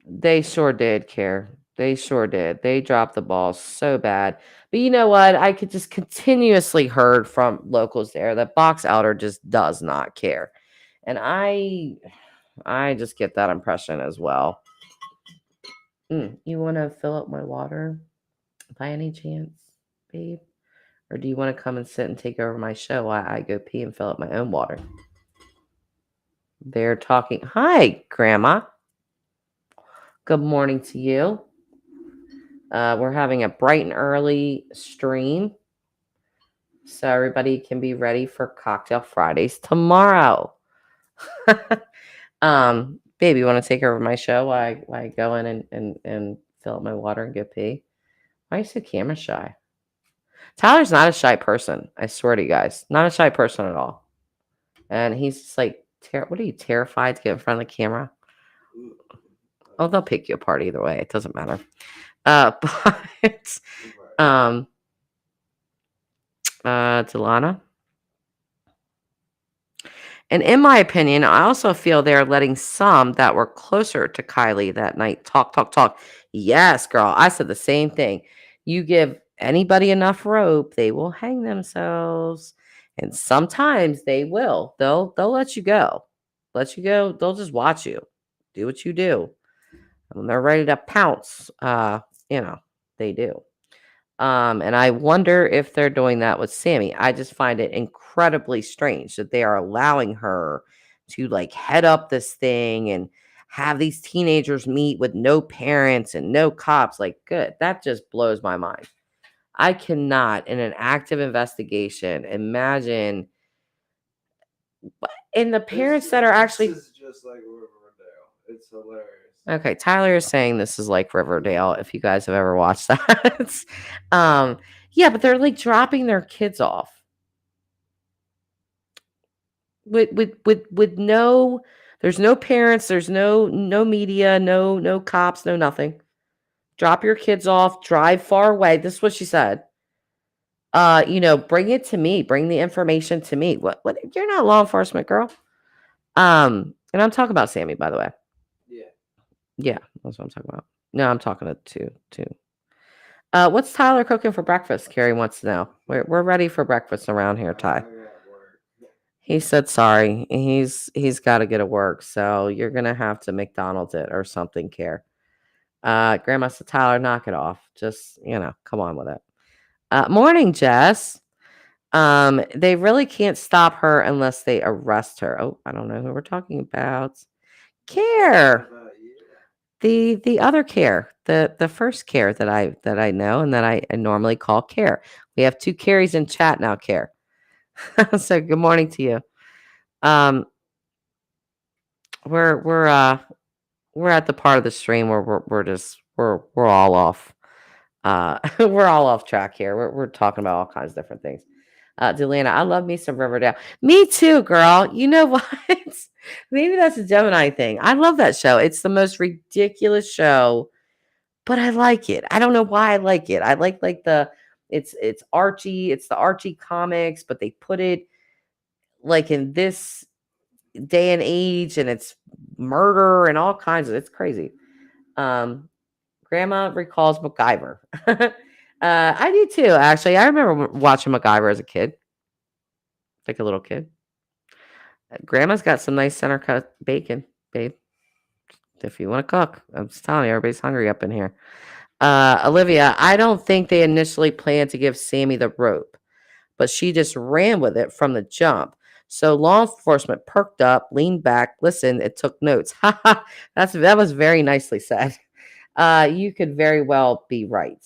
They sure did care. They sure did. They dropped the ball so bad. But you know what? I could just continuously heard from locals there that Box Elder just does not care. And I just get that impression as well. You want to fill up my water by any chance, babe? Or do you want to come and sit and take over my show while I go pee and fill up my own water? They're talking. Hi, Grandma. Good morning to you. We're having a bright and early stream, so everybody can be ready for Cocktail Fridays tomorrow. Baby, you want to take over my show while I go in and fill up my water and go pee? Why are you so camera shy? Tyler's not a shy person. I swear to you guys, not a shy person at all. And he's just what are you, terrified to get in front of the camera? Oh, they'll pick you apart either way. It doesn't matter. But Delana. And in my opinion, I also feel they're letting some that were closer to Kylie that night talk, talk, talk. Yes, girl. I said the same thing. You give anybody enough rope, they will hang themselves. And sometimes they will. They'll let you go. Let you go. They'll just watch you. Do what you do. When they're ready to pounce, you know, they do. And I wonder if they're doing that with Sammy. I just find it incredibly strange that they are allowing her to like head up this thing and have these teenagers meet with no parents and no cops. Like, good. That just blows my mind. I cannot, in an active investigation, imagine. And the parents that are actually. This is just like Riverdale. It's hilarious. Okay, Tyler is saying this is like Riverdale, if you guys have ever watched that. Yeah, but they're like dropping their kids off with no, there's no parents, there's no media, no cops, no nothing. Drop your kids off, drive far away. This is what she said. Bring it to me, bring the information to me. What you're not law enforcement, girl. And I'm talking about Sammy, by the way. Yeah. Yeah, that's what I'm talking about. No, I'm talking to. What's Tyler cooking for breakfast? Carrie wants to know. We're ready for breakfast around here, Ty. I got work. He said sorry. He's got to get to work, so you're gonna have to McDonald's it or something, Care. Grandma said, Tyler, knock it off. Just come on with it. Morning, Jess. They really can't stop her unless they arrest her. Oh, I don't know who we're talking about. Care. The other Care, the first Care that I know and that I normally call Care. We have 2 Carries in chat now, Care. So good morning to you. We're at the part of the stream where we're all off. We're all off track here. We're talking about all kinds of different things. Delana, I love me some Riverdale. Me too, girl. You know what? Maybe that's a Gemini thing. I love that show. It's the most ridiculous show, but I like it. I don't know why I like it. I like it's Archie. It's the Archie comics, but they put it like in this day and age, and it's murder and all kinds of. It's crazy. Grandma recalls MacGyver. I do too, actually. I remember watching MacGyver as a kid, like a little kid. Grandma's got some nice center cut bacon, babe. If you want to cook, I'm just telling you, everybody's hungry up in here. Olivia, I don't think they initially planned to give Sammy the rope, but she just ran with it from the jump. So law enforcement perked up, leaned back, listened, and took notes. That was very nicely said. You could very well be right.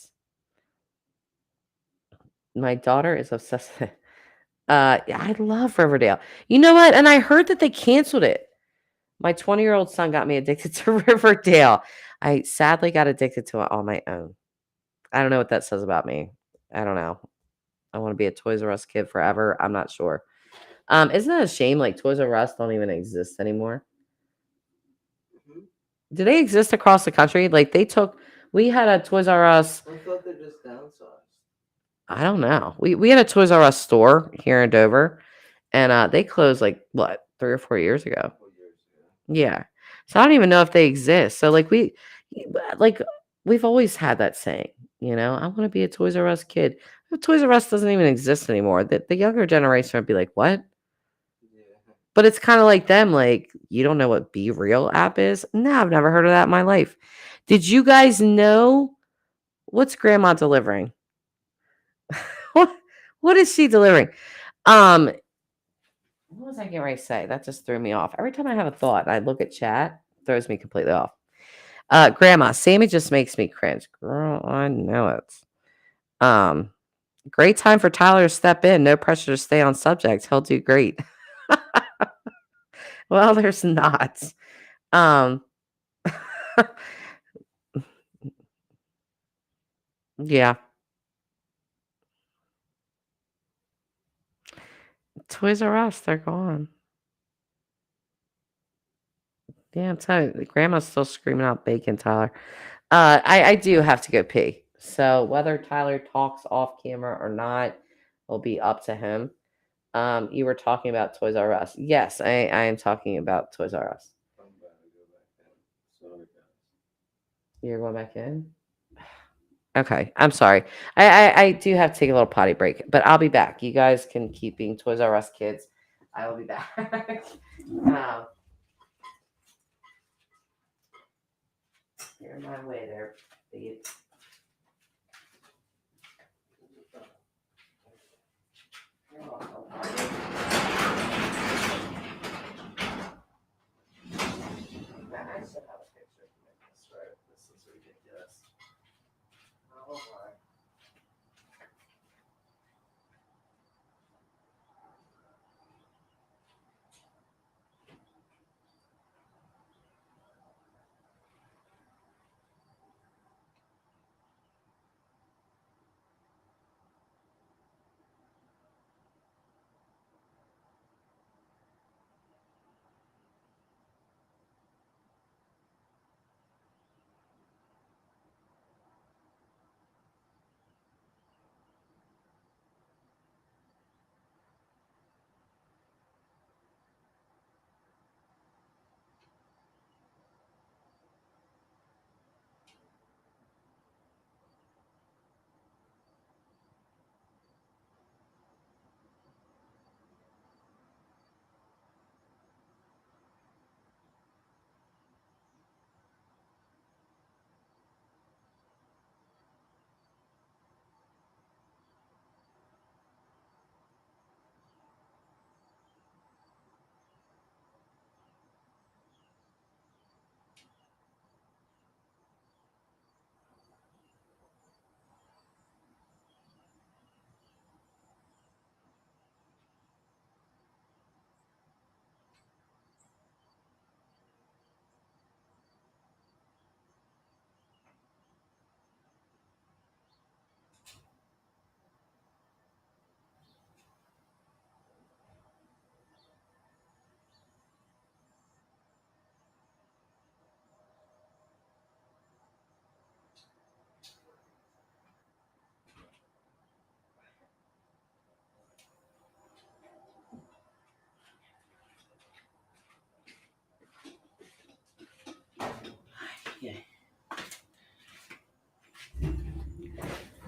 My daughter is obsessed. I love Riverdale. You know what? And I heard that they canceled it. My 20-year-old son got me addicted to Riverdale. I sadly got addicted to it on my own. I don't know what that says about me. I don't know. I want to be a Toys R Us kid forever. I'm not sure. Isn't it a shame? Like Toys R Us don't even exist anymore. Do they exist across the country? Like we had a Toys R Us. I thought they just downsized. I don't know. We had a Toys R Us store here in Dover, and they closed like what 3 or 4 years ago. Yeah. So I don't even know if they exist. So we've always had that saying, I want to be a Toys R Us kid. If Toys R Us doesn't even exist anymore, the younger generation would be like, what? Yeah. But it's kind of like them, like, you don't know what Be Real app is? No, I've never heard of that in my life. Did you guys know what's grandma delivering? What is she delivering? What was I getting ready to say? That just threw me off. Every time I have a thought and I look at chat, it throws me completely off. Grandma, Sammy just makes me cringe. Girl, I know it. Great time for Tyler to step in. No pressure to stay on subject. He'll do great. Well, there's not. Yeah. Toys R Us, they're gone. Yeah, I'm telling you, grandma's still screaming out bacon, Tyler. I do have to go pee. So whether Tyler talks off camera or not will be up to him. You were talking about Toys R Us. Yes, I am talking about Toys R Us. I'm about to go back in. Sorry, guys. You're going back in? Okay, I'm sorry. I do have to take a little potty break, but I'll be back. You guys can keep being Toys R Us kids. I will be back. You're my way there, babe. You're welcome. I should have a picture to make this right. This is ridiculous. Oh my.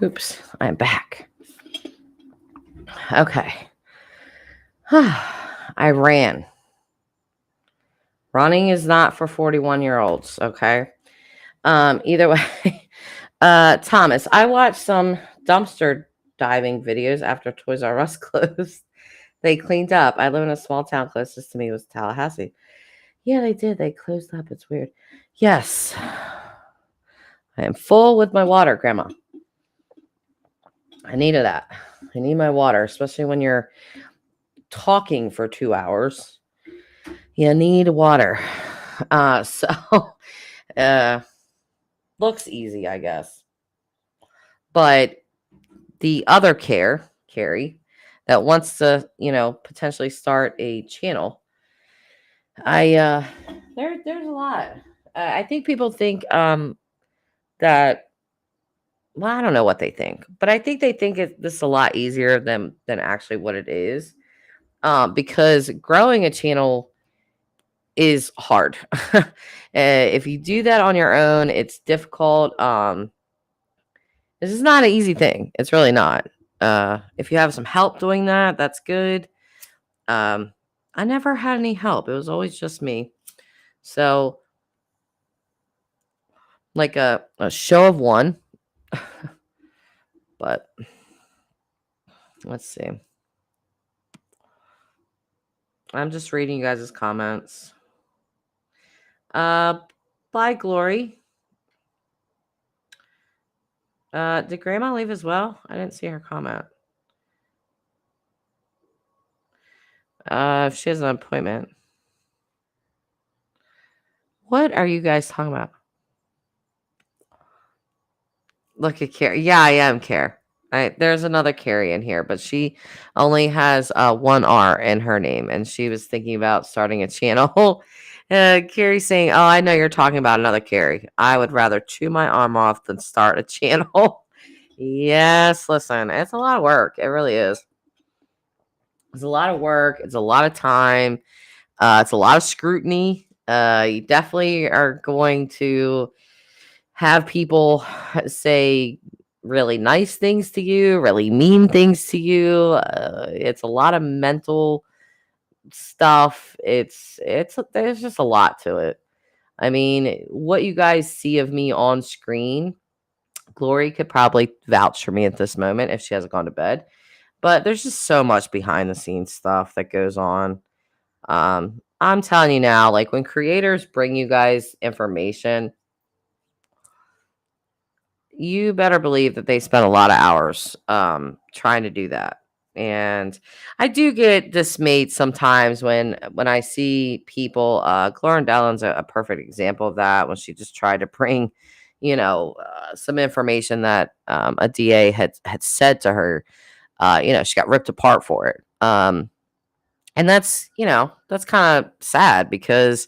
Oops, I'm back. Okay. I ran. Running is not for 41-year-olds, okay? Either way. Thomas, I watched some dumpster diving videos after Toys R Us closed. They cleaned up. I live in a small town. Closest to me was Tallahassee. Yeah, they did. They closed up. It's weird. Yes. I am full with my water, Grandma. I needed that. I need my water, especially when you're talking for 2 hours. You need water. So looks easy, I guess. But the other Carrie, that wants to, potentially start a channel. There's a lot. I think people think that, well, I don't know what they think, but I think they think this is a lot easier than actually what it is. Because growing a channel is hard. If you do that on your own, it's difficult. This is not an easy thing. It's really not. If you have some help doing that, that's good. I never had any help. It was always just me. So, like a show of one. But let's see. I'm just reading you guys' comments. Bye, Glory. Did Grandma leave as well? I didn't see her comment. If she has an appointment. What are you guys talking about? Look at Carrie. Yeah, I am Care. There's another Carrie in here, but she only has one R in her name, and she was thinking about starting a channel. Carrie saying, "Oh, I know you're talking about another Carrie. I would rather chew my arm off than start a channel." Yes, listen, it's a lot of work. It really is. It's a lot of work. It's a lot of time. It's a lot of scrutiny. You definitely are going to have people say really nice things to you, really mean things to you. It's a lot of mental stuff. There's just a lot to it. I mean, what you guys see of me on screen, Glory could probably vouch for me at this moment if she hasn't gone to bed. But there's just so much behind the scenes stuff that goes on. I'm telling you now, like when creators bring you guys information, you better believe that they spend a lot of hours trying to do that. And I do get dismayed sometimes when I see people. Lauren Dellon's a perfect example of that, when she just tried to bring, some information that a DA had said to her. She got ripped apart for it. And that's kind of sad because,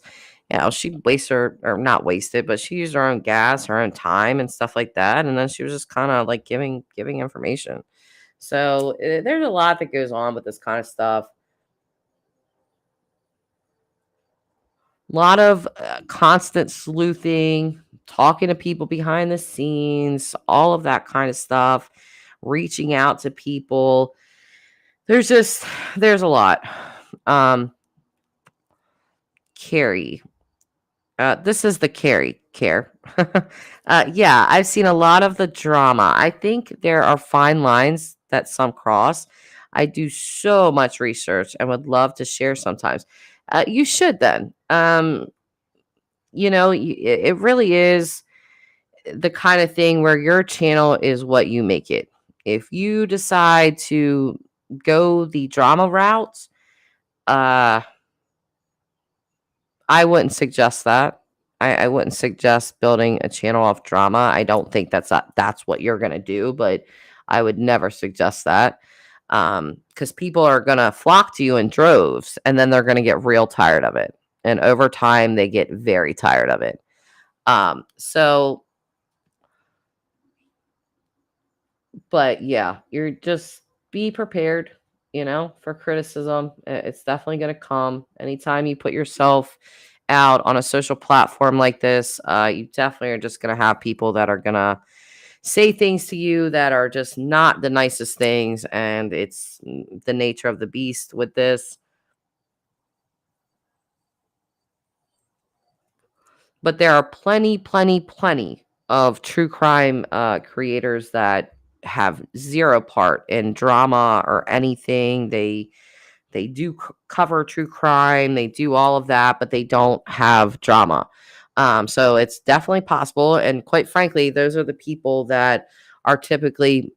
she wasted or not wasted, but she used her own gas, her own time and stuff like that. And then she was just kind of like giving information. So there's a lot that goes on with this kind of stuff. A lot of constant sleuthing, talking to people behind the scenes, all of that kind of stuff, reaching out to people. There's a lot. Um, Carrie. This is the Carrie care. Yeah, I've seen a lot of the drama. I think there are fine lines that some cross. I do so much research and would love to share sometimes. You should then. It really is the kind of thing where your channel is what you make it. If you decide to go the drama route, uh, I wouldn't suggest that. I wouldn't suggest building a channel off drama. I don't think that's what you're gonna do, but I would never suggest that. Because people are gonna flock to you in droves, and then they're gonna get real tired of it. And over time, they get very tired of it. So, but yeah, you're just be prepared, for criticism. It's definitely gonna come anytime you put yourself out on a social platform like this. You definitely are just going to have people that are going to say things to you that are just not the nicest things. And it's the nature of the beast with this. But there are plenty of true crime creators that have zero part in drama or anything. They do cover true crime, they do all of that, but they don't have drama. So it's definitely possible. And quite frankly, those are the people that are typically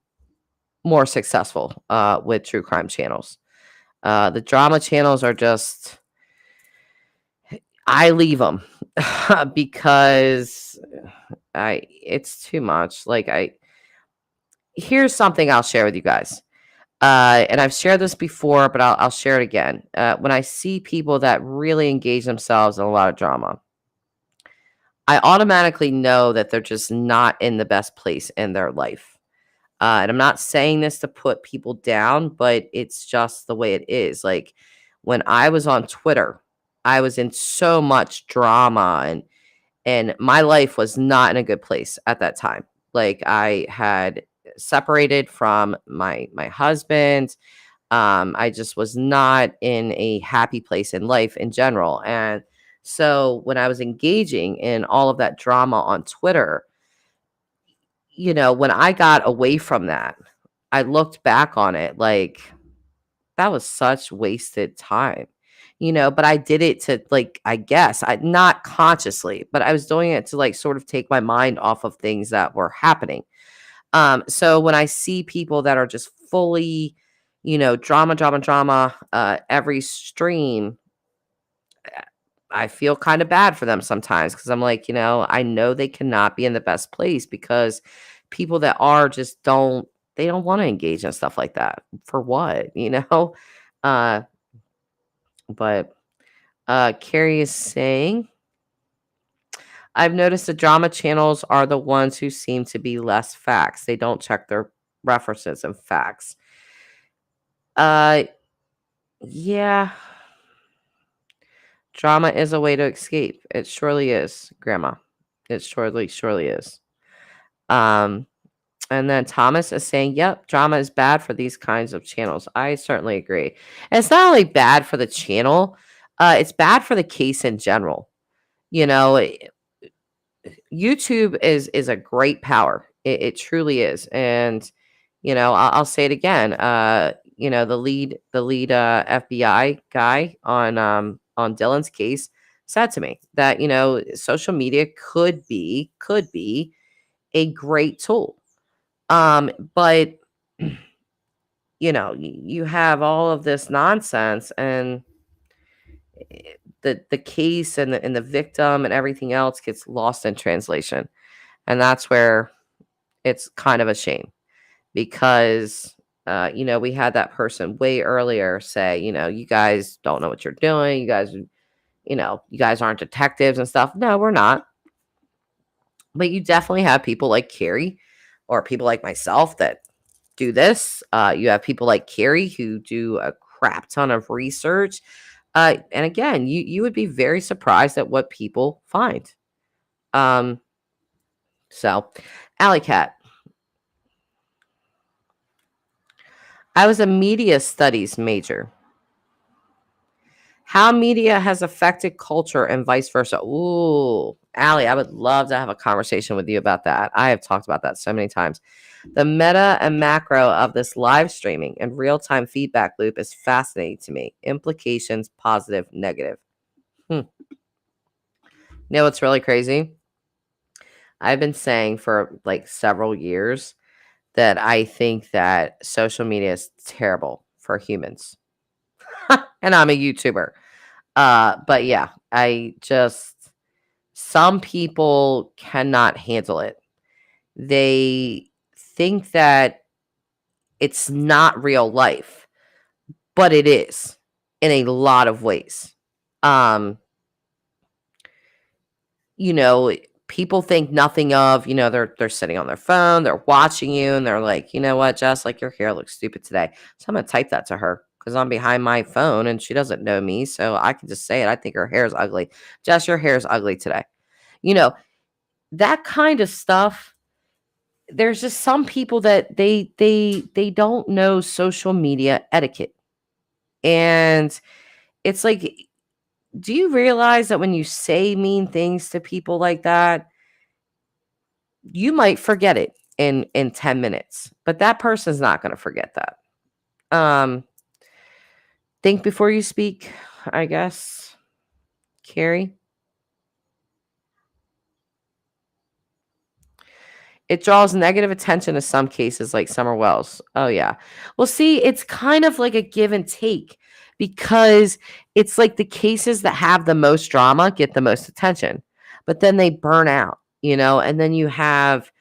more successful with true crime channels. The drama channels are just, I leave them because it's too much. Here's something I'll share with you guys. And I've shared this before, but I'll share it again. When I see people that really engage themselves in a lot of drama, I automatically know that they're just not in the best place in their life. And I'm not saying this to put people down, but it's just the way it is. Like when I was on Twitter, I was in so much drama and my life was not in a good place at that time. Like I had separated from my husband. I just was not in a happy place in life in general. And so when I was engaging in all of that drama on Twitter, when I got away from that, I looked back on it like that was such wasted time. But I did it to like, I guess I not consciously, but I was doing it to like sort of take my mind off of things that were happening. So when I see people that are just fully, drama, every stream, I feel kind of bad for them sometimes because I'm like, I know they cannot be in the best place because people that are just they don't want to engage in stuff like that. For what? Uh, but Carrie is saying, I've noticed the drama channels are the ones who seem to be less facts. They don't check their references and facts. Uh, Yeah, drama is a way to escape. It surely is, Grandma. It surely is. Um, and then Thomas is saying, "Yep, drama is bad for these kinds of channels." I certainly agree. And it's not only bad for the channel; it's bad for the case in general. You know, YouTube is a great power. It truly is, and I'll say it again. The lead FBI guy on Dylan's case said to me that social media could be a great tool. But you have all of this nonsense, and the case and the victim and everything else gets lost in translation, and that's where it's kind of a shame because we had that person way earlier say, you guys don't know what you're doing. You guys aren't detectives and stuff. No, we're not. But you definitely have people like Carrie or people like myself that do this. You have people like Carrie who do a crap ton of research. And again, you would be very surprised at what people find. Um, so, Alley Cat, I was a media studies major. How media has affected culture and vice versa. Ooh, Allie, I would love to have a conversation with you about that. I have talked about that so many times. The meta and macro of this live streaming and real time feedback loop is fascinating to me. Implications, positive, negative. You know what's really crazy? I've been saying for like several years that I think that social media is terrible for humans. And I'm a YouTuber. But yeah, some people cannot handle it. They think that it's not real life, but it is in a lot of ways. Um, you know, People think nothing of, they're sitting on their phone, they're watching you, and they're like, you know what, Jess, like your hair looks stupid today. So I'm gonna type that to her because I'm behind my phone and she doesn't know me. So I can just say it. I think her hair is ugly. Jess, your hair is ugly today. You know, that kind of stuff. There's just some people that they don't know social media etiquette. And it's like, do you realize that when you say mean things to people like that, you might forget it in 10 minutes, but that person's not going to forget that. Um think before you speak, I guess. Carrie, it draws negative attention in some cases, like Summer Wells. Oh, yeah. Well, see, it's kind of like a give and take because it's like the cases that have the most drama get the most attention, but then they burn out, and then you have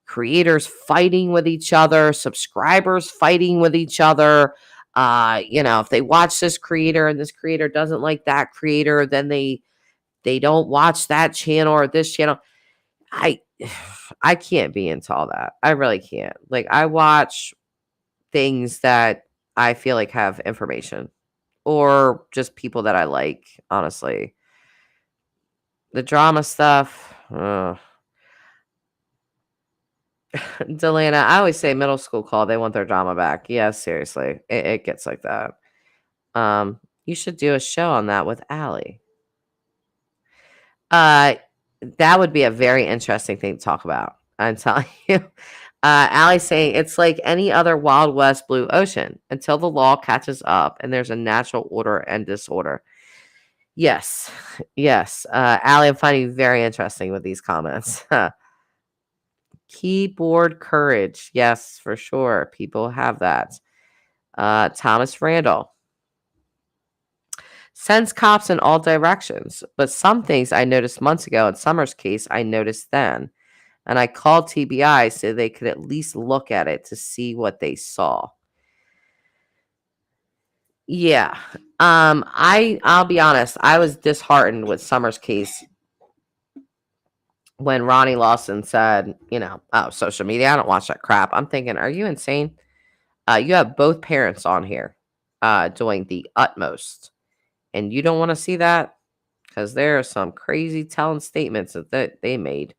creators fighting with each other, subscribers fighting with each other. If they watch this creator and this creator doesn't like that creator, then they don't watch that channel or this channel. I I can't be into all that. I really can't. Like I watch things that I feel like have information or just people that I like, honestly. The drama stuff, Delana, I always say middle school call, they want their drama back. Yeah, seriously. It gets like that. You should do a show on that with Allie. Uh, that would be a very interesting thing to talk about. I'm telling you. Allie's saying it's like any other Wild West blue ocean until the law catches up and there's a natural order and disorder. Yes. Yes. Allie, I'm finding you very interesting with these comments. Keyboard courage. Yes, for sure. People have that. Thomas Randall. Sends cops in all directions, but some things I noticed months ago in Summer's case, I noticed then. And I called TBI so they could at least look at it to see what they saw. Yeah. I'll be honest, I was disheartened with Summer's case when Ronnie Lawson said, oh, social media, I don't watch that crap. I'm thinking, are you insane? You have both parents on here. doing the utmost. And you don't want to see that because there are some crazy telling statements that they made.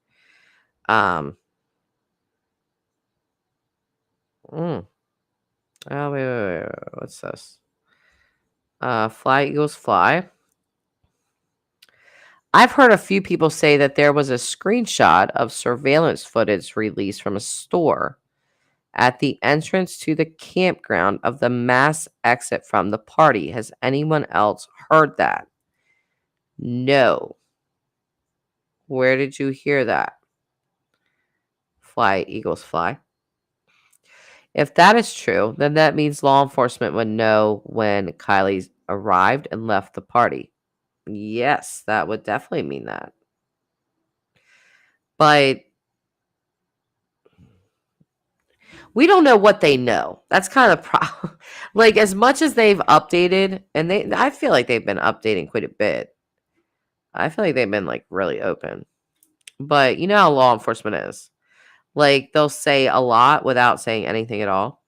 Um, mm. Oh, wait. What's this? Fly, Eagles, fly. I've heard a few people say that there was a screenshot of surveillance footage released from a store at the entrance to the campground of the mass exit from the party. Has anyone else heard that? No. Where did you hear that? Fly, Eagles, fly. If that is true, then that means law enforcement would know when Kiely arrived and left the party. Yes, that would definitely mean that. But we don't know what they know. That's kind of the problem. Like, as much as they've updated, and I feel like they've been updating quite a bit. I feel like they've been like really open. But you know how law enforcement is. Like, they'll say a lot without saying anything at all.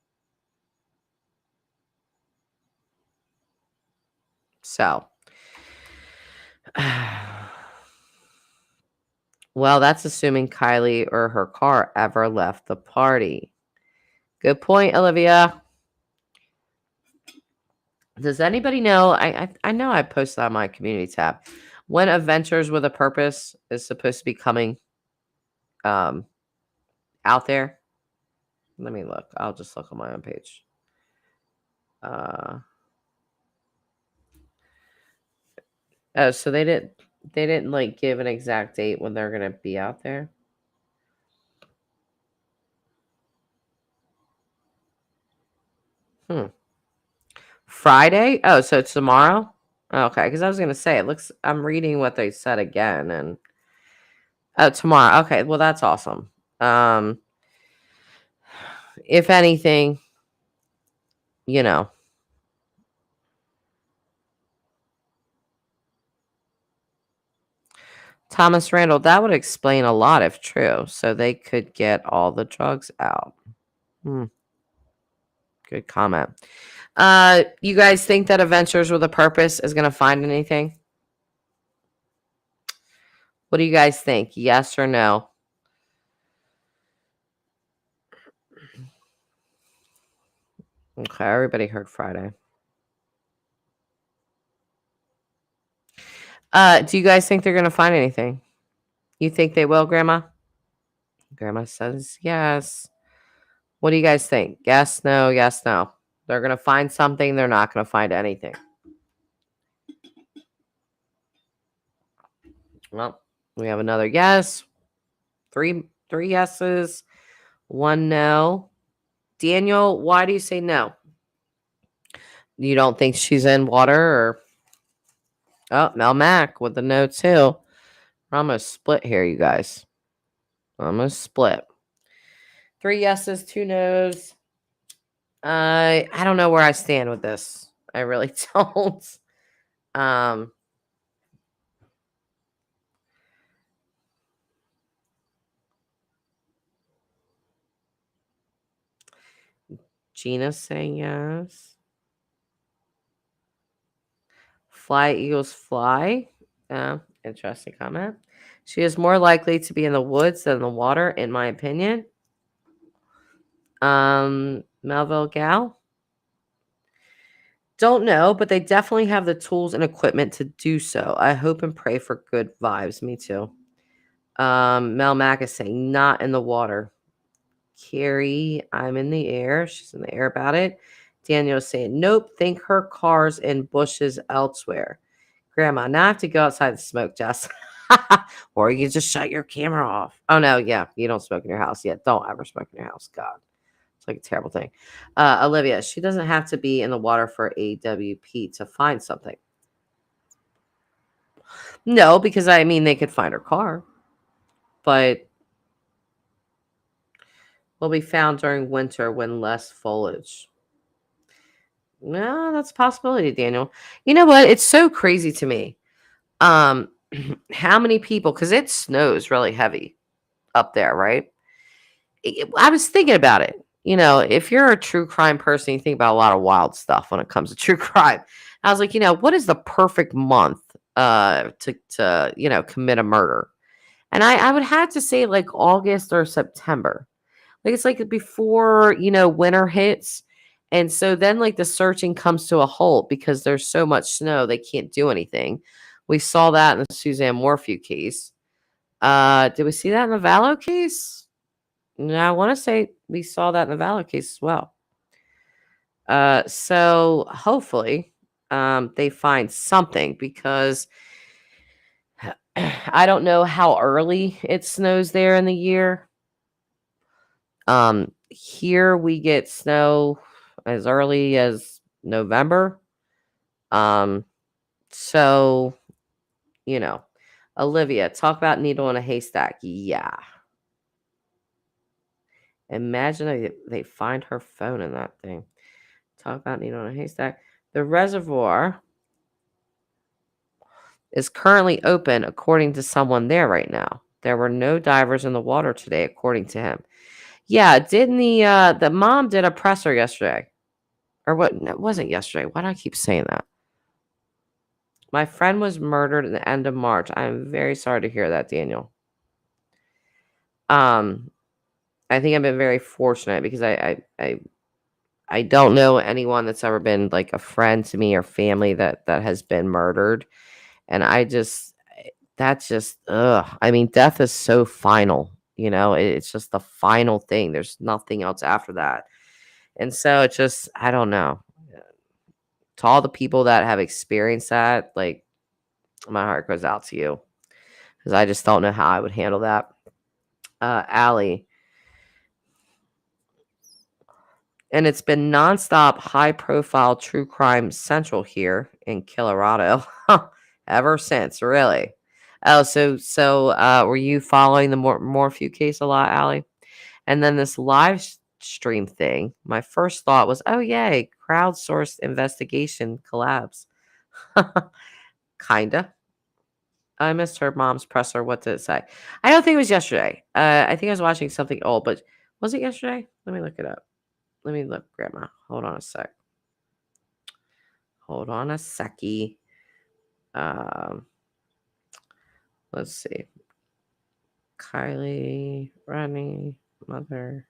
So, well, that's assuming Kiely or her car ever left the party. Good point, Olivia. Does anybody know? I know I posted on my community tab when Adventures with a Purpose is supposed to be coming out there. Let me look. I'll just look on my own page. Oh, so they didn't like give an exact date when they're gonna be out there. Friday? Oh, so it's tomorrow? Okay, because I was gonna say I'm reading what they said again, and oh, tomorrow. Okay, well that's awesome. If anything, you know, Thomas Randall, that would explain a lot if true. So they could get all the drugs out. Good comment. You guys think that Adventures with a Purpose is gonna find anything? What do you guys think? Yes or no? Okay, everybody heard Friday. Do you guys think they're gonna find anything? You think they will, Grandma? Grandma says yes. What do you guys think? Yes, no, yes, no. They're gonna find something, they're not gonna find anything. Well, we have another yes. Three yeses, one no. Daniel, why do you say no? You don't think she's in water or oh, Mel Mac with the no too. We're almost split here, you guys. Almost split. 3 yeses, 2 nos. I don't know where I stand with this. I really don't. Gina's saying yes. Fly, Eagles, fly. Interesting comment. She is more likely to be in the woods than the water, in my opinion. Melville Gal. Don't know, but they definitely have the tools and equipment to do so. I hope and pray for good vibes. Me too. Mel Mack is saying not in the water. Carrie, I'm in the air. She's in the air about it. Daniel's saying, nope, think her car's in bushes elsewhere. Grandma, now I have to go outside and smoke, Jess. Or you can just shut your camera off. Oh, no, yeah, you don't smoke in your house. Yeah, don't ever smoke in your house. God, it's like a terrible thing. Olivia, she doesn't have to be in the water for AWP to find something. No, because I mean, they could find her car. But will be found during winter when less foliage. No, that's a possibility, Daniel. You know what? It's so crazy to me. How many people, because it snows really heavy up there, right? I was thinking about it. if you're a true crime person, you think about a lot of wild stuff when it comes to true crime. I was like, what is the perfect month to commit a murder? And I would have to say like August or September. Like it's like before, winter hits. And so then like the searching comes to a halt because there's so much snow they can't do anything. We saw that in the Suzanne Morphew case. Did we see that in the Vallow case? No, I want to say we saw that in the Vallow case as well. So hopefully they find something because I don't know how early it snows there in the year. Here we get snow as early as November. So, Olivia, talk about needle in a haystack. Yeah. Imagine they find her phone in that thing. Talk about needle in a haystack. The reservoir is currently open, according to someone there right now. There were no divers in the water today, according to him. Yeah, didn't the mom did a presser yesterday? Or what? No, it wasn't yesterday. Why do I keep saying that? My friend was murdered at the end of March. I'm very sorry to hear that, Daniel. I think I've been very fortunate because I don't know anyone that's ever been like a friend to me or family that has been murdered. And that's just, ugh. I mean, death is so final, it's just the final thing. There's nothing else after that. And so it's just, I don't know. To all the people that have experienced that, like, my heart goes out to you because I just don't know how I would handle that. Allie. And it's been nonstop high profile true crime central here in Colorado ever since, really. Oh, so were you following the Morphew case a lot, Allie? And then this live stream thing, my first thought was, oh yay, crowdsourced investigation collabs. Kinda. I missed her mom's presser. What did it say? I don't think it was yesterday. I think I was watching something old, but was it yesterday? Let me look it up. Let me look, Grandma. Hold on a sec. Hold on a seckie. Let's see. Kiely Rodni, mother.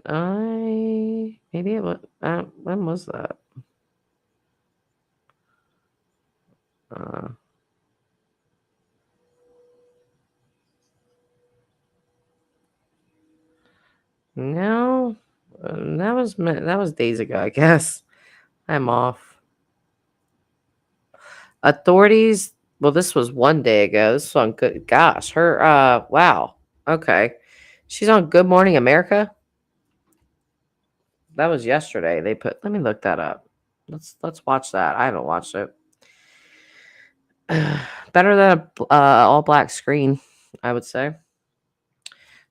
Maybe it was. When was that? No, that was days ago, I guess. I'm off. Authorities. Well, this was one day ago. This was on good. Gosh, her. Wow. Okay, she's on Good Morning America. That was yesterday. They put. Let me look that up. Let's watch that. I haven't watched it. Better than a all black screen, I would say.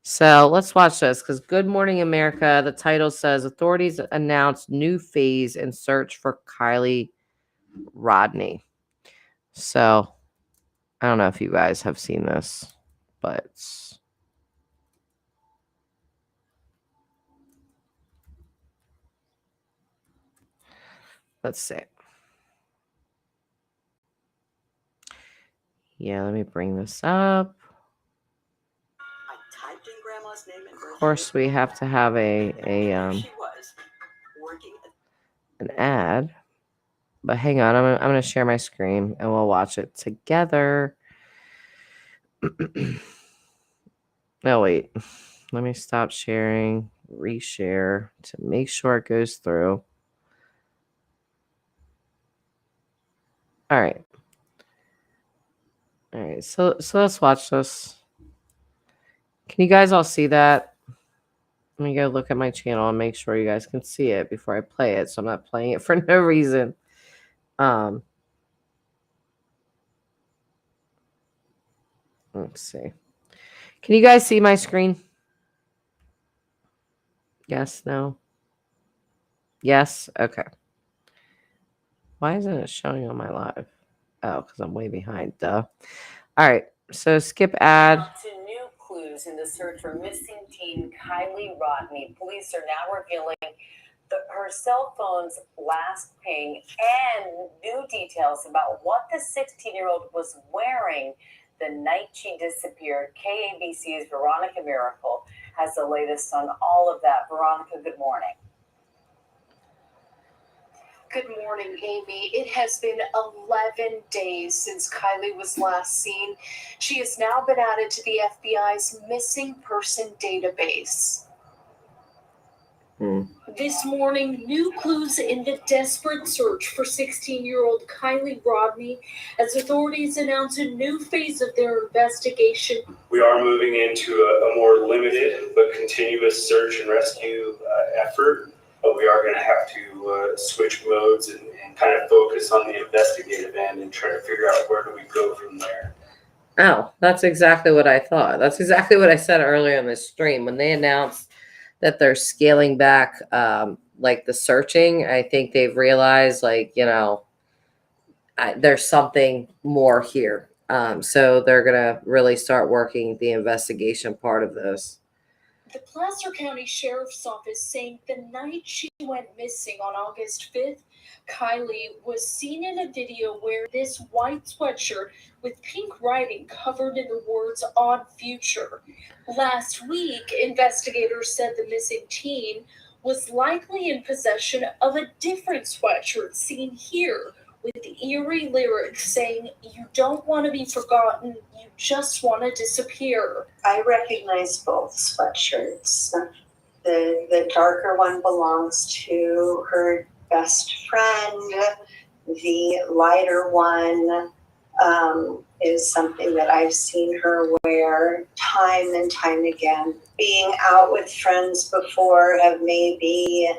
So let's watch this because Good Morning America, the title says authorities announced new phase in search for Kiely Rodni. So I don't know if you guys have seen this, but let's see. Yeah, let me bring this up. Of course, we have to have an ad. But hang on, I'm gonna share my screen and we'll watch it together. No, wait. Let me stop sharing, reshare to make sure it goes through. All right. All right. So let's watch this. Can you guys all see that? Let me go look at my channel and make sure you guys can see it before I play it. So I'm not playing it for no reason. Let's see. Can you guys see my screen? Yes, no. Yes, okay. Why isn't it showing on my live? Oh, because I'm way behind. Duh. All right. So skip ad. To new clues in the search for missing teen Kiely Rodni. Police are now revealing her cell phone's last ping and new details about what the 16-year-old was wearing the night she disappeared. KABC's Veronica Miracle has the latest on all of that. Veronica, good morning. Good morning, Amy. It has been 11 days since Kiely was last seen. She has now been added to the FBI's missing person database. This morning, new clues in the desperate search for 16-year-old Kiely Rodni as authorities announce a new phase of their investigation. We are moving into a more limited but continuous search and rescue effort, but we are going to have to switch modes and kind of focus on the investigative end and try to figure out where do we go from there. Oh, that's exactly what I thought. That's exactly what I said earlier in the stream. When they announced that they're scaling back like the searching, I think they've realized there's something more here. So they're gonna really start working the investigation part of this. The Placer County Sheriff's Office saying the night she went missing on August 5th, Kiely was seen in a video wearing this white sweatshirt with pink writing covered in the words "On Future." Last week, investigators said the missing teen was likely in possession of a different sweatshirt seen here with eerie lyrics saying, "You don't want to be forgotten, you just want to disappear." I recognize both sweatshirts. The darker one belongs to her best friend. The lighter one is something that I've seen her wear time and time again. Being out with friends before have maybe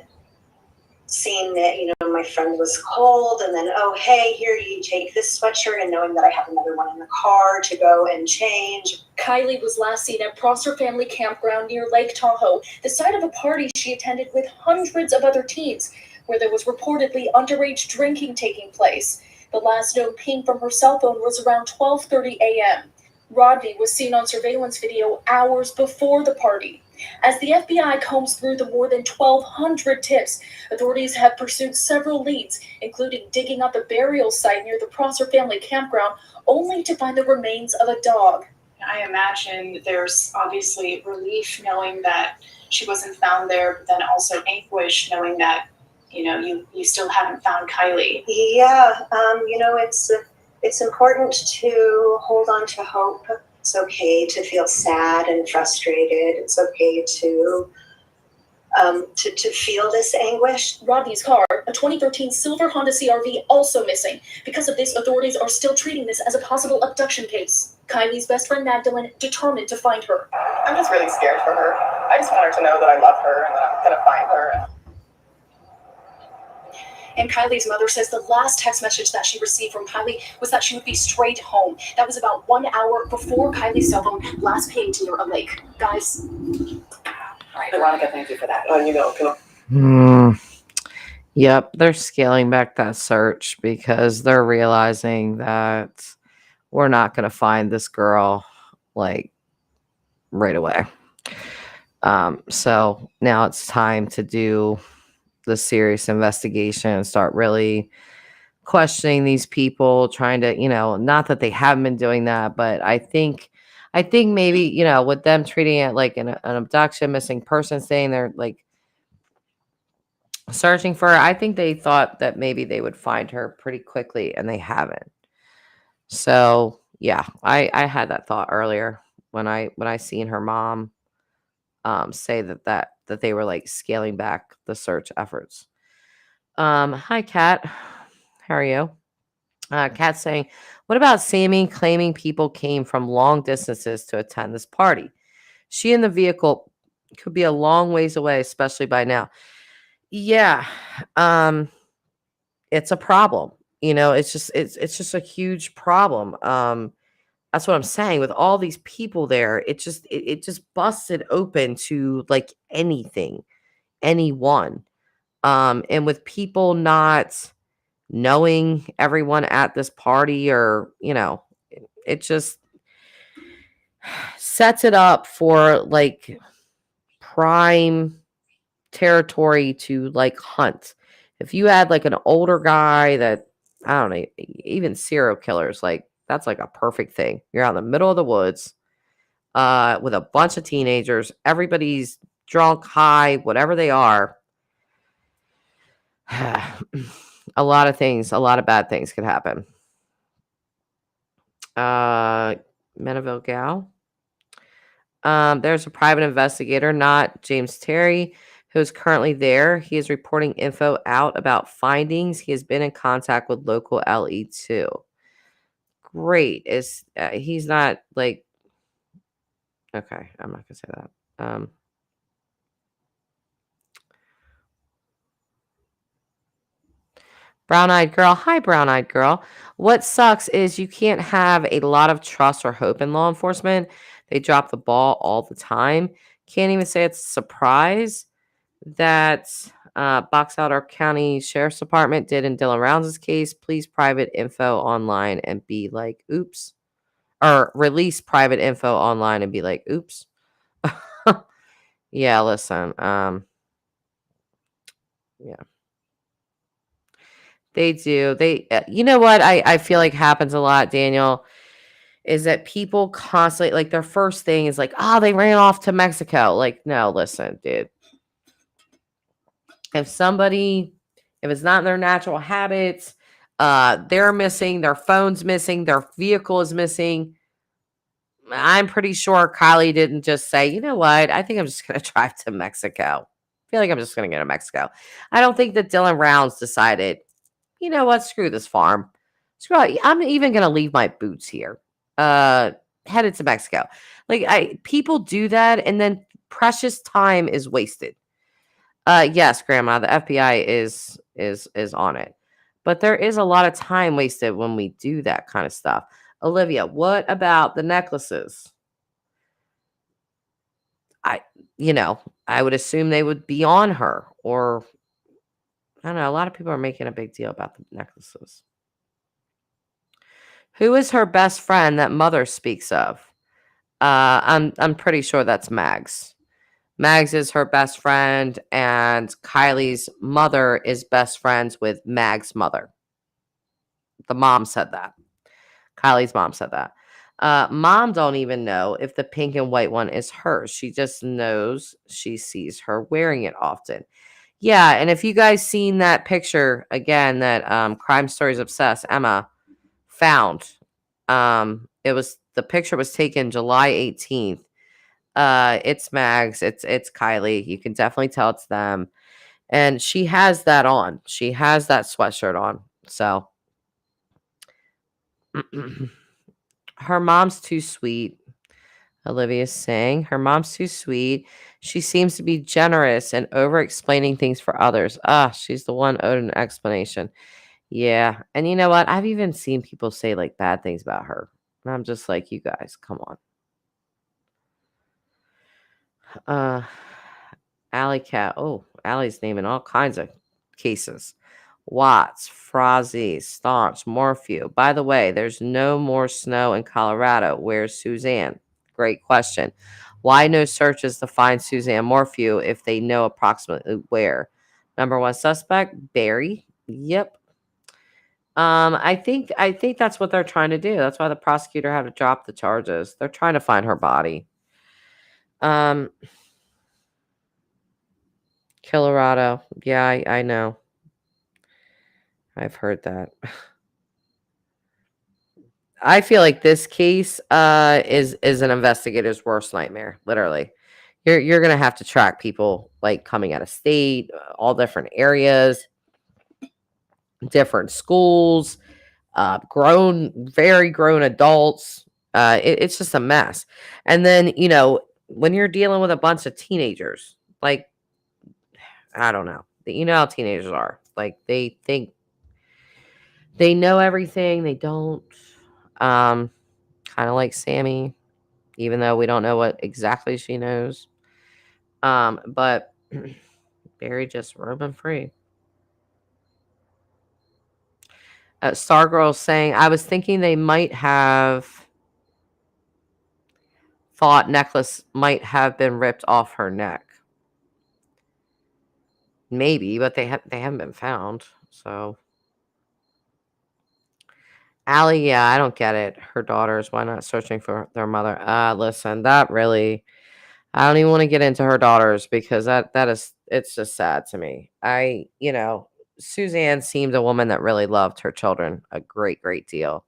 seen that, my friend was cold and then, oh, hey, here, you take this sweatshirt, and knowing that I have another one in the car to go and change. Kiely was last seen at Prosser Family Campground near Lake Tahoe, the site of a party she attended with hundreds of other teens, where there was reportedly underage drinking taking place. The last known ping from her cell phone was around 12:30 a.m. Rodney was seen on surveillance video hours before the party. As the FBI combs through the more than 1,200 tips, authorities have pursued several leads, including digging up a burial site near the Prosser Family Campground, only to find the remains of a dog. I imagine there's obviously relief knowing that she wasn't found there, but then also anguish knowing that, you still haven't found Kiely. Yeah, it's important to hold on to hope. It's okay to feel sad and frustrated. It's okay to feel this anguish. Rodney's car, a 2013 silver Honda CR-V, also missing. Because of this, authorities are still treating this as a possible abduction case. Kiely's best friend Magdalene determined to find her. I'm just really scared for her. I just want her to know that I love her and that I'm gonna find her. And Kiely's mother says the last text message that she received from Kiely was that she would be straight home. That was about 1 hour before Kylie's cell phone last pinged near a lake. Guys. All right, Veronica, thank you for that. Yep, they're scaling back that search because they're realizing that we're not going to find this girl right away. So now it's time to do the serious investigation and start really questioning these people, trying to, not that they haven't been doing that, but I think maybe, with them treating it like an abduction, missing person thing, they're searching for her. I think they thought that maybe they would find her pretty quickly, and they haven't. So yeah, I had that thought earlier when I seen her mom say that they were scaling back the search efforts. Hi, Kat. How are you? Kat saying, what about Sammy claiming people came from long distances to attend this party? She in the vehicle could be a long ways away, especially by now. Yeah. It's a problem. It's just a huge problem. That's what I'm saying. With all these people there, it just busted open to anything, anyone. And with people not knowing everyone at this party, or it just sets it up for like prime territory to like hunt. If you had like an older guy that, I don't know, even serial killers, like that's like a perfect thing. You're out in the middle of the woods with a bunch of teenagers, everybody's drunk, high, whatever they are. A lot of things, a lot of bad things could happen. Meneville Gal. There's a private investigator, not James Terry, who is currently there. He is reporting info out about findings. He has been in contact with local LE2. Great. Is he's not like, okay, I'm not gonna say that. Brown-eyed girl. Hi, brown-eyed girl. What sucks is you can't have a lot of trust or hope in law enforcement. They drop the ball all the time. Can't even say it's a surprise that Box Elder County Sheriff's Department did in Dylan Rounds' case. Please private info online and be like, oops. Or release private info online and be like, oops. Yeah, listen. Yeah. They do. You know what I feel like happens a lot, Daniel, is that people constantly, like, their first thing is like, oh, they ran off to Mexico. Like, no, listen, dude. If it's not in their natural habits, they're missing, their phone's missing, their vehicle is missing. I'm pretty sure Kylie didn't just say, you know what, I think I'm just going to drive to Mexico. I feel like I'm just going to go to Mexico. I don't think that Dylan Rounds decided, you know what, screw this farm. Screw it. I'm even going to leave my boots here. Headed to Mexico. Like, people do that, and then precious time is wasted. Yes, Grandma, the FBI is on it. But there is a lot of time wasted when we do that kind of stuff. Olivia, what about the necklaces? I would assume they would be on her, or I don't know, a lot of people are making a big deal about the necklaces. Who is her best friend that Mother speaks of? I'm pretty sure that's Mags. Mags is her best friend, and Kylie's mother is best friends with Mag's mother. The mom said that. Kylie's mom said that. Mom don't even know if the pink and white one is hers. She just knows she sees her wearing it often. Yeah, and if you guys seen that picture again that Crime Stories Obsessed Emma found, the picture was taken July 18th. It's Mags, it's Kylie. You can definitely tell it's them. And she has that on. She has that sweatshirt on. So her mom's too sweet. Olivia's saying her mom's too sweet. She seems to be generous and over explaining things for others. She's the one owed an explanation. Yeah. And you know what? I've even seen people say like bad things about her. And I'm just like, you guys, come on. Alley Cat. Oh, Allie's naming all kinds of cases. Watts, Frazee, Staunch, Morphew. By the way, there's no more snow in Colorado. Where's Suzanne? Great question. Why no searches to find Suzanne Morphew if they know approximately where? Number one suspect, Barry. Yep. I think that's what they're trying to do. That's why the prosecutor had to drop the charges. They're trying to find her body. Colorado. Yeah, I know. I've heard that. I feel like this case is an investigator's worst nightmare, literally. You're going to have to track people like coming out of state, all different areas, different schools, very grown adults. It's just a mess. And then, when you're dealing with a bunch of teenagers, like, I don't know. You know how teenagers are. Like, they think they know everything. They don't. Kind of like Sammy, even though we don't know what exactly she knows. But Barry just roaming free. Stargirl saying, I was thinking they might have thought necklace might have been ripped off her neck. Maybe, but they haven't been found. So, Allie, yeah, I don't get it. Her daughters, why not searching for their mother? Listen, that really, I don't even want to get into her daughters because it's just sad to me. Suzanne seemed a woman that really loved her children a great deal.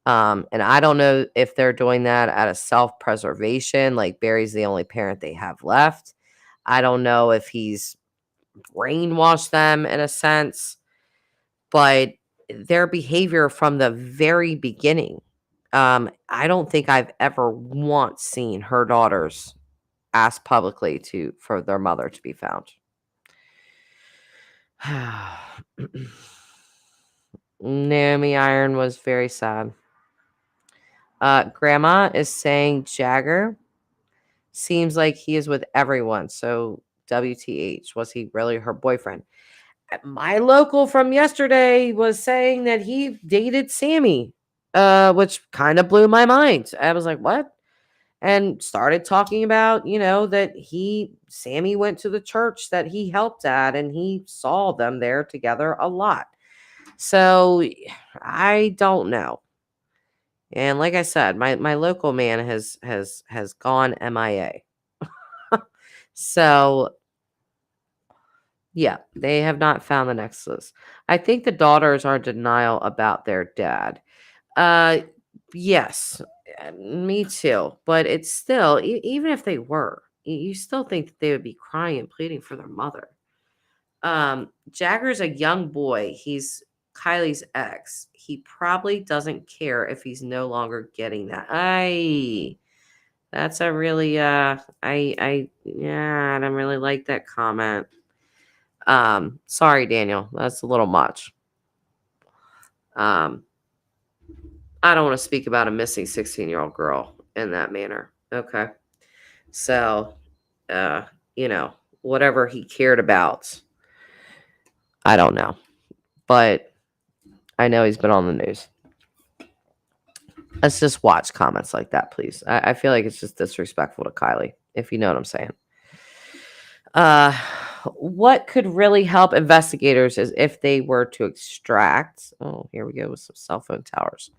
And I don't know if they're doing that out of self-preservation, like Barry's the only parent they have left. I don't know if he's brainwashed them in a sense, but their behavior from the very beginning, I don't think I've ever once seen her daughters ask publicly for their mother to be found. Naomi Iron was very sad. Grandma is saying Jagger seems like he is with everyone. So WTH, was he really her boyfriend? My local from yesterday was saying that he dated Sammy, which kind of blew my mind. I was like, what? And started talking about, that Sammy went to the church that he helped at and he saw them there together a lot. So I don't know. And like I said, my local man has gone MIA. So yeah, they have not found the necklace. I think the daughters are in denial about their dad. Yes, me too. But it's still, even if they were, you still think that they would be crying and pleading for their mother. Jagger's a young boy. He's Kylie's ex. He probably doesn't care if he's no longer getting that. That's a really yeah, I don't really like that comment. Sorry, Daniel. That's a little much. I don't want to speak about a missing 16-year-old girl in that manner. Okay. So, whatever he cared about, I don't know. But I know he's been on the news. Let's just watch comments like that, please. I feel like it's just disrespectful to Kiely, if you know what I'm saying. What could really help investigators is if they were to extract. Oh, here we go with some cell phone towers.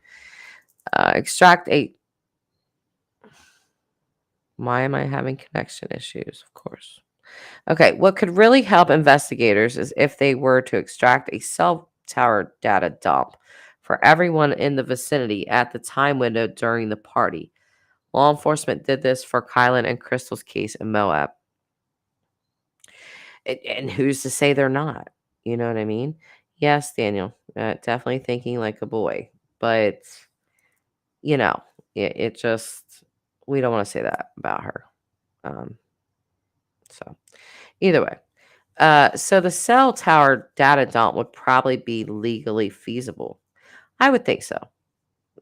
Extract a. Why am I having connection issues? Of course. Okay, what could really help investigators is if they were to extract a cell tower data dump for everyone in the vicinity at the time window during the party. Law enforcement did this for Kylan and Crystal's case in Moab. And who's to say they're not? You know what I mean? Yes, Daniel, definitely thinking like a boy. But, it just, we don't want to say that about her. So, either way. So the cell tower data dump would probably be legally feasible. I would think so.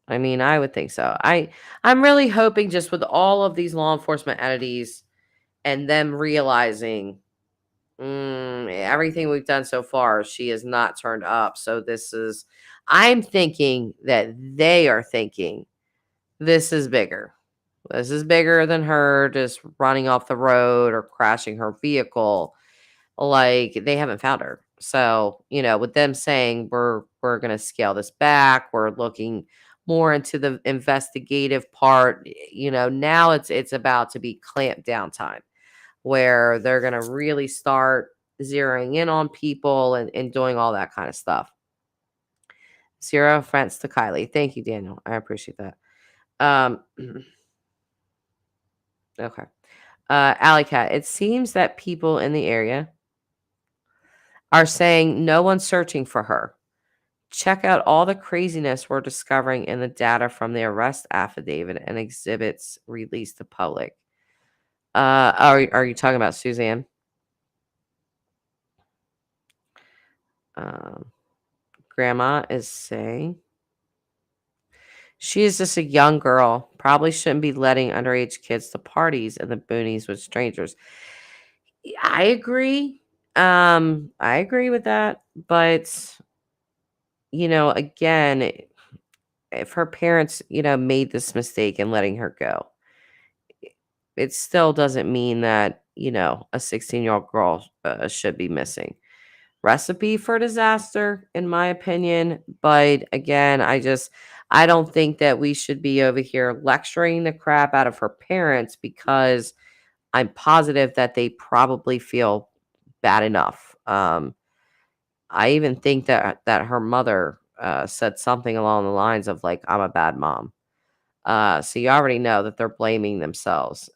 I would think so. I'm really hoping just with all of these law enforcement entities and them realizing everything we've done so far, she has not turned up. So I'm thinking that they are thinking this is bigger. This is bigger than her just running off the road or crashing her vehicle. Like, they haven't found her. So, with them saying we're going to scale this back, we're looking more into the investigative part, now it's about to be clamped down time where they're going to really start zeroing in on people and doing all that kind of stuff. Zero offense to Kiely. Thank you, Daniel. I appreciate that. Okay. Alley Cat, it seems that people in the area are saying no one's searching for her. Check out all the craziness we're discovering in the data from the arrest affidavit and exhibits released to public. Are you talking about Suzanne? Grandma is saying she is just a young girl. Probably shouldn't be letting underage kids to parties in the boonies with strangers. I agree. I agree with that. But, again, if her parents, made this mistake in letting her go, it still doesn't mean that, a 16-year-old girl should be missing. Recipe for disaster, in my opinion. But again, I don't think that we should be over here lecturing the crap out of her parents, because I'm positive that they probably feel bad enough. I even think that her mother said something along the lines of like, "I'm a bad mom." So you already know that they're blaming themselves.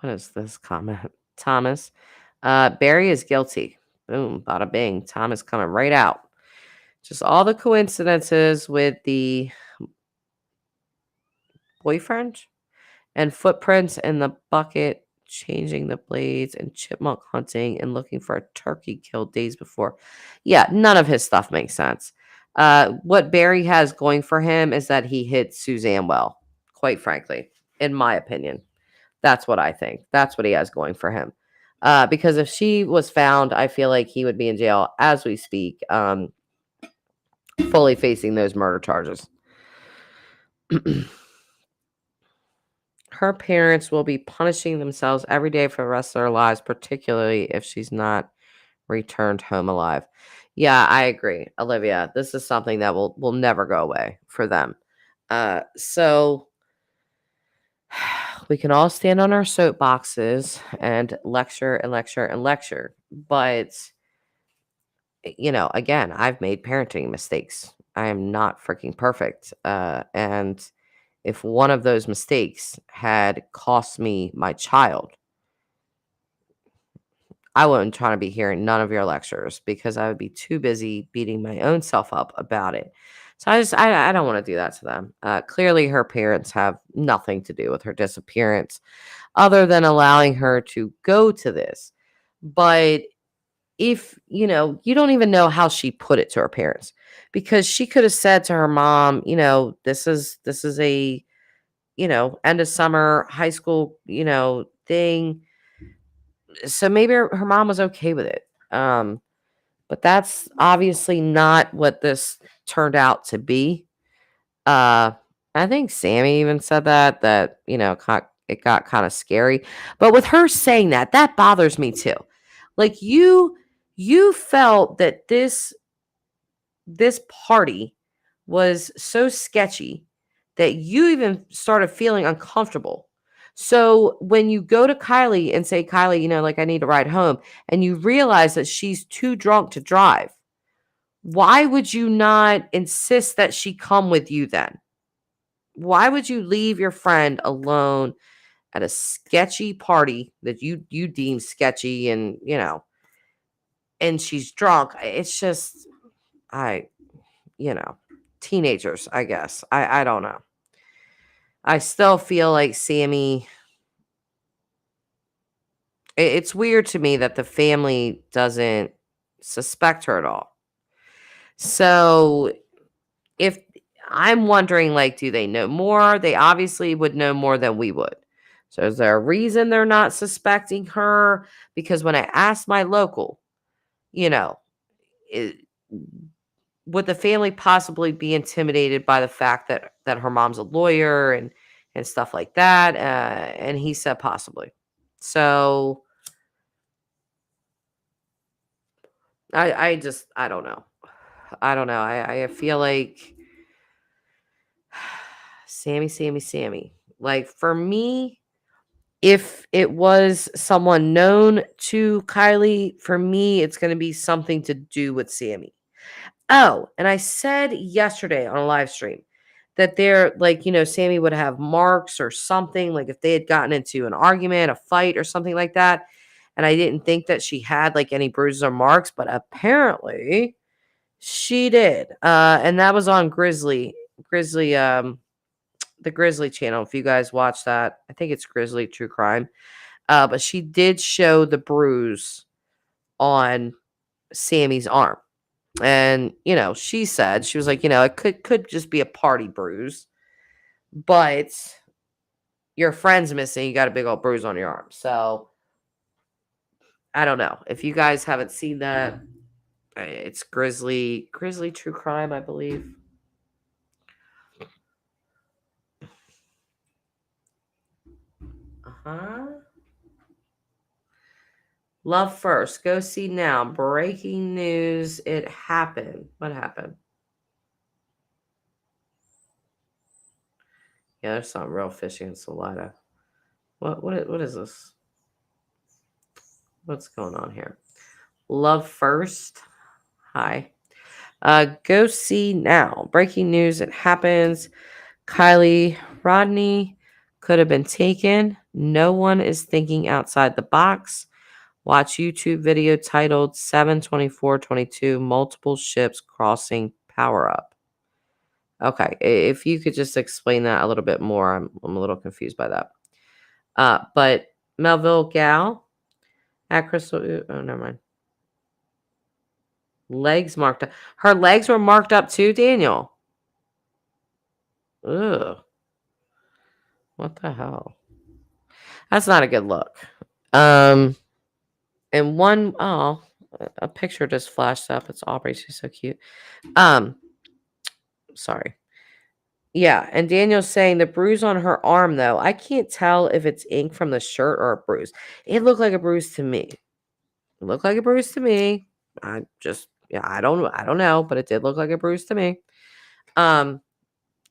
What is this comment? Thomas. Barry is guilty. Boom, bada bing. Thomas coming right out. Just all the coincidences with the boyfriend and footprints in the bucket, changing the blades, and chipmunk hunting and looking for a turkey killed days before. Yeah, none of his stuff makes sense. What Barry has going for him is that he hit Suzanne well, quite frankly, in my opinion. That's what I think. That's what he has going for him. Because if she was found, I feel like he would be in jail as we speak, fully facing those murder charges. Her parents will be punishing themselves every day for the rest of their lives, particularly if she's not returned home alive. Yeah, I agree, Olivia. This is something that will never go away for them. So we can all stand on our soapboxes and lecture and lecture and lecture. But, again, I've made parenting mistakes. I am not freaking perfect. And if one of those mistakes had cost me my child, I wouldn't try to be hearing none of your lectures, because I would be too busy beating my own self up about it. So I don't want to do that to them. Clearly, her parents have nothing to do with her disappearance other than allowing her to go to this. But if, you don't even know how she put it to her parents, because she could have said to her mom, this is a, end of summer high school, thing. So maybe her mom was okay with it. But that's obviously not what this turned out to be. Uh, I think Sammy even said that, it got kind of scary. But with her saying that bothers me too. Like, you felt that this party was so sketchy that you even started feeling uncomfortable. So when you go to Kiely and say, "Kiely, like, I need to ride home," and you realize that she's too drunk to drive, why would you not insist that she come with you then? Why would you leave your friend alone at a sketchy party that you deem sketchy, and she's drunk? It's just, I teenagers, I guess. I don't know. I still feel like Sammy, it's weird to me that the family doesn't suspect her at all. So if I'm wondering, like, do they know more? They obviously would know more than we would. So is there a reason they're not suspecting her? Because when I asked my local, you know, it, would the family possibly be intimidated by the fact that her mom's a lawyer and stuff like that? And he said possibly. So I don't know. I don't know. I feel like Sammy. Like, for me, if it was someone known to Kiely, for me, it's going to be something to do with Sammy. Oh, and I said yesterday on a live stream that Sammy would have marks or something, like if they had gotten into an argument, a fight or something like that. And I didn't think that she had like any bruises or marks, but apparently she did. And that was on the Grizzly channel. If you guys watch that, I think it's Grizzly True Crime. But she did show the bruise on Sammy's arm. And, she said, she was like, it could just be a party bruise, but your friend's missing, you got a big old bruise on your arm. So I don't know. If you guys haven't seen that, It's Grizzly True Crime, I believe. Love First. Go see now. Breaking news. It happened. What happened? Yeah, there's something real fishy in Salida. What is this? What's going on here? Love First. Hi. Go see now. Breaking news. It happens. Kiely Rodni could have been taken. No one is thinking outside the box. Watch YouTube video titled 7/24/22 Multiple Ships Crossing Power Up. Okay, if you could just explain that a little bit more, I'm a little confused by that. But Melville Gal at Crystal, oh, never mind. Legs marked up. Her legs were marked up too, Daniel. Ugh. What the hell? That's not a good look. And a picture just flashed up. It's Aubrey. She's so cute. Sorry. Yeah, and Daniel's saying the bruise on her arm, though, I can't tell if it's ink from the shirt or a bruise. It looked like a bruise to me. I don't know, but it did look like a bruise to me.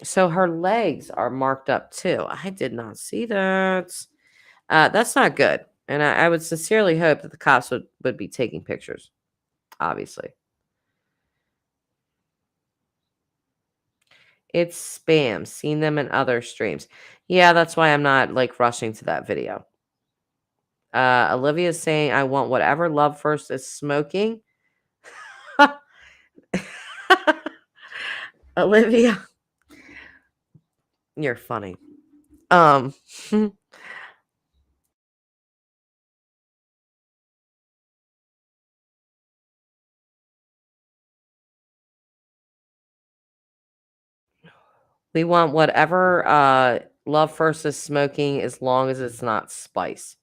So her legs are marked up too. I did not see that. That's not good. And I would sincerely hope that the cops would be taking pictures, obviously. It's spam. Seen them in other streams. Yeah, that's why I'm not rushing to that video. Olivia's saying, I want whatever Love First is smoking. Olivia, you're funny. We want whatever Love First is smoking as long as it's not spice.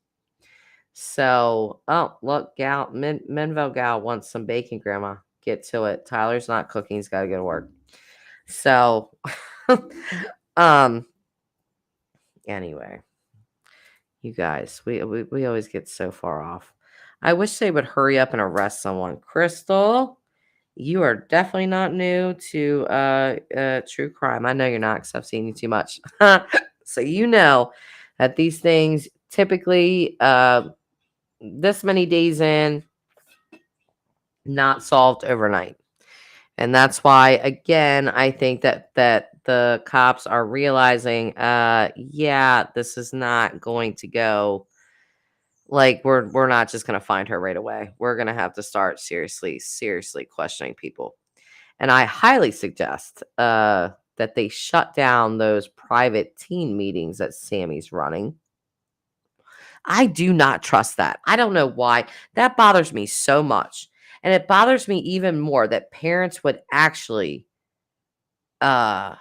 So, oh, look, Menville Gal wants some bacon, Grandma. Get to it. Tyler's not cooking. He's got to go to work. So, anyway, you guys, we always get so far off. I wish they would hurry up and arrest someone. Crystal, you are definitely not new to true crime. I know you're not because I've seen you too much. So you know that these things typically this many days in, not solved overnight. And that's why, again, I think that the cops are realizing, yeah, this is not going to go. We're not just going to find her right away. We're going to have to start seriously questioning people. And I highly suggest that they shut down those private teen meetings that Sammy's running. I do not trust that. I don't know why. That bothers me so much. And it bothers me even more that parents would actually drop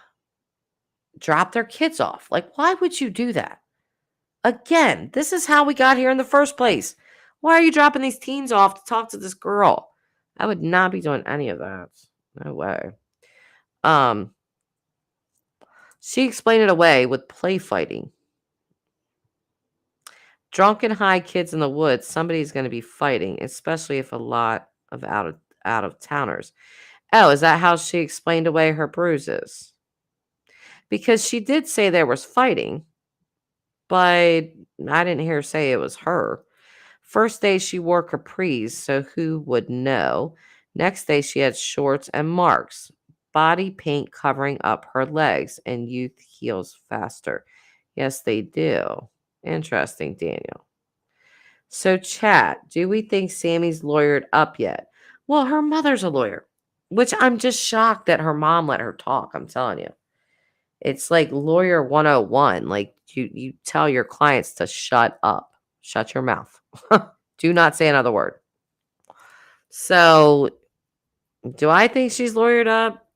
their kids off. Why would you do that? Again, this is how we got here in the first place. Why are you dropping these teens off to talk to this girl? I would not be doing any of that. No way. She explained it away with play fighting. Drunken high kids in the woods, somebody's going to be fighting, especially if a lot of out of towners. Oh, is that how she explained away her bruises? Because she did say there was fighting, but I didn't hear her say it was her. First day she wore capris, so who would know? Next day she had shorts and marks, body paint covering up her legs, and youth heals faster. Yes, they do. Interesting, Daniel. So, chat, do we think Sammy's lawyered up yet? Well, her mother's a lawyer, which I'm just shocked that her mom let her talk. I'm telling you. It's like lawyer 101. You tell your clients to shut up. Shut your mouth. Do not say another word. So, do I think she's lawyered up?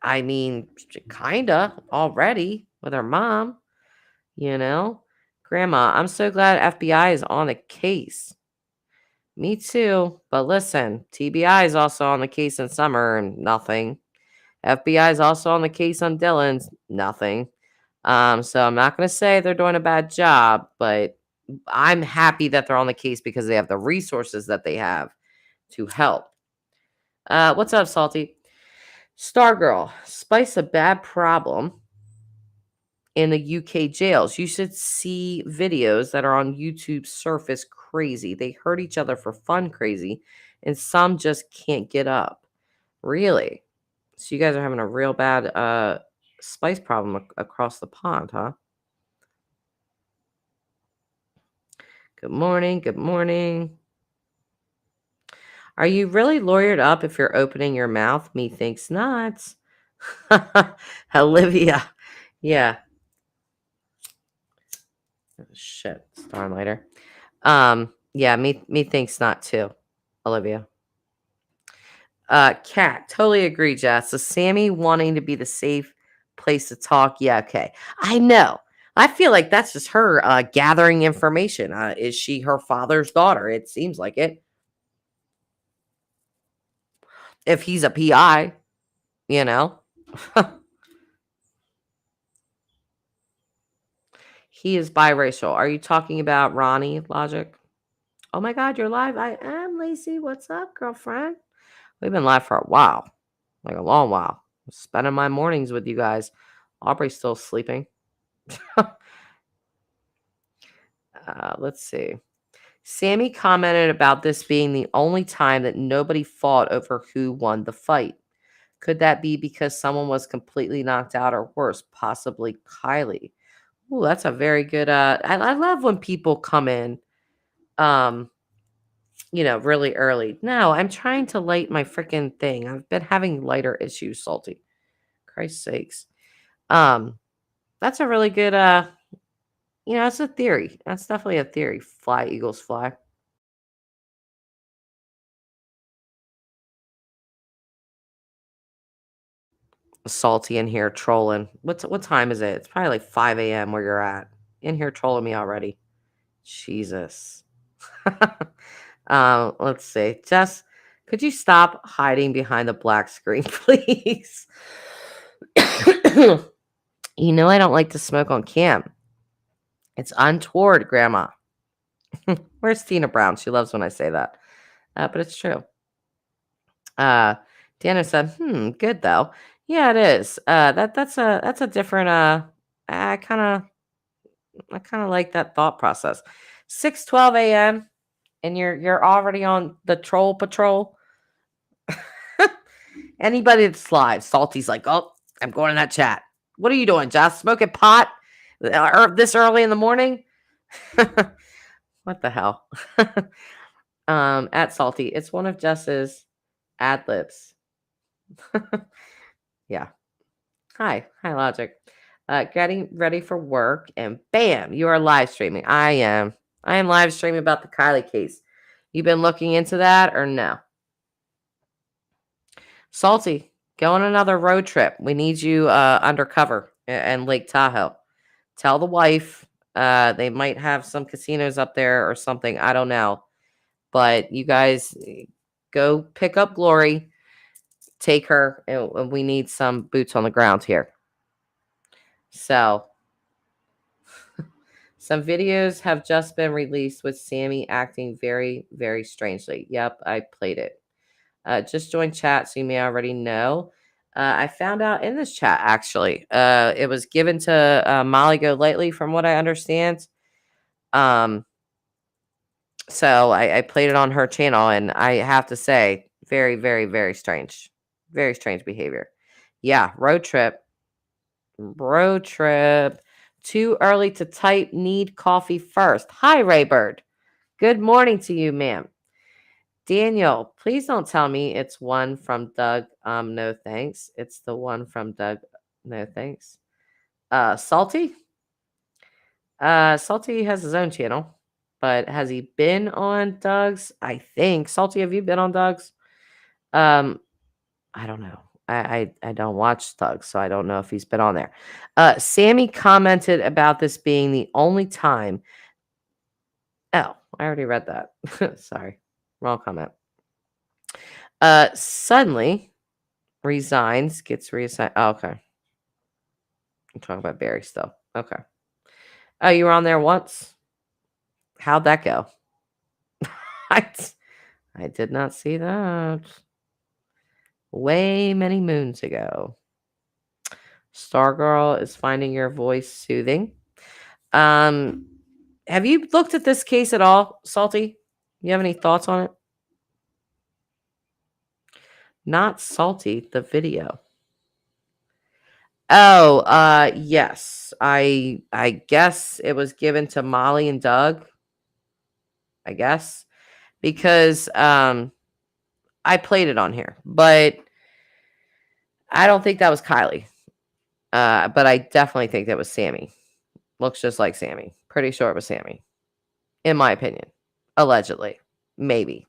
I mean, kinda already with her mom, Grandma, I'm so glad FBI is on the case. Me too. But listen, TBI is also on the case in Summer and nothing. FBI is also on the case on Dylan's nothing. So I'm not going to say they're doing a bad job, but I'm happy that they're on the case because they have the resources that they have to help. What's up, Salty? Stargirl, spice a bad problem in the UK jails. You should see videos that are on YouTube surface crazy. They hurt each other for fun crazy, and some just can't get up. Really? So you guys are having a real bad spice problem across the pond, huh? Good morning. Good morning. Are you really lawyered up if you're opening your mouth? Me thinks not. Olivia. Yeah. Oh, shit. Starlighter. Yeah, me thinks not too. Olivia. Cat. Totally agree, Jess. So Sammy wanting to be the safe place to talk. Yeah, okay. I know. I feel like that's just her gathering information. Is she her father's daughter? It seems like it. If he's a PI, you know. He is biracial. Are you talking about Ronnie, Logic? Oh my God, you're live. I am Lacey. What's up, girlfriend? We've been live for a while, like a long while. I'm spending my mornings with you guys. Aubrey's still sleeping. Let's see. Sammy commented about this being the only time that nobody fought over who won the fight. Could that be because someone was completely knocked out or worse, possibly Kiely? Ooh, that's a very good I love when people come in really early. No, I'm trying to light my freaking thing. I've been having lighter issues, Salty. Christ's sakes. That's a really good that's a theory. That's definitely a theory. Fly, Eagles, fly. Salty in here trolling. What time is it? It's probably like 5 a.m. where you're at. In here trolling me already. Jesus. Let's see. Jess, could you stop hiding behind the black screen, please? You know I don't like to smoke on cam. It's untoward, Grandma. Where's Tina Brown? She loves when I say that. But it's true. Dana said, good though. Yeah, it is. That's a different I kind of like that thought process. 6:12 a.m. and you're already on the troll patrol. Anybody that's live, Salty's like, oh, I'm going in that chat. What are you doing, Josh? Smoking pot this early in the morning? What the hell? At Salty, it's one of Jess's ad libs. Yeah. Hi, Logic. Getting ready for work, and bam, you are live streaming. I am live streaming about the Kiely case. You been looking into that or no? Salty, go on another road trip. We need you undercover in Lake Tahoe. Tell the wife. They might have some casinos up there or something. I don't know. But you guys go pick up Glory. Take her. And we need some boots on the ground here. So, some videos have just been released with Sammy acting very, very strangely. Yep, I played it. Just join chat so you may already know. I found out in this chat, actually. It was given to Molly Go Lightly, from what I understand. So I played it on her channel, and I have to say, very, very, very strange. Very strange behavior. Yeah, road trip. Road trip. Too early to type. Need coffee first. Hi, Raybird. Good morning to you, ma'am. Daniel, please don't tell me it's one from Doug. No thanks. It's the one from Doug. No thanks. Salty? Salty has his own channel, but has he been on Doug's? I think. Salty, have you been on Doug's? I don't know. I don't watch Doug, so I don't know if he's been on there. Sammy commented about this being the only time. Oh, I already read that. Sorry. Wrong comment. Suddenly resigns, gets reassigned. Oh, okay. I'm talking about Barry still. Okay. Oh, you were on there once? How'd that go? I did not see that. Way many moons ago. Stargirl is finding your voice soothing. Have you looked at this case at all, Salty? You have any thoughts on it? Not Salty, the video. Oh, yes. I guess it was given to Molly and Doug. I guess. Because I played it on here, but I don't think that was Kiely. But I definitely think that was Sammy. Looks just like Sammy. Pretty sure it was Sammy. In my opinion. Allegedly. Maybe.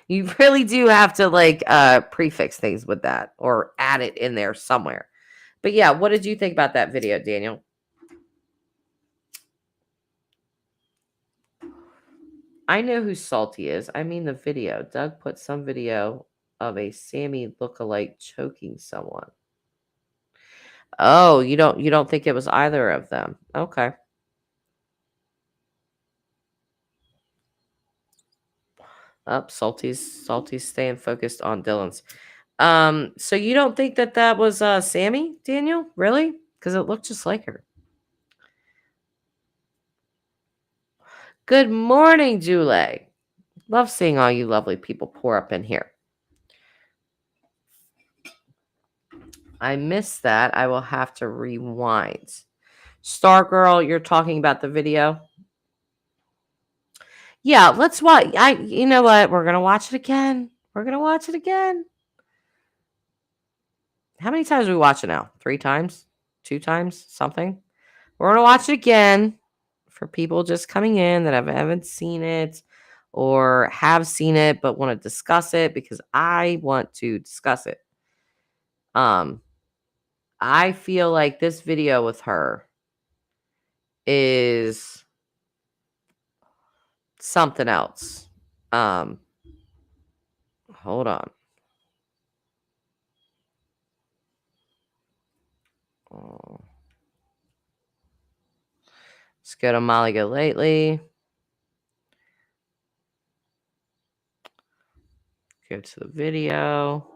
You really do have to like prefix things with that or add it in there somewhere. But yeah, what did you think about that video, Daniel? I know who Salty is. I mean the video. Doug put some video of a Sammy lookalike choking someone. Oh, you don't think it was either of them? Okay. Up, Salty's staying focused on Dylan's. So you don't think that was Sammy, Daniel? Really? Because it looked just like her. Good morning, Julie. Love seeing all you lovely people pour up in here. I missed that. I will have to rewind. Stargirl, you're talking about the video? Yeah, let's watch. You know what? We're gonna watch it again. We're gonna watch it again. How many times do we watch it now? 3 times? 2 times? Something? We're gonna watch it again for people just coming in that haven't seen it or have seen it but want to discuss it because I want to discuss it. I feel like this video with her is something else. Hold on. Let's go to Molly Go Lately. Go to the video.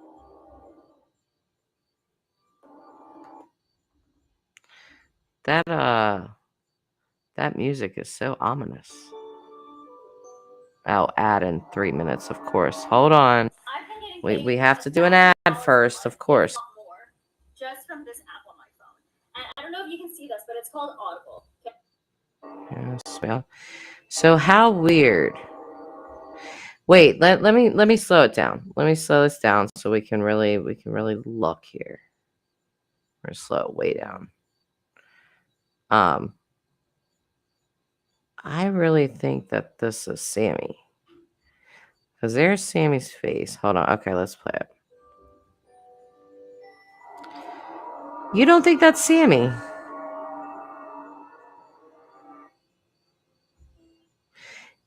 That music is so ominous. I'll add in 3 minutes, of course. Hold on. We have to do an ad first, of course. Just from this app on my phone. And I don't know if you can see this, but it's called Audible. Yes, so how weird. Wait, let me slow it down. Let me slow this down so we can really look here. We're gonna slow it way down. I really think that this is Sammy. Because there's Sammy's face. Hold on. Okay, let's play it. You don't think that's Sammy?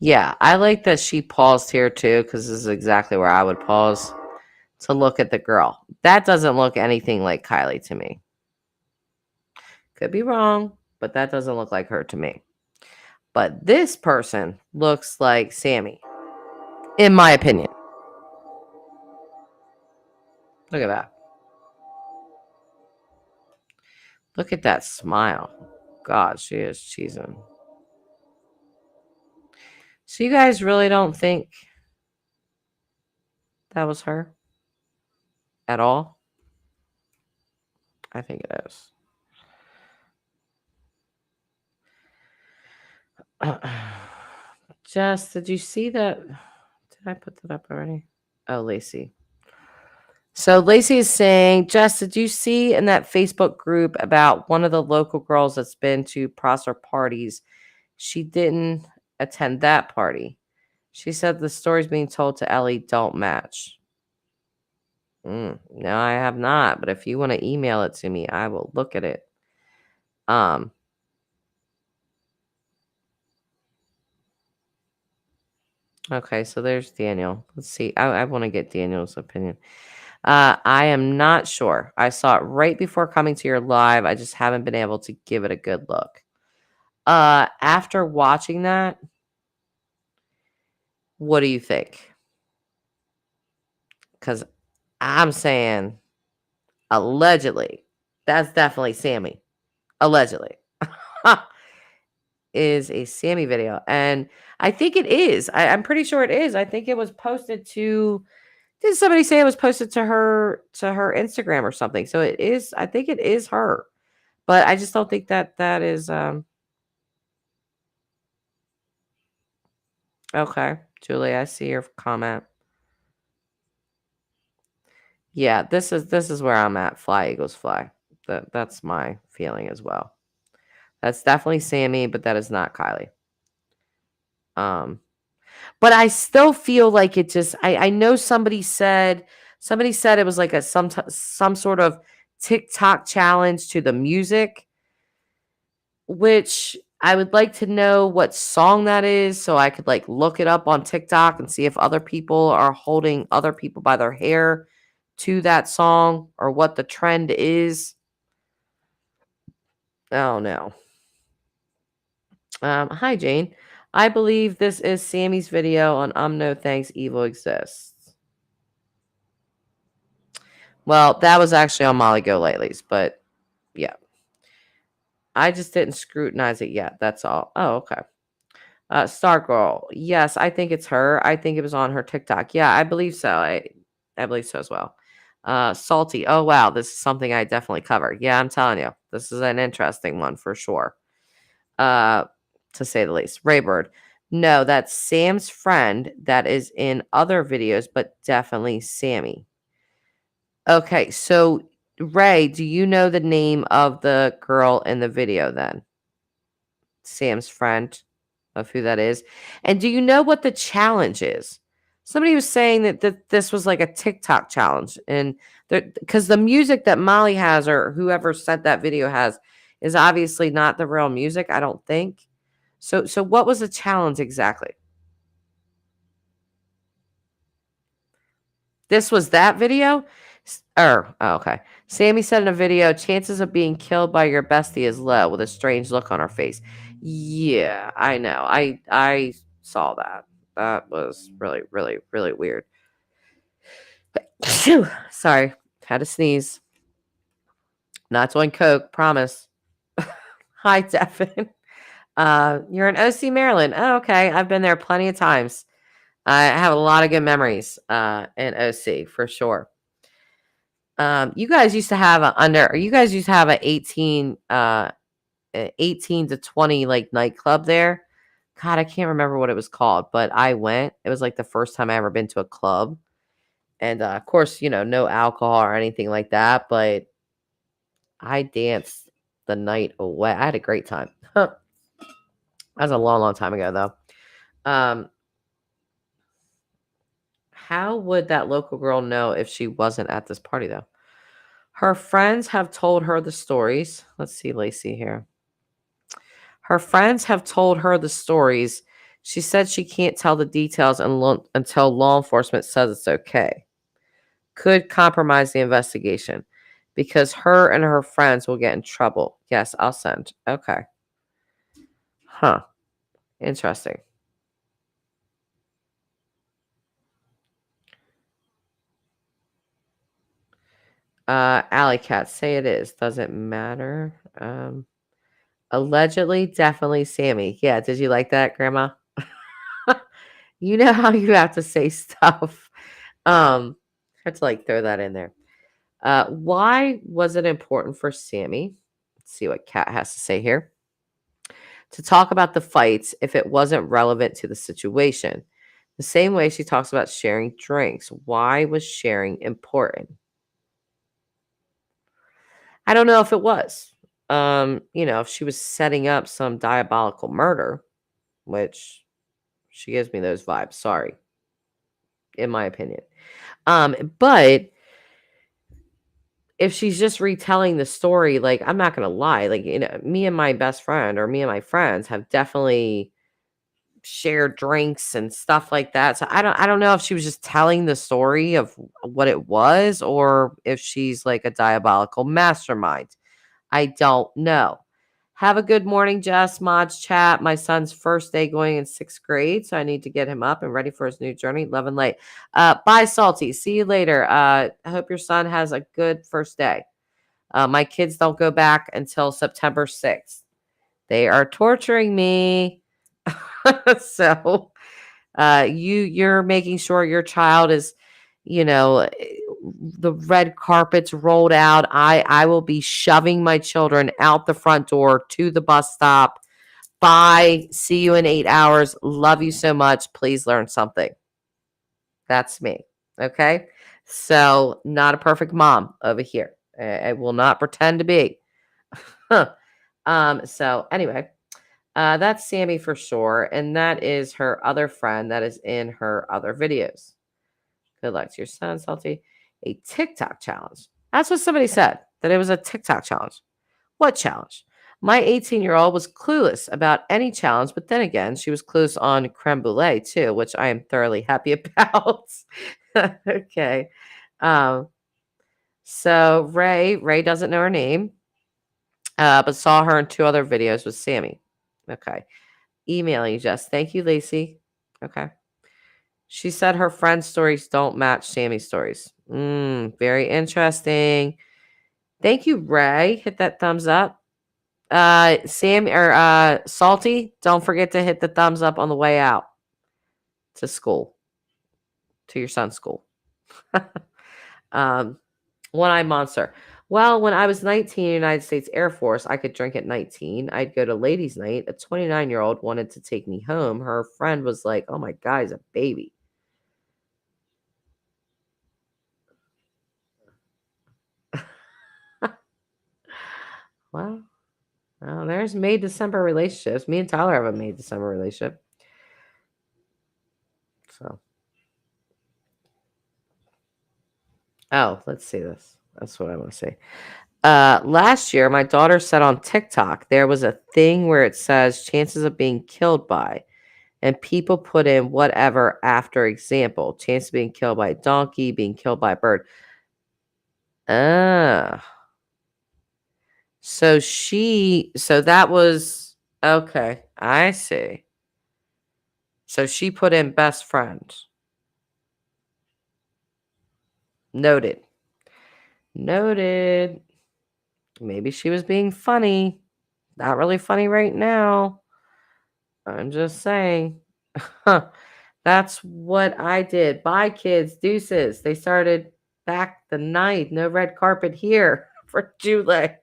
Yeah, I like that she paused here too, because this is exactly where I would pause to look at the girl. That doesn't look anything like Kiely to me. Could be wrong, but that doesn't look like her to me. But this person looks like Sammy, in my opinion. Look at that. Look at that smile. God, she is cheesing. So you guys really don't think that was her at all? I think it is. Jess, did you see that? Did I put that up already? Oh, Lacey. So Lacey is saying, Jess, did you see in that Facebook group about one of the local girls that's been to Prosser parties? She didn't attend that party. She said the stories being told to Ellie don't match. No, I have not. But if you want to email it to me, I will look at it. Okay, so there's Daniel. Let's see. I want to get Daniel's opinion. I am not sure. I saw it right before coming to your live. I just haven't been able to give it a good look. After watching that, what do you think? Because I'm saying allegedly, that's definitely Sammy. Allegedly. Is a Sammy video. And I think it is. I'm pretty sure it is. I think it was posted to did somebody say it was posted to her Instagram or something. So it is, I think it is her. But I just don't think that that is okay. Julie, I see your comment. Yeah, this is where I'm at. Fly Eagles fly. That's my feeling as well. That's definitely Sammy, but that is not Kiely. But I still feel like it just I know somebody said it was like a some sort of TikTok challenge to the music, which I would like to know what song that is so I could like look it up on TikTok and see if other people are holding other people by their hair to that song or what the trend is. Oh no. Hi Jane. I believe this is Sammy's video on No Thanks Evil Exists. Well, that was actually on Molly Go Lately's, but yeah. I just didn't scrutinize it yet. That's all. Oh, okay. Star Girl. Yes, I think it's her. I think it was on her TikTok. Yeah, I believe so. I believe so as well. Salty. Oh wow, this is something I definitely covered. Yeah, I'm telling you, this is an interesting one for sure. To say the least. Raybird. No, that's Sam's friend that is in other videos, but definitely Sammy. Okay, so Ray, do you know the name of the girl in the video then? Sam's friend, of who that is. And do you know what the challenge is? Somebody was saying that this was like a TikTok challenge, and because the music that Molly has or whoever sent that video has is obviously not the real music, I don't think. So what was the challenge exactly? This was that video? Oh, okay. Sammy said in a video, chances of being killed by your bestie is low with a strange look on her face. Yeah, I know. I saw that. That was really, really, really weird. Sorry. Had to sneeze. Not doing coke, promise. Hi, Devin. You're in OC, Maryland. Oh, okay. I've been there plenty of times. I have a lot of good memories in OC for sure. You guys used to have you guys used to have a 18 to 20 like nightclub there. God, I can't remember what it was called, but I went. It was like the first time I ever been to a club. And of course, no alcohol or anything like that, but I danced the night away. I had a great time. That was a long, long time ago though. How would that local girl know if she wasn't at this party though? Her friends have told her the stories. Let's see Lacey here. Her friends have told her the stories. She said she can't tell the details until law enforcement says it's okay. Could compromise the investigation because her and her friends will get in trouble. Yes, I'll send. Okay. Huh. Interesting. Alley Cat, say it is. Doesn't matter. Allegedly, definitely Sammy. Yeah, did you like that, Grandma? You know how you have to say stuff. Had to like throw that in there. Why was it important for Sammy? Let's see what Kat has to say here. To talk about the fights if it wasn't relevant to the situation. The same way she talks about sharing drinks. Why was sharing important? I don't know if it was. If she was setting up some diabolical murder, which she gives me those vibes, sorry. In my opinion. But if she's just retelling the story, like, I'm not gonna lie, like, me and my best friend or me and my friends have definitely share drinks and stuff like that. So I don't know if she was just telling the story of what it was or if she's like a diabolical mastermind. I don't know. Have a good morning, Jess. Mods chat. My son's first day going in 6th grade, so I need to get him up and ready for his new journey. Love and light. Bye, Salty. See you later. I hope your son has a good first day. My kids don't go back until September 6th. They are torturing me. So you're making sure your child is, the red carpet's rolled out. I will be shoving my children out the front door to the bus stop. Bye. See you in 8 hours. Love you so much. Please learn something. That's me. Okay. So not a perfect mom over here. I will not pretend to be. So anyway, that's Sammy for sure. And that is her other friend that is in her other videos. Good luck to your son, Salty. A TikTok challenge. That's what somebody said, that it was a TikTok challenge. What challenge? My 18-year-old was clueless about any challenge, but then again, she was clueless on creme brulee too, which I am thoroughly happy about. Okay. So Ray doesn't know her name, but saw her in 2 other videos with Sammy. Okay. Emailing Jess. Thank you, Lacey. Okay. She said her friend's stories don't match Sammy's stories. Very interesting. Thank you, Ray. Hit that thumbs up. Salty, don't forget to hit the thumbs up on the way out to school, to your son's school. One-eyed monster. Well, when I was 19 United States Air Force, I could drink at 19. I'd go to ladies' night. A 29-year-old wanted to take me home. Her friend was like, oh my God, he's a baby. Well, there's May December relationships. Me and Tyler have a May December relationship. So, let's see this. That's what I want to say. Last year, my daughter said on TikTok there was a thing where it says chances of being killed by, and people put in whatever after example, chance of being killed by a donkey, being killed by a bird. So that was, okay, I see. So she put in best friend. Noted. Maybe she was being funny. Not really funny right now. I'm just saying. That's what I did. Bye, kids. Deuces. They started back the night. No red carpet here for Julie.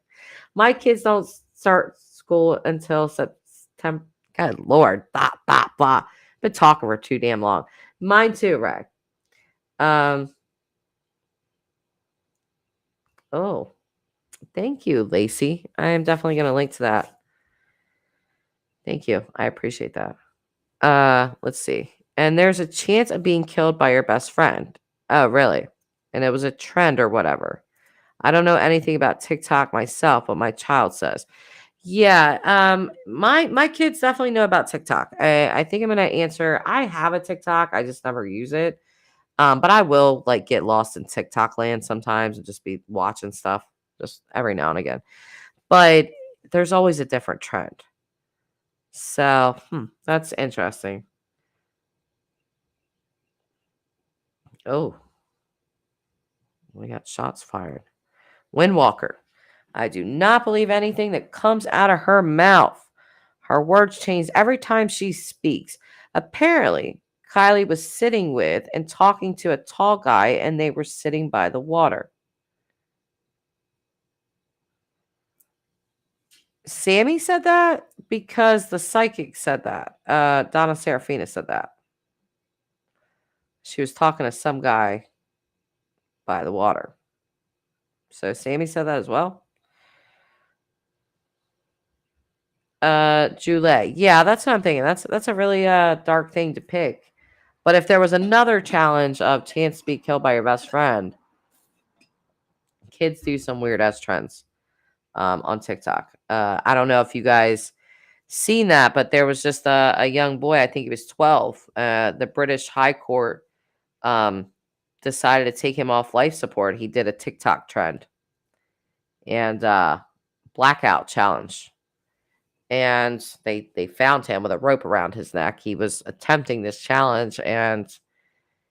My kids don't start school until September. Good Lord. Blah, blah, blah. Been talking for too damn long. Mine too, Rag. Oh, thank you, Lacey. I am definitely going to link to that. Thank you. I appreciate that. Let's see. And there's a chance of being killed by your best friend. Oh, really? And it was a trend or whatever. I don't know anything about TikTok myself, but my child says. Yeah, my kids definitely know about TikTok. I think I'm gonna answer. I have a TikTok, I just never use it. But I will like get lost in TikTok land sometimes and just be watching stuff just every now and again. But there's always a different trend. So that's interesting. Oh, we got shots fired. Windwalker. I do not believe anything that comes out of her mouth. Her words change every time she speaks. Apparently, Kiely was sitting with and talking to a tall guy, and they were sitting by the water. Sammy said that because the psychic said that. Donna Serafina said that. She was talking to some guy by the water. So Sammy said that as well. Julie. Yeah, that's what I'm thinking. That's a really dark thing to pick. But if there was another challenge of chance to be killed by your best friend, kids do some weird ass trends on TikTok. I don't know if you guys seen that, but there was just a young boy, I think he was 12. The British High Court decided to take him off life support. He did a TikTok trend and blackout challenge. And they found him with a rope around his neck. He was attempting this challenge and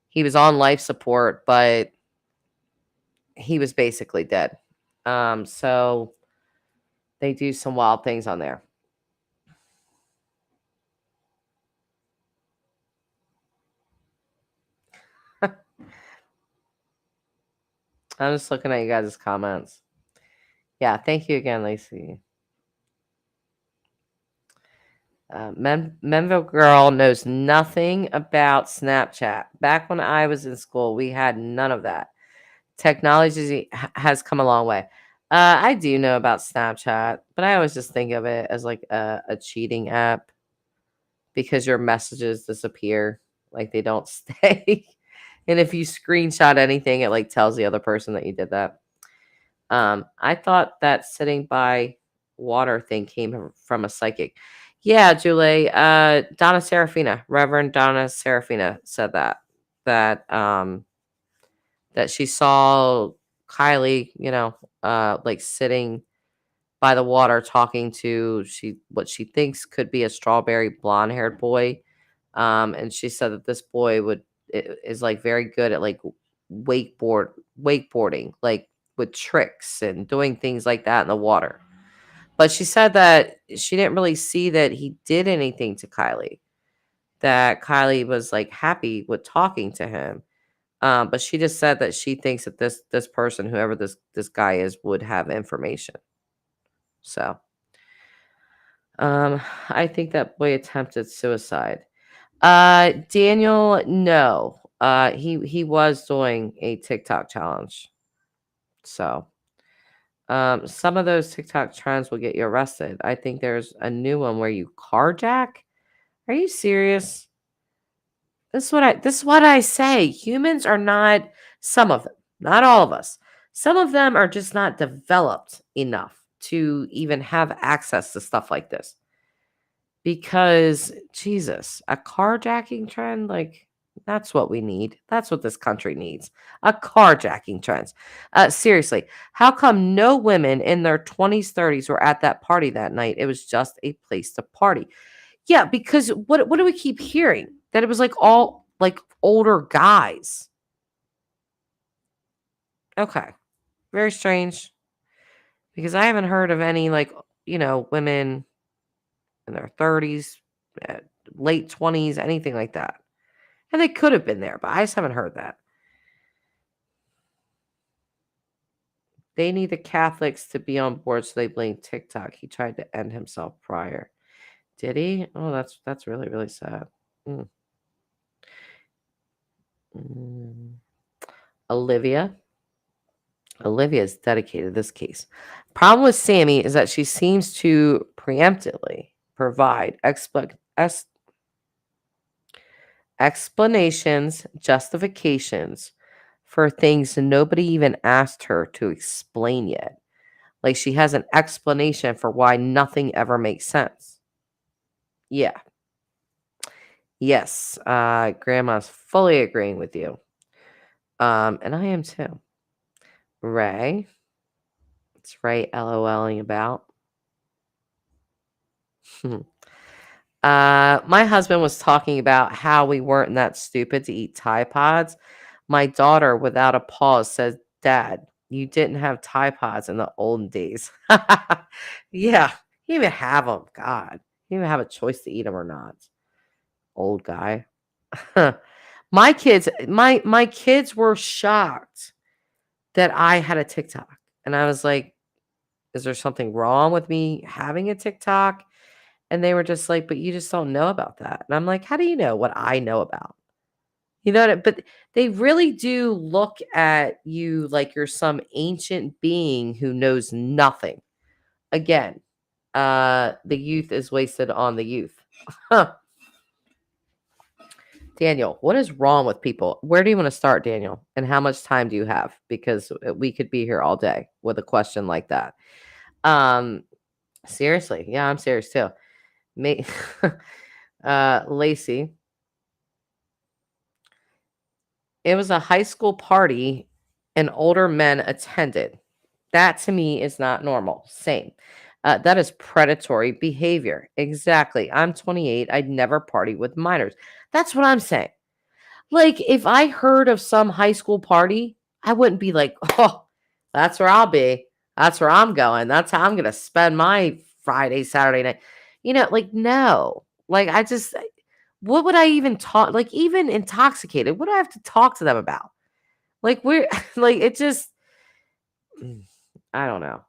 he was on life support, but he was basically dead. So they do some wild things on there. I'm just looking at you guys' comments. Yeah, thank you again, Lacey. Menville Girl knows nothing about Snapchat. Back when I was in school, we had none of that. Technology has come a long way. I do know about Snapchat, but I always just think of it as like a cheating app because your messages disappear, like they don't stay. And if you screenshot anything, it like tells the other person that you did that. I thought that sitting by water thing came from a psychic. Yeah, Julie. Donna Serafina, Reverend Donna Serafina said that that she saw Kiely, like sitting by the water talking to what she thinks could be a strawberry blonde haired boy. And she said that this boy is like very good at like wakeboarding, like with tricks and doing things like that in the water. But she said that she didn't really see that he did anything to Kiely. That Kiely was like happy with talking to him. But she just said that she thinks that this person, whoever this guy is, would have information. So, I think that boy attempted suicide. Daniel, no. He was doing a TikTok challenge. So, some of those TikTok trends will get you arrested. I think there's a new one where you carjack. Are you serious? This is what I say. Humans are not, some of them, not all of us. Some of them are just not developed enough to even have access to stuff like this. Because Jesus, a carjacking trend, like that's what we need. That's what this country needs. A carjacking trend. Seriously, how come no women in their 20s, 30s were at that party that night? It was just a place to party. Yeah, because what do we keep hearing? That it was like all like older guys. Okay. Very strange. Because I haven't heard of any like, women in their 30s, late 20s, anything like that. And they could have been there, but I just haven't heard that. They need the Catholics to be on board, so they blame TikTok. He tried to end himself prior. Did he? Oh, that's really, really sad. Olivia is dedicated to this case. Problem with Sammy is that she seems to preemptively provide explanations, justifications for things nobody even asked her to explain yet. Like she has an explanation for why nothing ever makes sense. Yeah. Yes, Grandma's fully agreeing with you. And I am too. Ray. It's Ray LOLing about. My husband was talking about how we weren't that stupid to eat Tide Pods. My daughter, without a pause, says, Dad, you didn't have Tide Pods in the olden days. Yeah, you even have them. God, you even have a choice to eat them or not. Old guy. My kids were shocked that I had a TikTok. And I was like, is there something wrong with me having a TikTok? And they were just like, but you just don't know about that. And I'm like, how do you know what I know about? You know what? But they really do look at you like you're some ancient being who knows nothing. Again, the youth is wasted on the youth. Daniel, what is wrong with people? Where do you want to start, Daniel? And how much time do you have? Because we could be here all day with a question like that. Seriously. Yeah, I'm serious too. Lacey, it was a high school party and older men attended. That to me is not normal. Same. That is predatory behavior. Exactly. I'm 28. I'd never party with minors. That's what I'm saying. Like, if I heard of some high school party, I wouldn't be like, oh, that's where I'll be. That's where I'm going. That's how I'm going to spend my Friday, Saturday night. Like, no. Like, what would I even talk? Like, even intoxicated, what do I have to talk to them about? Like, we're, like, it just, I don't know.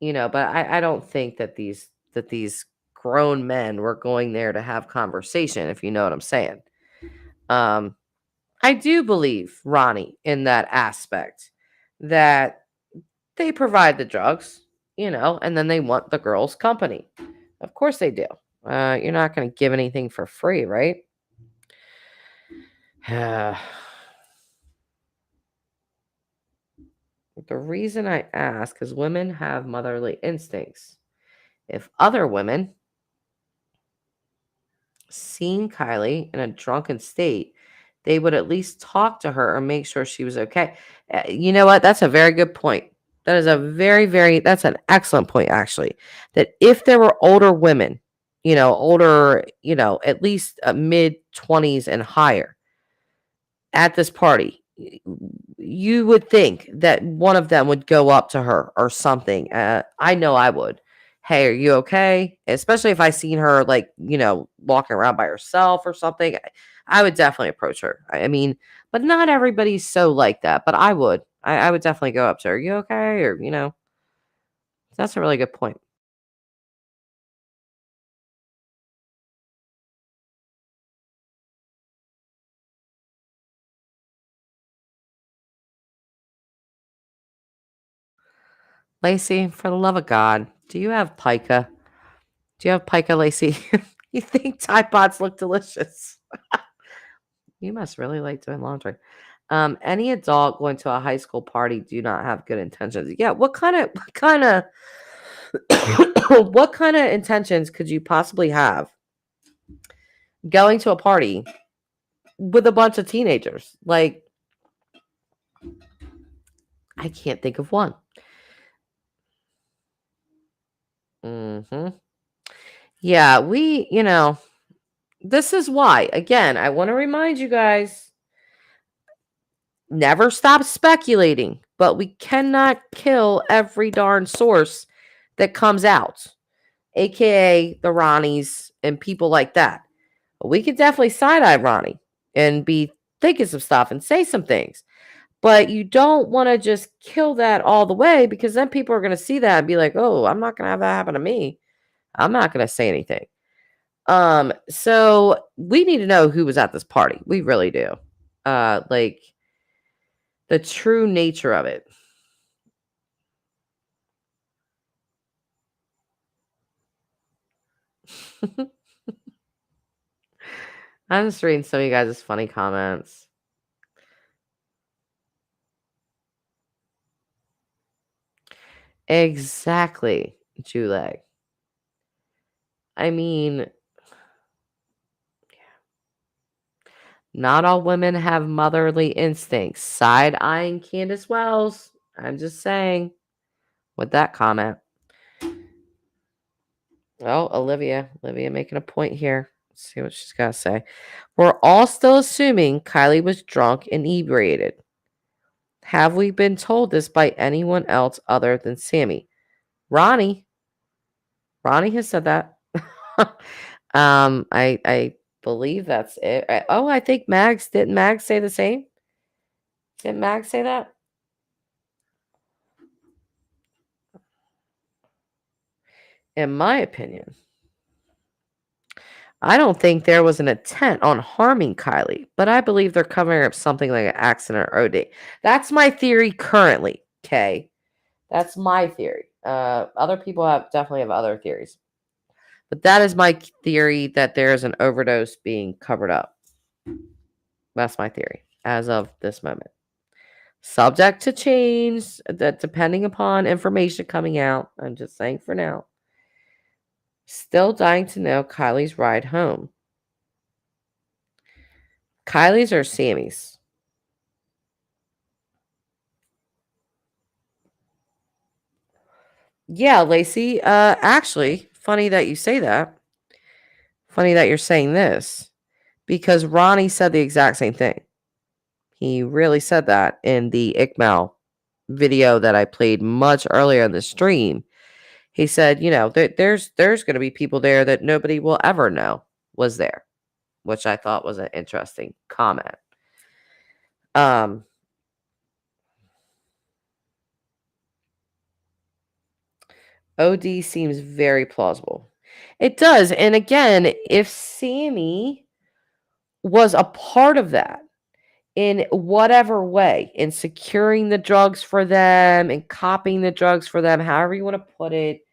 But I don't think that these grown men were going there to have conversation, if you know what I'm saying. I do believe Ronnie in that aspect that they provide the drugs, and then they want the girl's company. Of course they do. You're not going to give anything for free, right? The reason I ask is women have motherly instincts. If other women seen Kiely in a drunken state, they would at least talk to her or make sure she was okay. You know what? That's a very good point. That is that's an excellent point, actually. That if there were older women, older, at least mid 20s and higher at this party, you would think that one of them would go up to her or something. I know I would. Hey, are you okay? Especially if I seen her like, walking around by herself or something. I would definitely approach her. I mean, but not everybody's so like that. But I would. I would definitely go up to her. Are you okay? Or, that's a really good point. Lacey, for the love of God, do you have pica? Do you have pica, Lacey? You think Tide Pods look delicious? You must really like doing laundry. Any adult going to a high school party do not have good intentions. Yeah, what kind of what kind of intentions could you possibly have going to a party with a bunch of teenagers? Like, I can't think of one. Yeah, this is why. Again, I want to remind you guys, never stop speculating, but we cannot kill every darn source that comes out, aka the Ronnies and people like that. We could definitely side-eye Ronnie and be thinking some stuff and say some things. But you don't want to just kill that all the way, because then people are going to see that and be like, oh, I'm not going to have that happen to me. I'm not going to say anything. So we need to know who was at this party. We really do. Like the true nature of it. I'm just reading some of you guys' funny comments. Exactly, Juleg. I mean, not all women have motherly instincts. Side-eyeing Candace Wells. I'm just saying with that comment. Oh, Olivia making a point here. Let's see what she's got to say. We're all still assuming Kiely was drunk and inebriated. Have we been told this by anyone else other than Sammy? Ronnie has said that. I believe that's it. I think didn't Mags say the same? Didn't Mags say that? In my opinion, I don't think there was an intent on harming Kiely, but I believe they're covering up something like an accident or OD. That's my theory currently, okay? That's my theory. Other people definitely have other theories. But that is my theory, that there is an overdose being covered up. That's my theory as of this moment. Subject to change, that depending upon information coming out. I'm just saying for now. Still dying to know Kylie's ride home. Kylie's or Sammy's? Yeah, Lacey. Actually, funny that you say that. Funny that you're saying this. Because Ronnie said the exact same thing. He really said that in the ICMAL video that I played much earlier in the stream. He said, there's going to be people there that nobody will ever know was there, which I thought was an interesting comment. OD seems very plausible. It does. And again, if Sammy was a part of that in whatever way, in securing the drugs for them and copying the drugs for them, however you want to put it,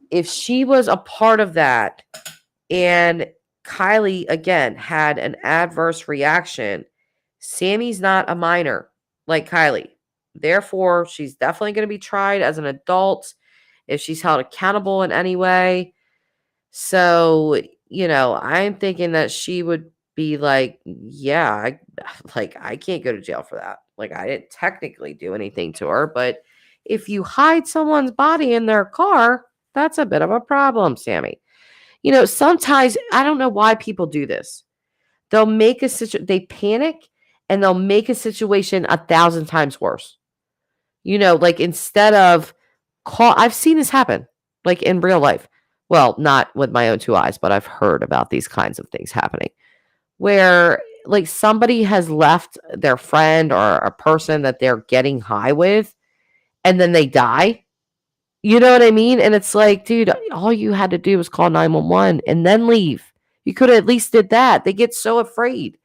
if she was a part of that and Kiely, again, had an adverse reaction, Sammy's not a minor like Kiely. Therefore, she's definitely going to be tried as an adult if she's held accountable in any way. So, I'm thinking that she would be like, yeah, I can't go to jail for that. Like, I didn't technically do anything to her, but if you hide someone's body in their car, that's a bit of a problem, Sammy. Sometimes I don't know why people do this. They'll make they panic and they'll make a situation 1,000 times worse. Like instead of I've seen this happen, like in real life. Well, not with my own two eyes, but I've heard about these kinds of things happening where like somebody has left their friend or a person that they're getting high with and then they die. You know what I mean? And it's like, dude, all you had to do was call 911 and then leave. You could have at least did that. They get so afraid.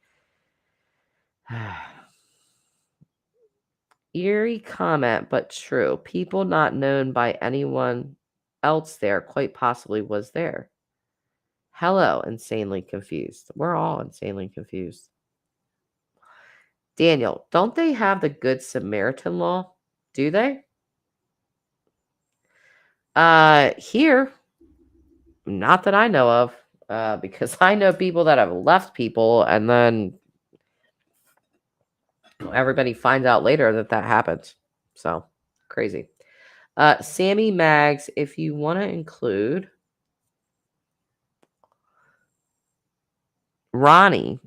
Eerie comment, but true. People not known by anyone else there quite possibly was there. Hello, insanely confused. We're all insanely confused. Daniel, don't they have the Good Samaritan law? Do they? Here, not that I know of, because I know people that have left people and then everybody finds out later that happened. So, crazy. Sammy Mags, if you want to include Ronnie,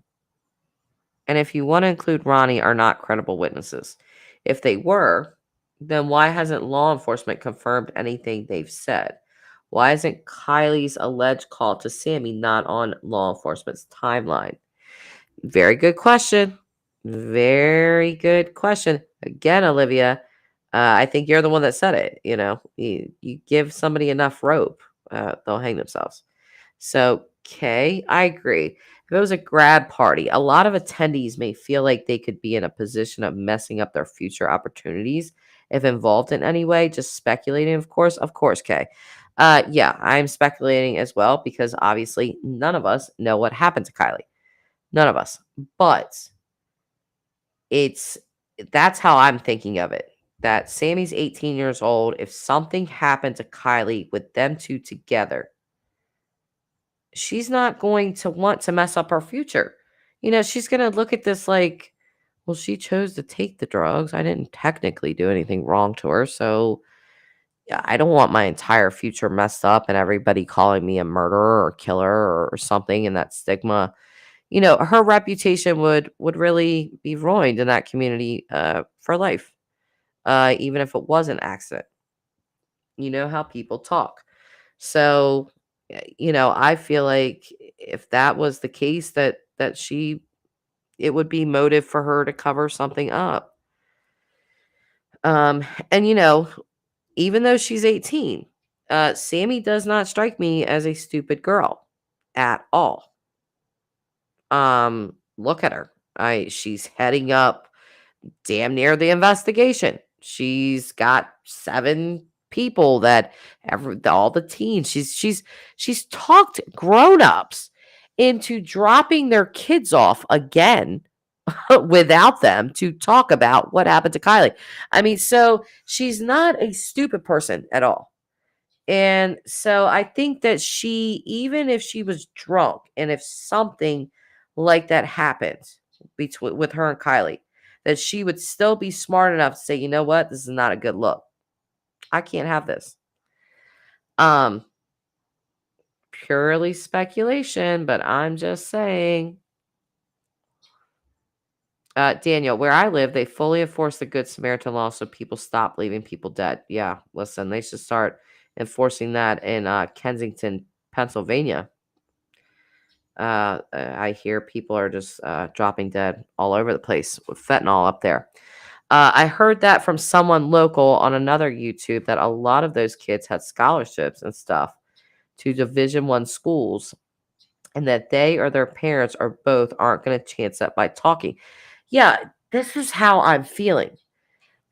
and if you want to include Ronnie, are not credible witnesses. If they were, then why hasn't law enforcement confirmed anything they've said? Why isn't Kylie's alleged call to Sammy not on law enforcement's timeline? Very good question. Very good question. Again, Olivia, I think you're the one that said it. You give somebody enough rope, they'll hang themselves. So, Kay, I agree. If it was a grad party, a lot of attendees may feel like they could be in a position of messing up their future opportunities if involved in any way. Just speculating, of course, Kay. Yeah, I'm speculating as well because obviously none of us know what happened to Kiely. None of us. But that's how I'm thinking of it. That Sammy's 18 years old. If something happened to Kiely with them two together, she's not going to want to mess up her future. She's going to look at this like, well, she chose to take the drugs. I didn't technically do anything wrong to her. So yeah, I don't want my entire future messed up and everybody calling me a murderer or killer or something. And that stigma, her reputation would really be ruined in that community for life, even if it was an accident. You know how people talk. So, I feel like if that was the case, that it would be motive for her to cover something up. And even though she's 18, Sammy does not strike me as a stupid girl at all. Look at her. She's heading up damn near the investigation. She's got 7 people that all the teens. She's talked grown-ups into dropping their kids off again without them to talk about what happened to Kiely. I mean, so she's not a stupid person at all. And so I think that even if she was drunk and if something like that happened between with her and Kylie, that she would still be smart enough to say, you know what, this is not a good look. I can't have this. Purely speculation, but I'm just saying. Daniel, where I live, they fully enforce the Good Samaritan law so people stop leaving people dead. Yeah, listen, they should start enforcing that in Kensington, Pennsylvania. I hear people are just dropping dead all over the place with fentanyl up there. I heard that from someone local on another YouTube that a lot of those kids had scholarships and stuff to Division I schools, and that they or their parents or both aren't going to chance that by talking. Yeah, this is how I'm feeling.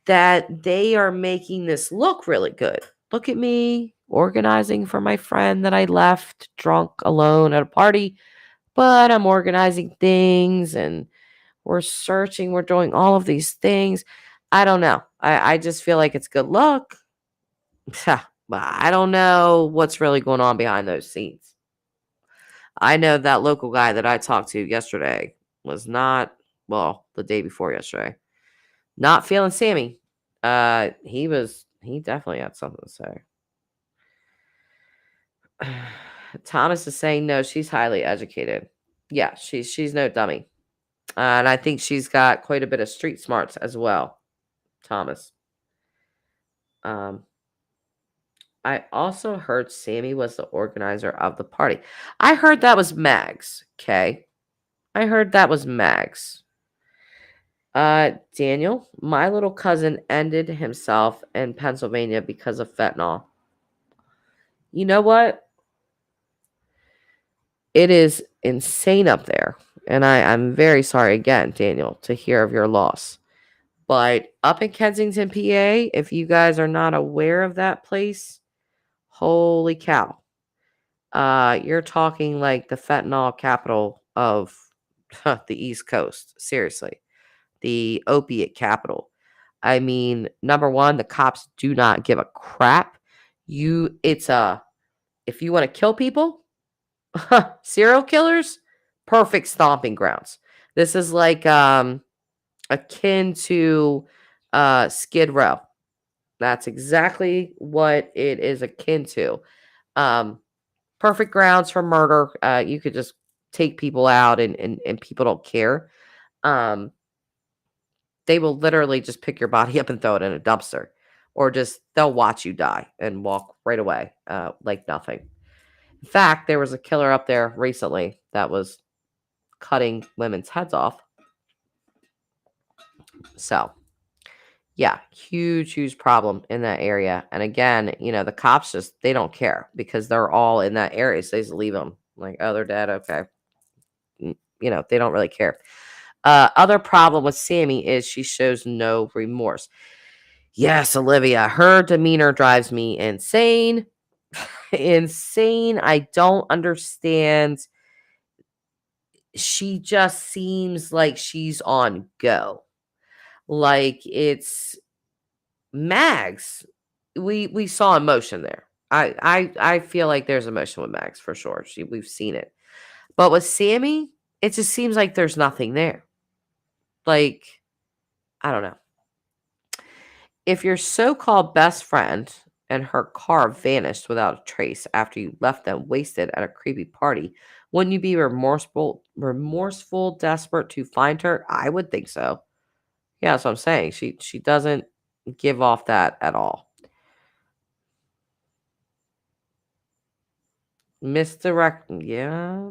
That they are making this look really good. Look at me organizing for my friend that I left drunk alone at a party, but I'm organizing things and we're searching, we're doing all of these things. I don't know. I just feel like it's good luck. But I don't know what's really going on behind those scenes. I know that local guy that I talked to yesterday was not, well, the day before yesterday, not feeling Sammy. He definitely had something to say. Thomas is saying no, she's highly educated. Yeah, she's no dummy. And I think she's got quite a bit of street smarts as well, Thomas. I also heard Sammy was the organizer of the party. I heard that was Mags, okay? I heard that was Mags. Daniel, my little cousin ended himself in Pennsylvania because of fentanyl. You know what? It is insane up there. And I'm very sorry again, Daniel, to hear of your loss. But up in Kensington, PA, if you guys are not aware of that place, holy cow. You're talking like the fentanyl capital of the East Coast. Seriously. The opiate capital. I mean, number one, the cops do not give a crap. If you want to kill people, serial killers, perfect stomping grounds. This is like akin to Skid Row. That's exactly what it is akin to. Perfect grounds for murder. You could just take people out and people don't care. They will literally just pick your body up and throw it in a dumpster. Or just they'll watch you die and walk right away like nothing. In fact, there was a killer up there recently that was cutting women's heads off. So, yeah, huge problem in that area. And again, the cops they don't care because they're all in that area. So they just leave them like, oh, they're dead. Okay. They don't really care. Other problem with Sammy is she shows no remorse. Yes, Olivia, her demeanor drives me insane. Insane. I don't understand. She just seems like she's on go. Like it's Mags. We saw emotion there. I feel like there's emotion with Mags for sure. We've seen it. But with Sammy, it just seems like there's nothing there. Like, I don't know. If your so-called best friend and her car vanished without a trace after you left them wasted at a creepy party, wouldn't you be remorseful, desperate to find her? I would think so. Yeah, that's what I'm saying. She doesn't give off that at all. Misdirect. Yeah.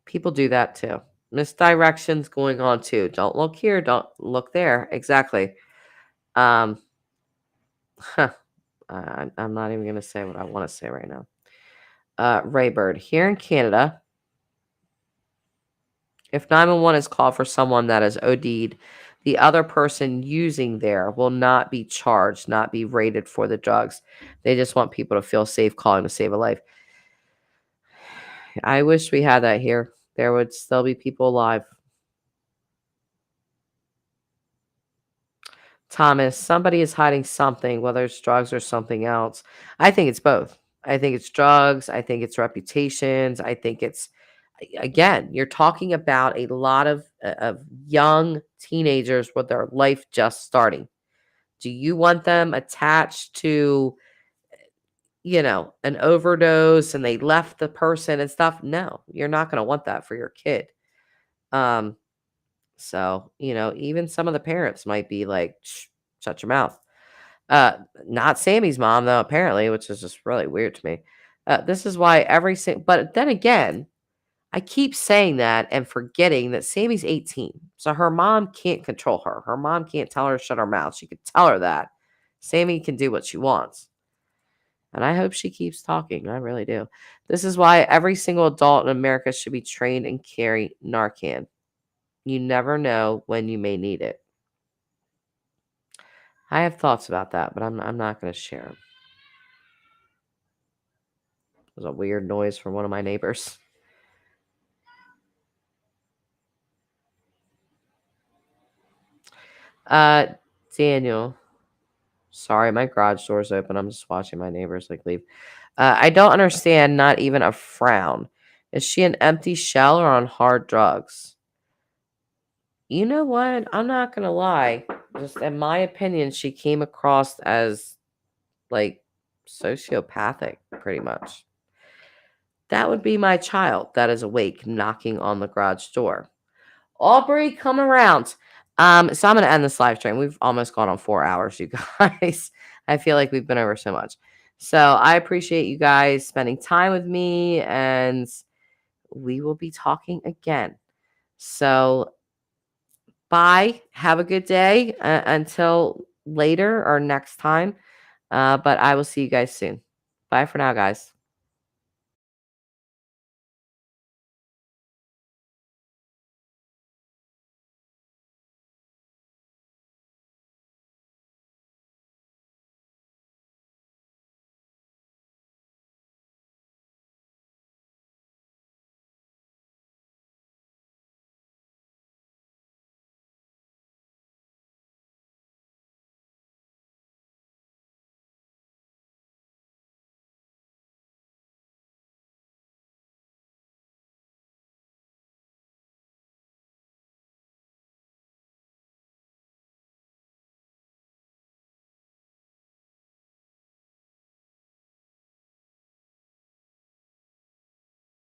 People do that too. Misdirections going on too. Don't look here. Don't look there. Exactly. I'm not even going to say what I want to say right now. Raybird, here in Canada, if 911 is called for someone that is OD'd, the other person using there will not be charged, not be rated for the drugs. They just want people to feel safe calling to save a life. I wish we had that here. There would still be people alive. Thomas, somebody is hiding something, whether it's drugs or something else. I think it's both. I think it's drugs. I think it's reputations. I think it's, again, you're talking about a lot of young teenagers with their life just starting. Do you want them attached to, an overdose and they left the person and stuff? No, you're not going to want that for your kid. So, even some of the parents might be like, "Shh, shut your mouth." Not Sammy's mom, though, apparently, which is just really weird to me. This is why but then again, I keep saying that and forgetting that Sammy's 18. So her mom can't control her. Her mom can't tell her to shut her mouth. She could tell her that. Sammy can do what she wants. And I hope she keeps talking. I really do. This is why every single adult in America should be trained and carry Narcan. You never know when you may need it. I have thoughts about that, but I'm not going to share them. There's a weird noise from one of my neighbors. Daniel. Sorry, my garage door's open. I'm just watching my neighbors leave. I don't understand, not even a frown. Is she an empty shell or on hard drugs? You know what? I'm not going to lie. Just in my opinion, she came across as sociopathic, pretty much. That would be my child that is awake knocking on the garage door. Aubrey, come around. So I'm going to end this live stream. We've almost gone on 4 hours, you guys. I feel like we've been over so much. So I appreciate you guys spending time with me, and we will be talking again. So bye. Have a good day until later or next time. But I will see you guys soon. Bye for now, guys.